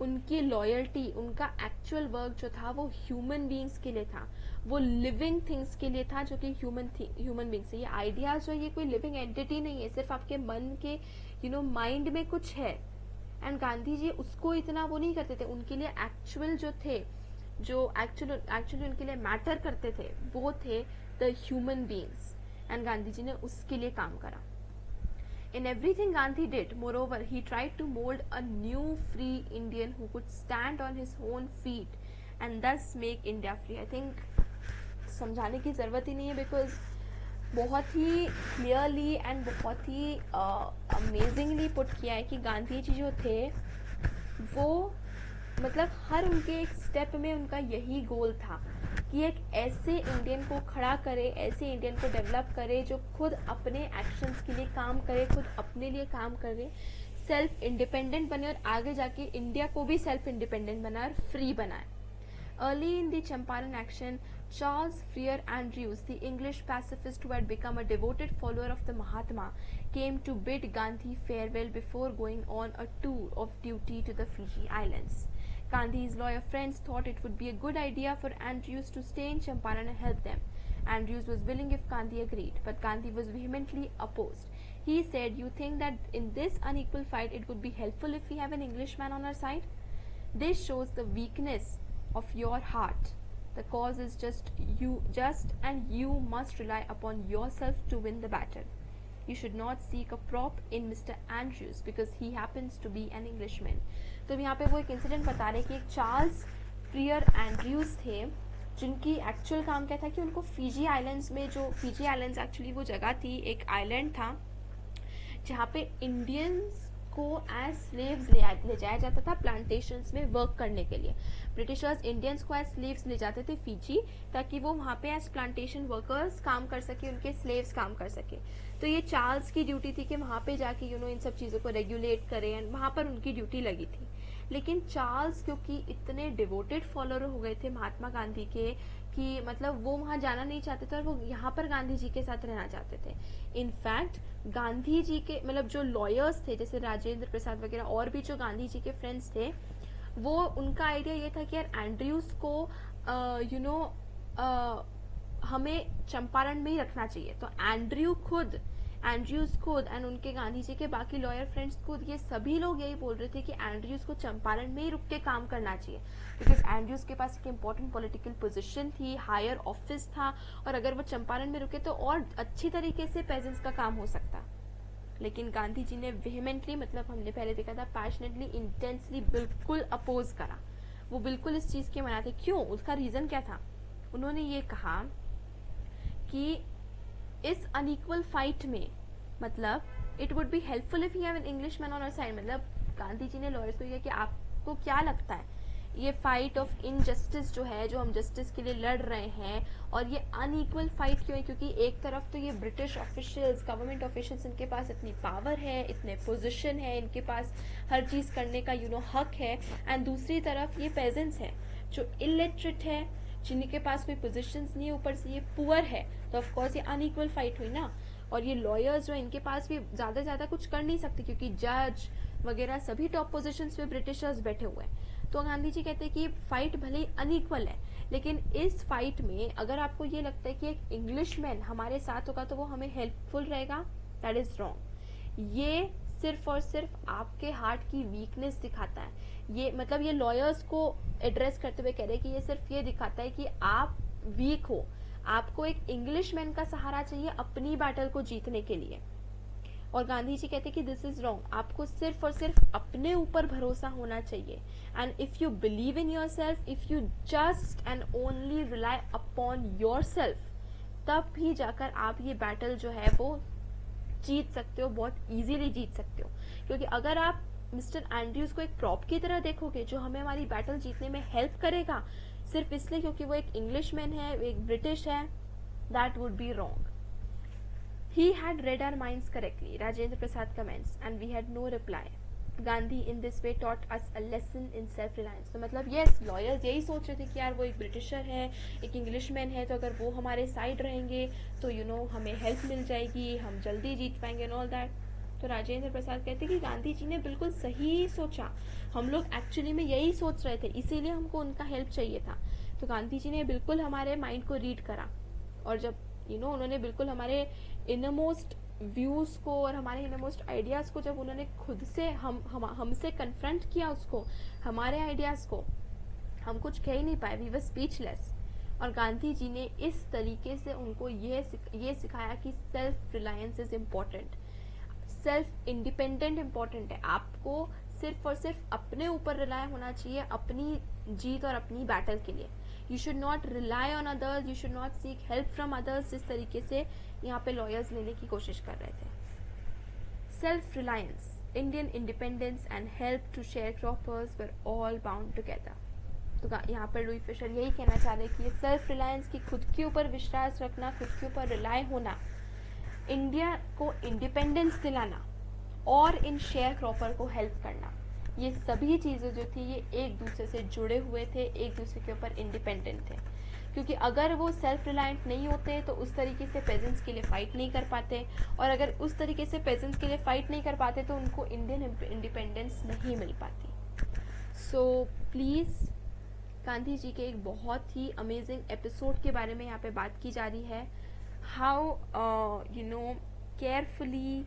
उनकी लॉयल्टी, उनका एक्चुअल वर्क जो था वो ह्यूमन बींग्स के लिए था, वो लिविंग थिंग्स के लिए था जो कि ह्यूमन बींग्स है। ये आइडियाज जो ये कोई लिविंग एंटिटी नहीं है, सिर्फ आपके मन के माइंड में कुछ है। एंड गांधी जी उसको इतना वो नहीं करते थे। उनके लिए एक्चुअल जो थे, जो एक्चुअली उनके लिए मैटर करते थे वो थे the human beings. And Gandhi ji ने उसके लिए काम करा। In everything Gandhi did, moreover, he tried to mold a new free Indian who could stand on his own feet and thus make India free. I think समझाने की ज़रूरत ही नहीं है, बिकॉज बहुत ही क्लियरली एंड बहुत ही अमेजिंगली पुट किया है कि गांधी जी जो थे वो मतलब हर उनके एक स्टेप में उनका यही गोल था कि एक ऐसे इंडियन को खड़ा करे, ऐसे इंडियन को डेवलप करे जो खुद अपने एक्शंस के लिए काम करे, खुद अपने लिए काम करे, सेल्फ इंडिपेंडेंट बने और आगे जाके इंडिया को भी सेल्फ इंडिपेंडेंट बनाए और फ्री बनाए। Early in the Champaran action, Charles Freer Andrews, the English pacifist who had become a devoted follower of the Mahatma, came to bid Gandhi farewell before going on a tour of duty to the Fiji Islands. Gandhi's lawyer friends thought it would be a good idea for Andrews to stay in Champaran and help them. Andrews was willing if Gandhi agreed, but Gandhi was vehemently opposed. He said, "You think that in this unequal fight it would be helpful if we have an Englishman on our side? This shows the weakness of your heart. The cause is just and you must rely upon yourself to win the battle. You should not seek a prop in Mr. Andrews because he happens to be an Englishman." तो यहाँ पे वो एक incident बता रहे कि एक Charles फ्रियर Andrews थे जिनकी एक्चुअल काम क्या था कि उनको फिजी आइलैंड्स में, जो फिजी आइलैंड्स एक्चुअली वो जगह थी, एक आइलैंड था जहाँ पे इंडियंस को एज स्लेव्स ले जाया जाता था प्लांटेशंस में वर्क करने के लिए। ब्रिटिशर्स इंडियंस को एज स्लेव्स ले जाते थे फिजी, ताकि वो वहाँ पे एज प्लांटेशन वर्कर्स काम कर सके, उनके स्लेव्स काम कर सके। तो ये चार्ल्स की ड्यूटी थी कि वहाँ पे जाके इन सब चीज़ों को रेगुलेट करें, एंड वहाँ पर उनकी ड्यूटी लगी थी। लेकिन चार्ल्स क्योंकि इतने डिवोटेड फॉलोअर हो गए थे महात्मा गांधी के कि मतलब वो वहाँ जाना नहीं चाहते थे और वो यहाँ पर गांधी जी के साथ रहना चाहते थे। इनफैक्ट गांधी जी के मतलब जो लॉयर्स थे जैसे राजेंद्र प्रसाद वगैरह और भी जो गांधी जी के फ्रेंड्स थे, वो उनका आइडिया ये था कि यार एंड्रयूज को हमें चंपारण में ही रखना चाहिए। तो एंड्रयूज खुद एंड उनके गांधी जी के बाकी लॉयर फ्रेंड्स खुद, ये सभी लोग यही बोल रहे थे कि एंड्रयूज को चंपारण में ही रुक के काम करना चाहिए, बिकॉज एंड्रयूज के पास एक इम्पोर्टेंट पॉलिटिकल पोजीशन थी, हायर ऑफिस था, और अगर वो चंपारण में रुके तो और अच्छी तरीके से पेजेंट्स का काम हो सकता। लेकिन गांधी जी ने वेहेमेंटली, मतलब हमने पहले देखा था, पैशनेटली, इंटेंसली बिल्कुल अपोज करा। वो बिल्कुल इस चीज के मना थे। क्यों? उसका रीजन क्या था? उन्होंने ये कहा कि इस अनइक्वल फाइट में मतलब it would be helpful if you have an Englishman on our side. मतलब गांधी जी ने लॉयर्स को कहा कि आपको क्या लगता है ये फाइट ऑफ इनजस्टिस जो है, जो हम जस्टिस के लिए लड़ रहे हैं, और ये अनइक्वल फाइट क्यों है? क्योंकि एक तरफ तो ये ब्रिटिश ऑफिशियल्स, गवर्नमेंट ऑफिशियल्स, इनके पास इतनी पावर है, इतने पोजीशन है, इनके पास हर चीज करने का हक है, एंड दूसरी तरफ ये पेजेंट्स हैं जो इलिटरेट है, जिनके पास कोई पोजीशंस नहीं है, ऊपर से ये पुअर है। तो ऑफ कोर्स ये अनइक्वल फाइट हुई ना। और ये लॉयर्स जो इनके पास भी ज्यादा कुछ कर नहीं सकते क्योंकि जज वगैरह सभी टॉप पोजीशंस पे ब्रिटिशर्स बैठे हुए हैं। तो गांधी जी कहते हैं कि फाइट भले ही अनइक्वल है, लेकिन इस फाइट में अगर आपको ये लगता है कि एक इंग्लिशमैन हमारे साथ होगा तो वो हमें हेल्पफुल रहेगा, दैट इज रॉन्ग। ये सिर्फ और सिर्फ आपके हार्ट की वीकनेस दिखाता है। ये मतलब ये लॉयर्स को एड्रेस करते हुए कह रहे हैं कि ये सिर्फ ये दिखाता है कि आप वीक हो, आपको एक इंग्लिशमैन का सहारा चाहिए अपनी बैटल को जीतने के लिए। और गांधी जी कहते कि दिस इज रॉन्ग, आपको सिर्फ और सिर्फ अपने ऊपर भरोसा होना चाहिए। And if you believe in your self, if you just and only rely upon your self, तब भी जाकर आप ये बैटल जो है वो जीत सकते हो, बहुत इजीली जीत सकते हो। क्योंकि अगर आप मिस्टर एंड्रयूज को एक प्रॉप की तरह देखोगे जो हमें हमारी बैटल जीतने में हेल्प करेगा सिर्फ इसलिए क्योंकि वो एक इंग्लिशमैन है, एक ब्रिटिश है, that would be wrong. He had read our minds correctly, Rajendra Prasad comments, and we had no reply. Gandhi in this way taught us a lesson in self-reliance. तो मतलब yes, lawyers यही सोच रहे थे कि यार वो एक ब्रिटिशर है, एक इंग्लिशमैन है, तो अगर वो हमारे साइड रहेंगे तो हमें हेल्प मिल जाएगी, हम जल्दी जीत पाएंगे एंड ऑल दैट। तो राजेंद्र प्रसाद कहते कि गांधी जी ने बिल्कुल सही सोचा, हम लोग एक्चुअली में यही सोच रहे थे, इसीलिए हमको उनका हेल्प चाहिए था। तो गांधी जी ने बिल्कुल हमारे माइंड को रीड करा, और जब उन्होंने बिल्कुल हमारे इनरमोस्ट व्यूज को और हमारे इनरमोस्ट आइडियाज को जब उन्होंने खुद से हमसे कन्फ्रंट किया, उसको हमारे आइडियाज को, हम कुछ कह ही नहीं पाए, वी वर स्पीचलेस। और गांधी जी ने इस तरीके से उनको ये सिखाया कि self reliance is important, self independent important है। आपको सिर्फ और सिर्फ अपने ऊपर रिलाय होना चाहिए अपनी जीत और अपनी बैटल के लिए। You should not rely on others, you should not seek help from others, जिस तरीके से यहाँ पे लॉयर्स लेने की कोशिश कर रहे थे। Self reliance, Indian independence and help to sharecroppers were all bound together. तो यहाँ पर लुई फिशर यही कहना चाह रहे कि ये सेल्फ रिलायंस की खुद के ऊपर विश्वास रखना, खुद के ऊपर रिलाय होना, इंडिया को इंडिपेंडेंस दिलाना और इन शेयर क्रॉपर को हेल्प करना, ये सभी चीज़ें जो थी ये एक दूसरे से जुड़े हुए थे, एक दूसरे के ऊपर इंडिपेंडेंट थे। क्योंकि अगर वो सेल्फ रिलायंट नहीं होते तो उस तरीके से पेजेंट्स के लिए फाइट नहीं कर पाते, और अगर उस तरीके से पेजेंट्स के लिए फाइट नहीं कर पाते तो उनको इंडियन इंडिपेंडेंस नहीं मिल पाती। सो प्लीज़, गांधी जी के एक बहुत ही अमेजिंग एपिसोड के बारे में यहाँ पे बात की जा रही है। How carefully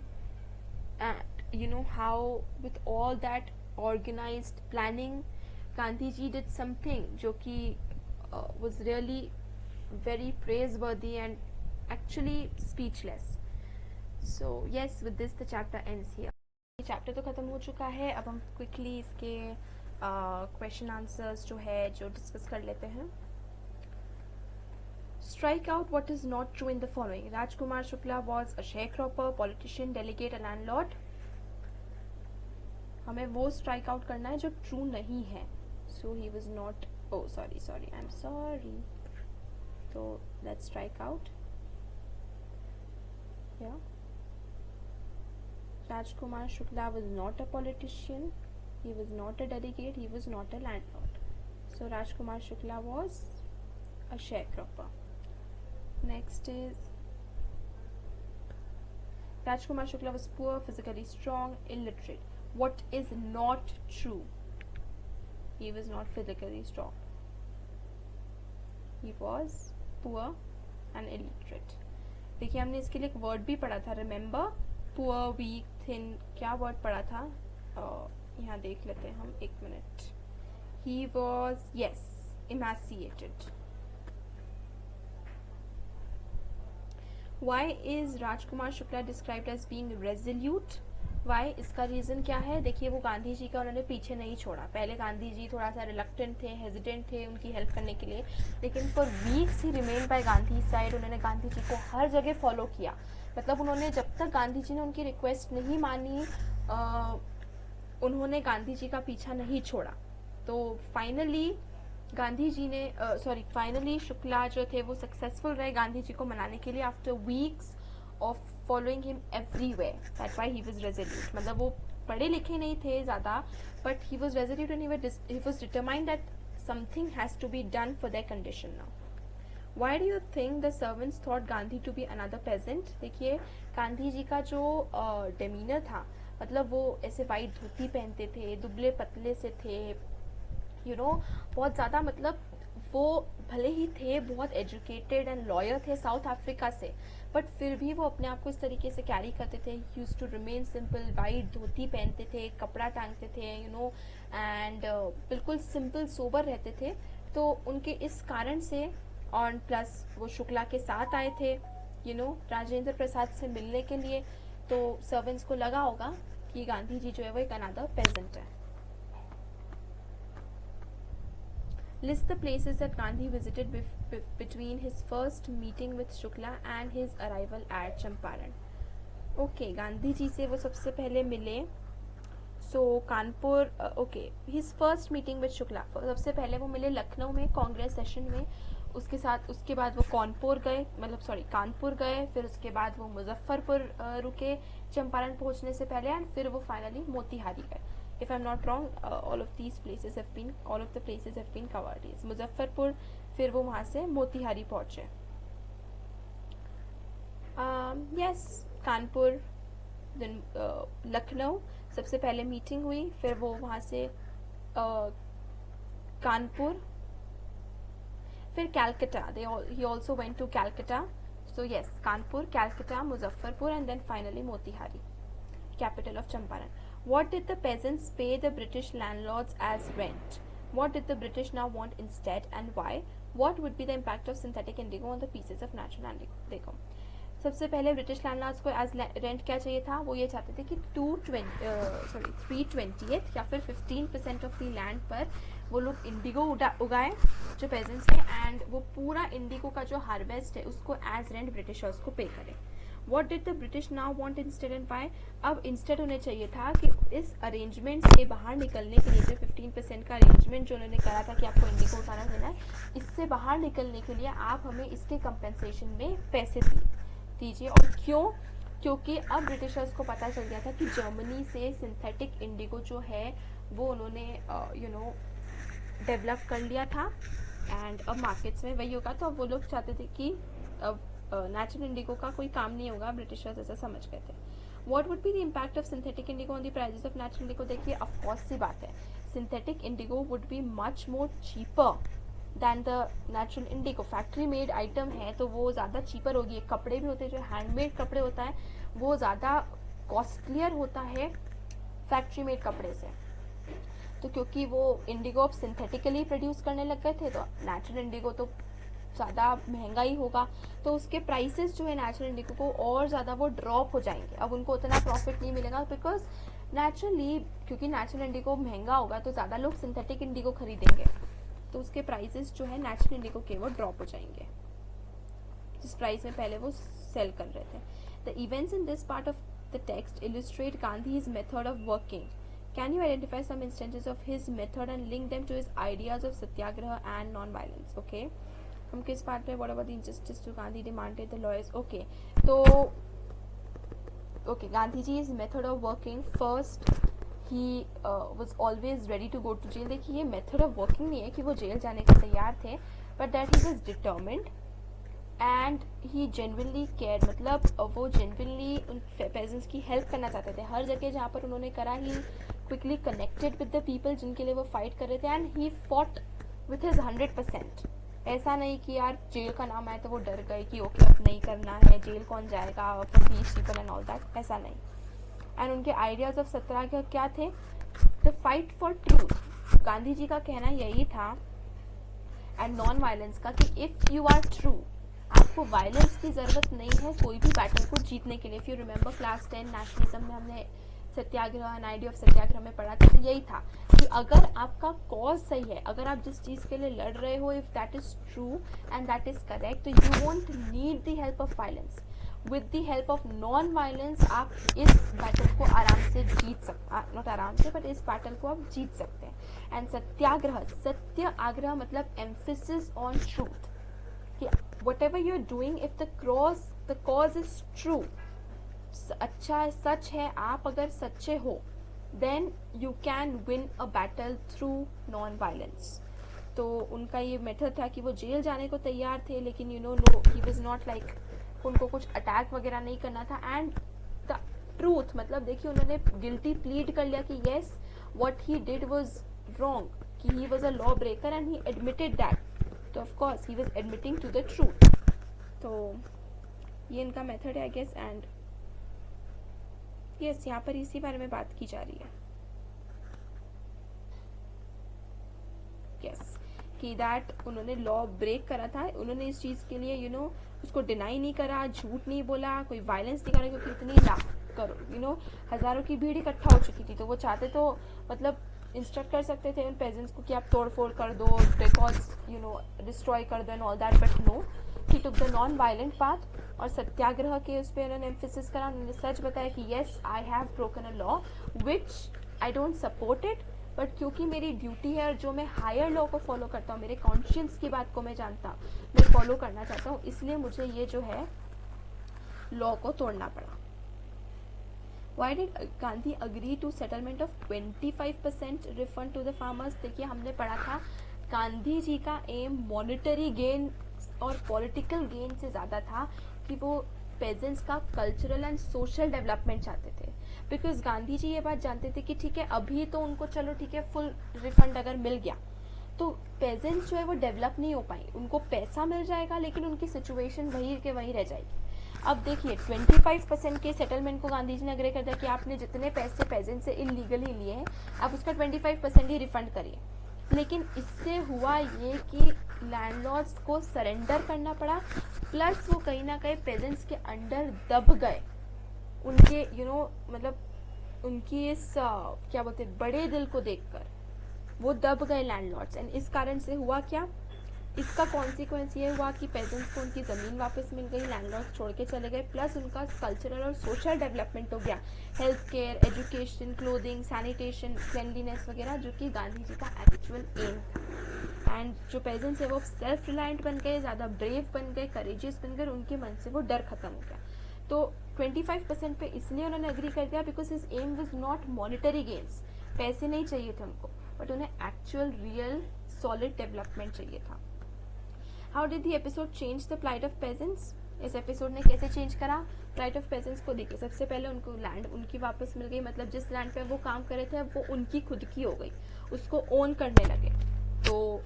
and how with all that organized planning Gandhi ji did something जो कि was really very praiseworthy and actually speechless. So yes, with this the chapter ends here. ये chapter तो ख़त्म हो चुका है, अब हम quickly इसके question answers जो है जो discuss कर लेते हैं। Strike out what is not true in the following. Rajkumar Shukla was a sharecropper, politician, delegate, a landlord. हमें वो स्ट्राइक आउट करना है जो ट्रू नहीं है। So he was not, oh sorry I am sorry, तो लेट्स स्ट्राइक आउट। या Rajkumar Shukla was not a politician, he was not a delegate, he was not a landlord. So Rajkumar Shukla was a sharecropper. Next is Rajkumar Shukla was poor, physically strong, illiterate. What is not true? He was not physically strong. He was poor and illiterate. देखिए हमने इसके लिए एक word भी पढ़ा था, remember, poor, week, thin, क्या word पढ़ा था यहाँ देख लेते हैं हम, एक minute. He was, yes, emaciated. Why is Rajkumar Shukla described as being resolute? Why? इसका रीज़न क्या है? देखिए वो गांधी जी का उन्होंने पीछे नहीं छोड़ा। पहले गांधी जी थोड़ा सा रिलक्टेंट थे, हेजिटेंट थे उनकी हेल्प करने के लिए, लेकिन for weeks he remain by Gandhi side. उन्होंने गांधी जी को हर जगह फॉलो किया, मतलब उन्होंने जब तक गांधी जी ने उनकी रिक्वेस्ट नहीं मानी उन्होंने गांधी जी का पीछा नहीं छोड़ा। तो फाइनली गांधी जी ने फाइनली शुक्ला जो थे वो सक्सेसफुल रहे गांधी जी को मनाने के लिए after weeks of following him everywhere. That why he was resolute, मतलब वो पढ़े लिखे नहीं थे ज़्यादा, but he was resolute and he was determined that something has to be done for their condition now. Why do you think the servants thought Gandhi to be another peasant? देखिए गांधी जी का जो डेमीनर था, मतलब वो ऐसे वाइट धोती पहनते थे, दुबले पतले से थे, बहुत ज़्यादा, मतलब वो भले ही थे बहुत एजुकेटेड एंड लॉयर थे साउथ अफ्रीका से, बट फिर भी वो अपने आप को इस तरीके से कैरी करते थे। Use to remain simple, white dhoti पहनते थे, कपड़ा टांगते थे, एंड बिल्कुल सिंपल सोबर रहते थे। तो उनके इस कारण से और प्लस वो शुक्ला के साथ आए थे राजेंद्र प्रसाद से मिलने के लिए, तो सर्वेंट्स को लगा होगा कि गांधी जी जो है वो एक अनदर पेजेंट है. List the places that Gandhi visited between his first meeting with Shukla and his arrival at Champaran. Okay, Gandhi ji से वो सबसे पहले मिले. Kanpur. Okay, his first meeting with Shukla, सबसे पहले वो मिले लखनऊ में कांग्रेस सेशन में. उसके बाद वो कानपुर गए, फिर उसके बाद वो मुजफ्फरपुर रुके चंपारण पहुंचने से पहले, एंड फिर वो फाइनली मोतिहारी गए. If I'm not wrong, all of the places have been covered. Yes, Muzaffarpur, फिर वो वहाँ से मोतिहारी पहुँचे. Yes, कानपुर, then लखनऊ, सबसे पहले मीटिंग हुई, फिर वो वहाँ से कानपुर, फिर Calcutta. He also went to Calcutta. So yes, Kanpur, Calcutta, Muzaffarpur, and then finally Motihari, capital of Champaran. What did the peasants pay the British landlords as rent? What did the British now want instead, and why? What would be the impact of synthetic indigo on the pieces of natural indigo? देखो, सबसे पहले British landlords को as rent क्या चाहिए था, वो ये चाहते थे कि 3/20 या फिर 15% ऑफ द लैंड पर वो लोग इंडिगो उगाए जो पेजेंट्स थे, एंड वो पूरा इंडिगो का जो हार्वेस्ट है उसको एज रेंट ब्रिटिशर्स को पे करें. What did the British now want instead and why? अब इंस्टेड उन्हें चाहिए था कि इस अरेंजमेंट से बाहर निकलने के लिए, जो 15% का अरेंजमेंट जो उन्होंने करा था कि आपको इंडिगो उठाना देना है, इससे बाहर निकलने के लिए आप हमें इसके कंपेंसेशन में पैसे दीजिए. और क्योंकि अब ब्रिटिशर्स को पता चल गया था कि जर्मनी से सिंथेटिक इंडिगो जो है वो उन्होंने डेवलप कर लिया था, एंड अब मार्केट्स में वही होगा. तो अब वो लोग चाहते थे कि अब नेचुरल इंडिगो का कोई काम नहीं होगा, ब्रिटिशर्स ऐसा समझ गए थे. What would be the impact of synthetic Indigo on the prices of natural Indigo? देखिए, ऑफकोर्स सी बात है, synthetic Indigo would be much more cheaper then the natural Indigo. Factory made item है तो वो ज़्यादा चीपर होगी. कपड़े भी होते हैं, जो हैंडमेड कपड़े होता है वो ज़्यादा कॉस्टलियर होता है फैक्ट्री मेड कपड़े से. तो क्योंकि वो इंडिगो अब सिंथेटिकली प्रोड्यूस करने लग गए थे, तो नेचुरल इंडिगो तो ज़्यादा महंगा ही होगा, तो उसके प्राइसेस जो है नेचुरल इंडिगो को और ज़्यादा वो ड्रॉप हो जाएंगे. अब उनको उतना प्रॉफिट नहीं मिलेगा, बिकॉज नेचुरली क्योंकि नेचुरल इंडिगो महंगा होगा तो ज़्यादा लोग सिंथेटिक इंडिगो खरीदेंगे, तो उसके प्राइसेस जो है नेचुरल इंडिगो के वो ड्रॉप हो जाएंगे जिस प्राइस में पहले वो सेल कर रहे थे. The events in this part of the text illustrate Gandhi's method of working. Can you identify some instances of his method and link them to his ideas of satyagraha and non-violence? Okay. हम किस part में? What about the injustice to Gandhi demanded the lawyers? Okay. तो Gandhi ji is method of working. First he was always ready to go to jail. देखिए, ये method of working नहीं है कि वो जेल जाने को तैयार थे, but that he was determined and he genuinely care. मतलब वो जेन्युइनली उन पेजेंट्स की हेल्प करना चाहते थे. हर जगह जहाँ पर उन्होंने करा, he quickly connected with the people जिनके लिए वो फाइट कर रहे थे, and he fought with his 100%. ऐसा नहीं कि यार जेल का नाम आए तो वो डर गए कि ओके अब नहीं करना है, जेल कौन जाएगा, peace people and all that, ऐसा नहीं. एंड उनके आइडियाज ऑफ सत्याग्रह क्या थे? The fight for truth. Gandhi ji का कहना यही था, एंड नॉन वायलेंस का, कि इफ यू आर ट्रू, आपको वायलेंस की जरूरत नहीं है कोई भी बैटल को जीतने के लिए. If you remember class 10 nationalism में हमने सत्याग्रह एंड आइडिया ऑफ सत्याग्रह में पढ़ा था, तो यही था कि अगर आपका कॉज सही है, अगर आप जिस चीज़ के लिए लड़ रहे हो, if that is true and that is correct, तो you won't need the help of violence. With the help of non violence आप इस बैटल को आराम से जीत सकते, नॉट आराम से, बट इस बैटल को आप जीत सकते हैं. एंड सत्याग्रह, सत्य आग्रह मतलब एम्फेसिस ऑन ट्रूथ, कि whatever you're doing, if the cause is true, अच्छा है, सच है, आप अगर सच्चे हो, then you can win a battle through non-violence. तो उनका ये मेथड था कि वो जेल जाने को तैयार थे, लेकिन he was not like, उनको कुछ अटैक वगैरह नहीं करना था. एंड द ट्रूथ मतलब देखिए, उन्होंने गिल्टी प्लीड कर लिया कि yes, what he did was wrong, कि he was a law breaker and he admitted that. तो of course he was admitting to the truth. तो ये इनका मेथड है आई गेस. एंड यस, यहाँ पर इसी बारे में बात की जा रही है. यस, कि दैट उन्होंने लॉ ब्रेक करा था, उन्होंने इस चीज़ के लिए उसको डिनाई नहीं करा, झूठ नहीं बोला, कोई वायलेंस नहीं करा, क्योंकि इतनी लाख करो हज़ारों की भीड़ इकट्ठा हो चुकी थी। तो वो चाहते तो मतलब इंस्ट्रक्ट कर सकते थे उन पेजेंट्स को कि आप तोड़ फोड़ कर दो, रिकॉर्ड्स डिस्ट्रॉय कर दो and all that, but no, he took the non violent path और सत्याग्रह के उस पर उन्होंने एम्फेसिस करा। उन्होंने सच बताया कि yes I have broken a law which I don't support it, but क्योंकि मेरी ड्यूटी है और जो मैं हायर लॉ को फॉलो करता हूँ, मेरे कॉन्शियंस की बात को मैं फॉलो करना चाहता हूँ, इसलिए मुझे ये जो है लॉ को तोड़ना पड़ा। Why did Gandhi agree to settlement of 25% refund to the farmers? देखिए हमने पढ़ा था गांधी जी का एम मॉनेटरी गेन और पॉलिटिकल गेन से ज़्यादा था कि वो पेजेंट्स का कल्चरल एंड सोशल डेवलपमेंट चाहते थे। बिकॉज गांधी जी ये बात जानते थे कि ठीक है अभी तो उनको चलो ठीक है फुल रिफंड अगर मिल गया तो पेजेंट्स जो है वो डेवलप नहीं हो पाए, उनको पैसा मिल जाएगा लेकिन उनकी सिचुएशन वही के वही रह जाएगी। अब देखिए 25% के सेटलमेंट को गांधी जी ने अग्री कर दिया कि आपने जितने पैसे पेजेंट से इलीगली लिए हैं आप उसका 25% ही रिफंड करिए, लेकिन इससे हुआ ये कि लैंडलॉर्ड्स को सरेंडर करना पड़ा, प्लस वो कहीं ना कहीं पेजेंट्स के अंडर दब गए, उनके मतलब उनकी इस क्या बोलते बड़े दिल को देखकर वो दब गए लैंडलॉर्ड्स। एंड इस कारण से हुआ क्या, इसका कॉन्सिक्वेंस ये हुआ कि पेजेंट्स को उनकी ज़मीन वापस मिल गई, लैंडलॉर्ड्स छोड़ के चले गए, प्लस उनका कल्चरल और सोशल डेवलपमेंट हो गया, health care, education, clothing, sanitation, cleanliness वगैरह, जो कि गांधी जी का एक्चुअल एम था। एंड जो पेजेंट्स है वो सेल्फ रिलायंट बन गए, ज़्यादा ब्रेव बन गए, करेजियस बन गए, उनके मन से वो डर खत्म हो गया। तो 25% पे इसलिए उन्होंने अग्री कर दिया because his aim was not monetary gains, पैसे नहीं चाहिए थे उनको, बट उन्हें एक्चुअल रियल सॉलिड डेवलपमेंट चाहिए था। How did the episode change the plight of peasants? इस एपिसोड ने कैसे चेंज करा प्लाइट ऑफ पेजेंट्स को? देखिए सबसे पहले उनको लैंड उनकी वापस मिल गई, मतलब जिस लैंड पे वो काम कर रहे थे वो उनकी खुद की हो गई, उसको ओन करने लगे। तो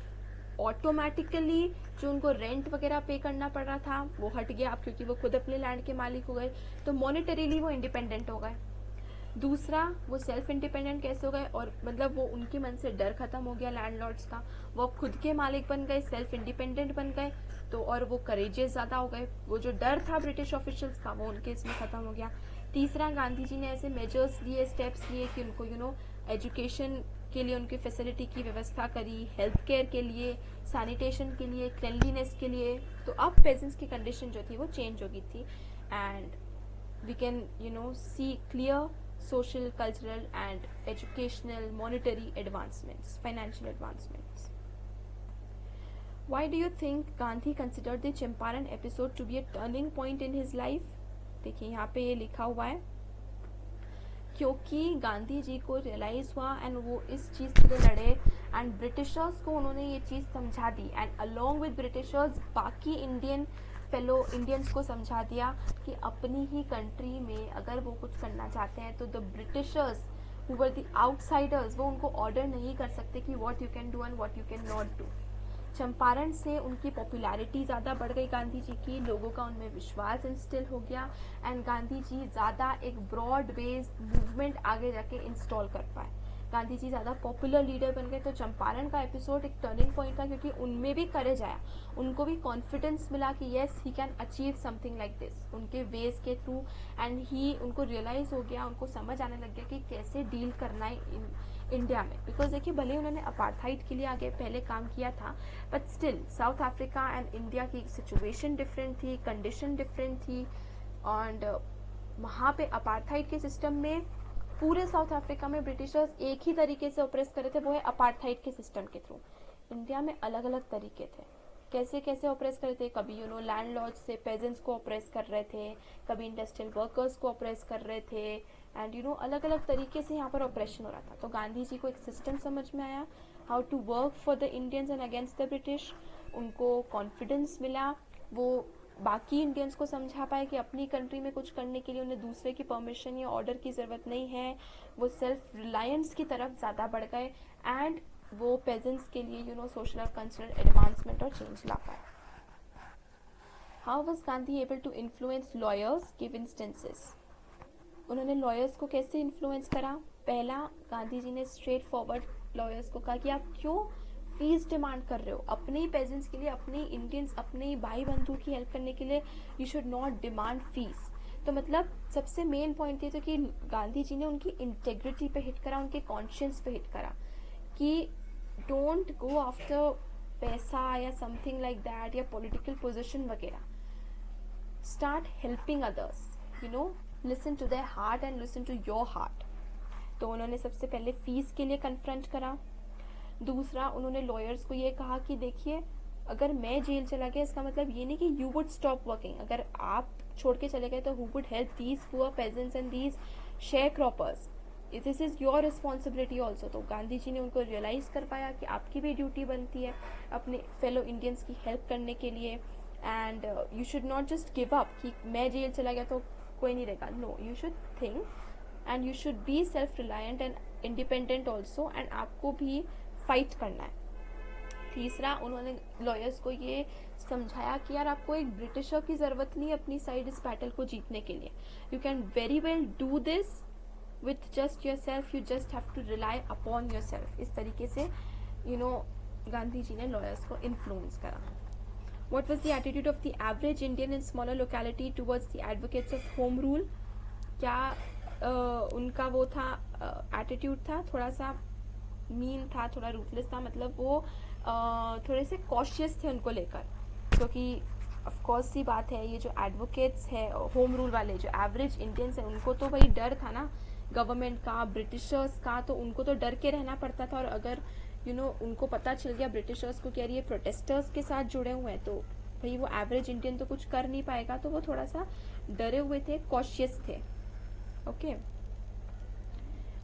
ऑटोमेटिकली जो उनको रेंट वगैरह पे करना पड़ रहा था वो हट गया अब, क्योंकि वो खुद अपने लैंड के मालिक हो गए, तो मॉनेटरीली वो इंडिपेंडेंट हो गए। दूसरा, वो सेल्फ इंडिपेंडेंट कैसे हो गए, और मतलब वो उनके मन से डर खत्म हो गया लैंडलॉर्ड्स का, वो खुद के मालिक बन गए, सेल्फ इंडिपेंडेंट बन गए, तो और वो करेजियस ज़्यादा हो गए, वो जो डर था ब्रिटिश ऑफिशियल्स का वो उनके इसमें ख़त्म हो गया। तीसरा, गांधी जी ने ऐसे मेजर्स लिए, स्टेप्स लिए कि उनको एजुकेशन के लिए उनकी फैसिलिटी की व्यवस्था करी, हेल्थ केयर के लिए, सैनिटेशन के लिए, क्लेनलीनेस के लिए, तो अब पेजेंट्स की कंडीशन जो थी वो चेंज हो गई थी। And we can see clear social, cultural and educational, monetary advancements, financial advancements. Why do you think Gandhi considered the Champaran episode to be a turning point in his life? देखिए यहाँ पे ये लिखा हुआ है क्योंकि गांधी जी को रियलाइज हुआ एंड वो इस चीज़ के लिए लड़े एंड ब्रिटिशर्स को उन्होंने ये चीज़ समझा दी, एंड अलोंग विद ब्रिटिशर्स बाकी फेलो इंडियंस को समझा दिया कि अपनी ही कंट्री में अगर वो कुछ करना चाहते हैं तो the Britishers who were the outsiders वो उनको ऑर्डर नहीं कर सकते कि what you can do and what you can not do. Champaran से उनकी पॉपुलैरिटी ज़्यादा बढ़ गई गांधी जी की, लोगों का उनमें विश्वास इंस्टिल हो गया एंड गांधी जी ज़्यादा एक ब्रॉड बेस्ड मूवमेंट आगे जाके इंस्टॉल कर पाए, गांधी जी ज़्यादा पॉपुलर लीडर बन गए। तो चंपारण का एपिसोड एक टर्निंग पॉइंट था क्योंकि उनमें भी करेज आया, उनको भी कॉन्फिडेंस मिला कि yes he can achieve something like this उनके वेज के थ्रू, एंड ही उनको रियलाइज़ हो गया, उनको समझ आने लग गया कि कैसे डील करना है इंडिया में। बिकॉज देखिए भले उन्होंने अपार्थाइड के लिए आगे पहले काम किया था, but still south Africa and India की सिचुएशन डिफरेंट थी, कंडीशन डिफरेंट थी, एंड वहाँ पे अपार्थाइड के सिस्टम में पूरे साउथ अफ्रीका में ब्रिटिशर्स एक ही तरीके से ऑपरेट कर रहे थे, वो है अपार्थाइड के सिस्टम के थ्रू। इंडिया में अलग अलग तरीके थे, कैसे कैसे ऑपरेट कर रहे थे, कभी लैंडलॉर्ड्स से पेजेंट्स को ऑपरेट कर रहे थे, कभी इंडस्ट्रियल वर्कर्स को ऑपरेट कर रहे थे, एंड अलग अलग तरीके से यहाँ पर ऑपरेशन हो रहा था। तो गांधी जी को एक सिस्टम समझ में आया, how to work for the Indians and against the British, उनको कॉन्फिडेंस मिला, वो बाकी इंडियंस को समझा पाए कि अपनी कंट्री में कुछ करने के लिए उन्हें दूसरे की परमिशन या ऑर्डर की ज़रूरत नहीं है, वो सेल्फ रिलायंस की तरफ ज़्यादा बढ़ गए एंड वो पेजेंट्स के लिए सोशल और कल्चरल एडवांसमेंट और चेंज ला पाए। How was Gandhi able to influence lawyers? Give instances. उन्होंने लॉयर्स को कैसे इन्फ्लुएंस करा? पहला, गांधी जी ने स्ट्रेट फॉरवर्ड लॉयर्स को कहा कि आप क्यों फीस डिमांड कर रहे हो अपने ही पेजेंट्स के लिए, अपने इंडियंस, अपने ही भाई बंधु की हेल्प करने के लिए, you should not demand fees. तो मतलब सबसे मेन पॉइंट ये था कि गांधी जी ने उनकी इंटेग्रिटी पे हिट करा, उनके कॉन्शियंस पे हिट करा कि डोंट गो आफ्टर पैसा या समथिंग लाइक दैट या पॉलिटिकल पोजीशन वगैरह, start helping others, you know, listen to their heart and listen to your heart. तो उन्होंने सबसे पहले फीस के लिए कन्फ्रंट करा। दूसरा, उन्होंने लॉयर्स को ये कहा कि देखिए अगर मैं जेल चला गया इसका मतलब ये नहीं कि यू वुड स्टॉप वर्किंग, अगर आप छोड़ के चले गए तो who would help these poor pageants and these share croppers, this is your responsibility also. तो गांधी जी ने उनको रियलाइज कर पाया कि आपकी भी ड्यूटी बनती है अपने फेलो इंडियंस की हेल्प करने के लिए, and you should not just give up कि मैं जेल चला गया तो कोई नहीं रहेगा, no, you should think and you should be self reliant and independent also, एंड आपको भी फाइट करना है। तीसरा, उन्होंने लॉयर्स को ये समझाया कि यार आपको एक ब्रिटिशर की जरूरत नहीं अपनी साइड इस बैटल को जीतने के लिए, you can very well do this with just yourself, you just have to rely upon yourself. इस तरीके से गांधी जी ने लॉयर्स को इन्फ्लुएंस करा। What was the attitude of the average Indian in smaller locality towards the advocates of home rule? क्या उनका वो था एटीट्यूड था, थोड़ा सा मीन था, थोड़ा रूथलेस था, मतलब वो थोड़े से कॉशियस थे उनको लेकर, क्योंकि ऑफ कोर्स सी बात है ये जो एडवोकेट्स है होम रूल वाले, जो एवरेज इंडियंस हैं, उनको तो भाई डर था ना गवर्नमेंट का, ब्रिटिशर्स का, तो उनको तो डर के रहना पड़ता था। और अगर उनको पता चल गया ब्रिटिशर्स को कि यार ये प्रोटेस्टर्स के साथ जुड़े हुए हैं, तो भाई वो एवरेज इंडियन तो कुछ कर नहीं पाएगा, तो वो थोड़ा सा डरे हुए थे, कॉशियस थे। Okay,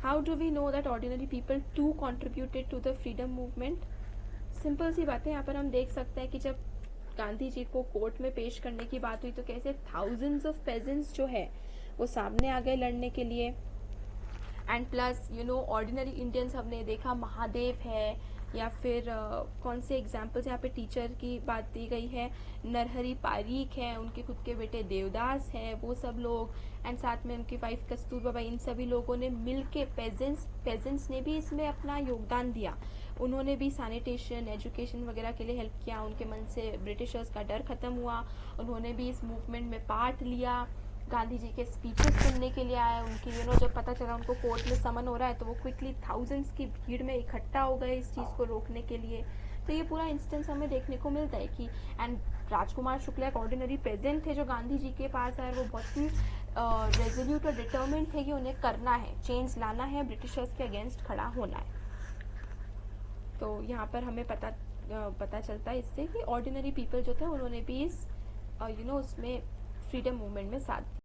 how do we know that ordinary people to contributed to the freedom movement? Simple सी बात है, यहाँ पर हम देख सकते हैं कि जब गांधी जी को कोर्ट में पेश करने की बात हुई तो कैसे थाउजेंड्स ऑफ पेजेंट्स जो है वो सामने आ गए लड़ने के लिए, एंड प्लस ऑर्डिनरी इंडियंस हमने देखा, महादेव है, या फिर कौन से एग्जाम्पल्स यहाँ पे टीचर की बात दी गई है, नरहरि पारीक है, उनके खुद के बेटे देवदास हैं, वो सब लोग, एंड साथ में उनकी वाइफ कस्तूरबा बाई, इन सभी लोगों ने मिल के पेजेंट्स ने भी इसमें अपना योगदान दिया। उन्होंने भी सैनिटेशन, एजुकेशन वगैरह के लिए हेल्प किया, उनके मन से ब्रिटिशर्स का डर खत्म हुआ, उन्होंने भी इस मूवमेंट में पार्ट लिया, गांधी जी के स्पीचेस सुनने के लिए आए, उनकी जब पता चला उनको कोर्ट में समन हो रहा है तो वो क्विकली थाउजेंड्स की भीड़ में इकट्ठा हो गए इस चीज़ को रोकने के लिए। तो ये पूरा इंस्टेंस हमें देखने को मिलता है कि एंड राजकुमार शुक्ला एक ऑर्डिनरी प्रेजेंट थे जो गांधी जी के पास आए, वो बहुत ही रेजोल्यूट और डिटर्मिन्ड थे कि उन्हें करना है, चेंज लाना है, ब्रिटिशर्स के अगेंस्ट खड़ा होना है। तो यहाँ पर हमें पता चलता है इससे कि ऑर्डिनरी पीपल जो थे उन्होंने भी इस उसमें फ्रीडम मूवमेंट में साथ दिया।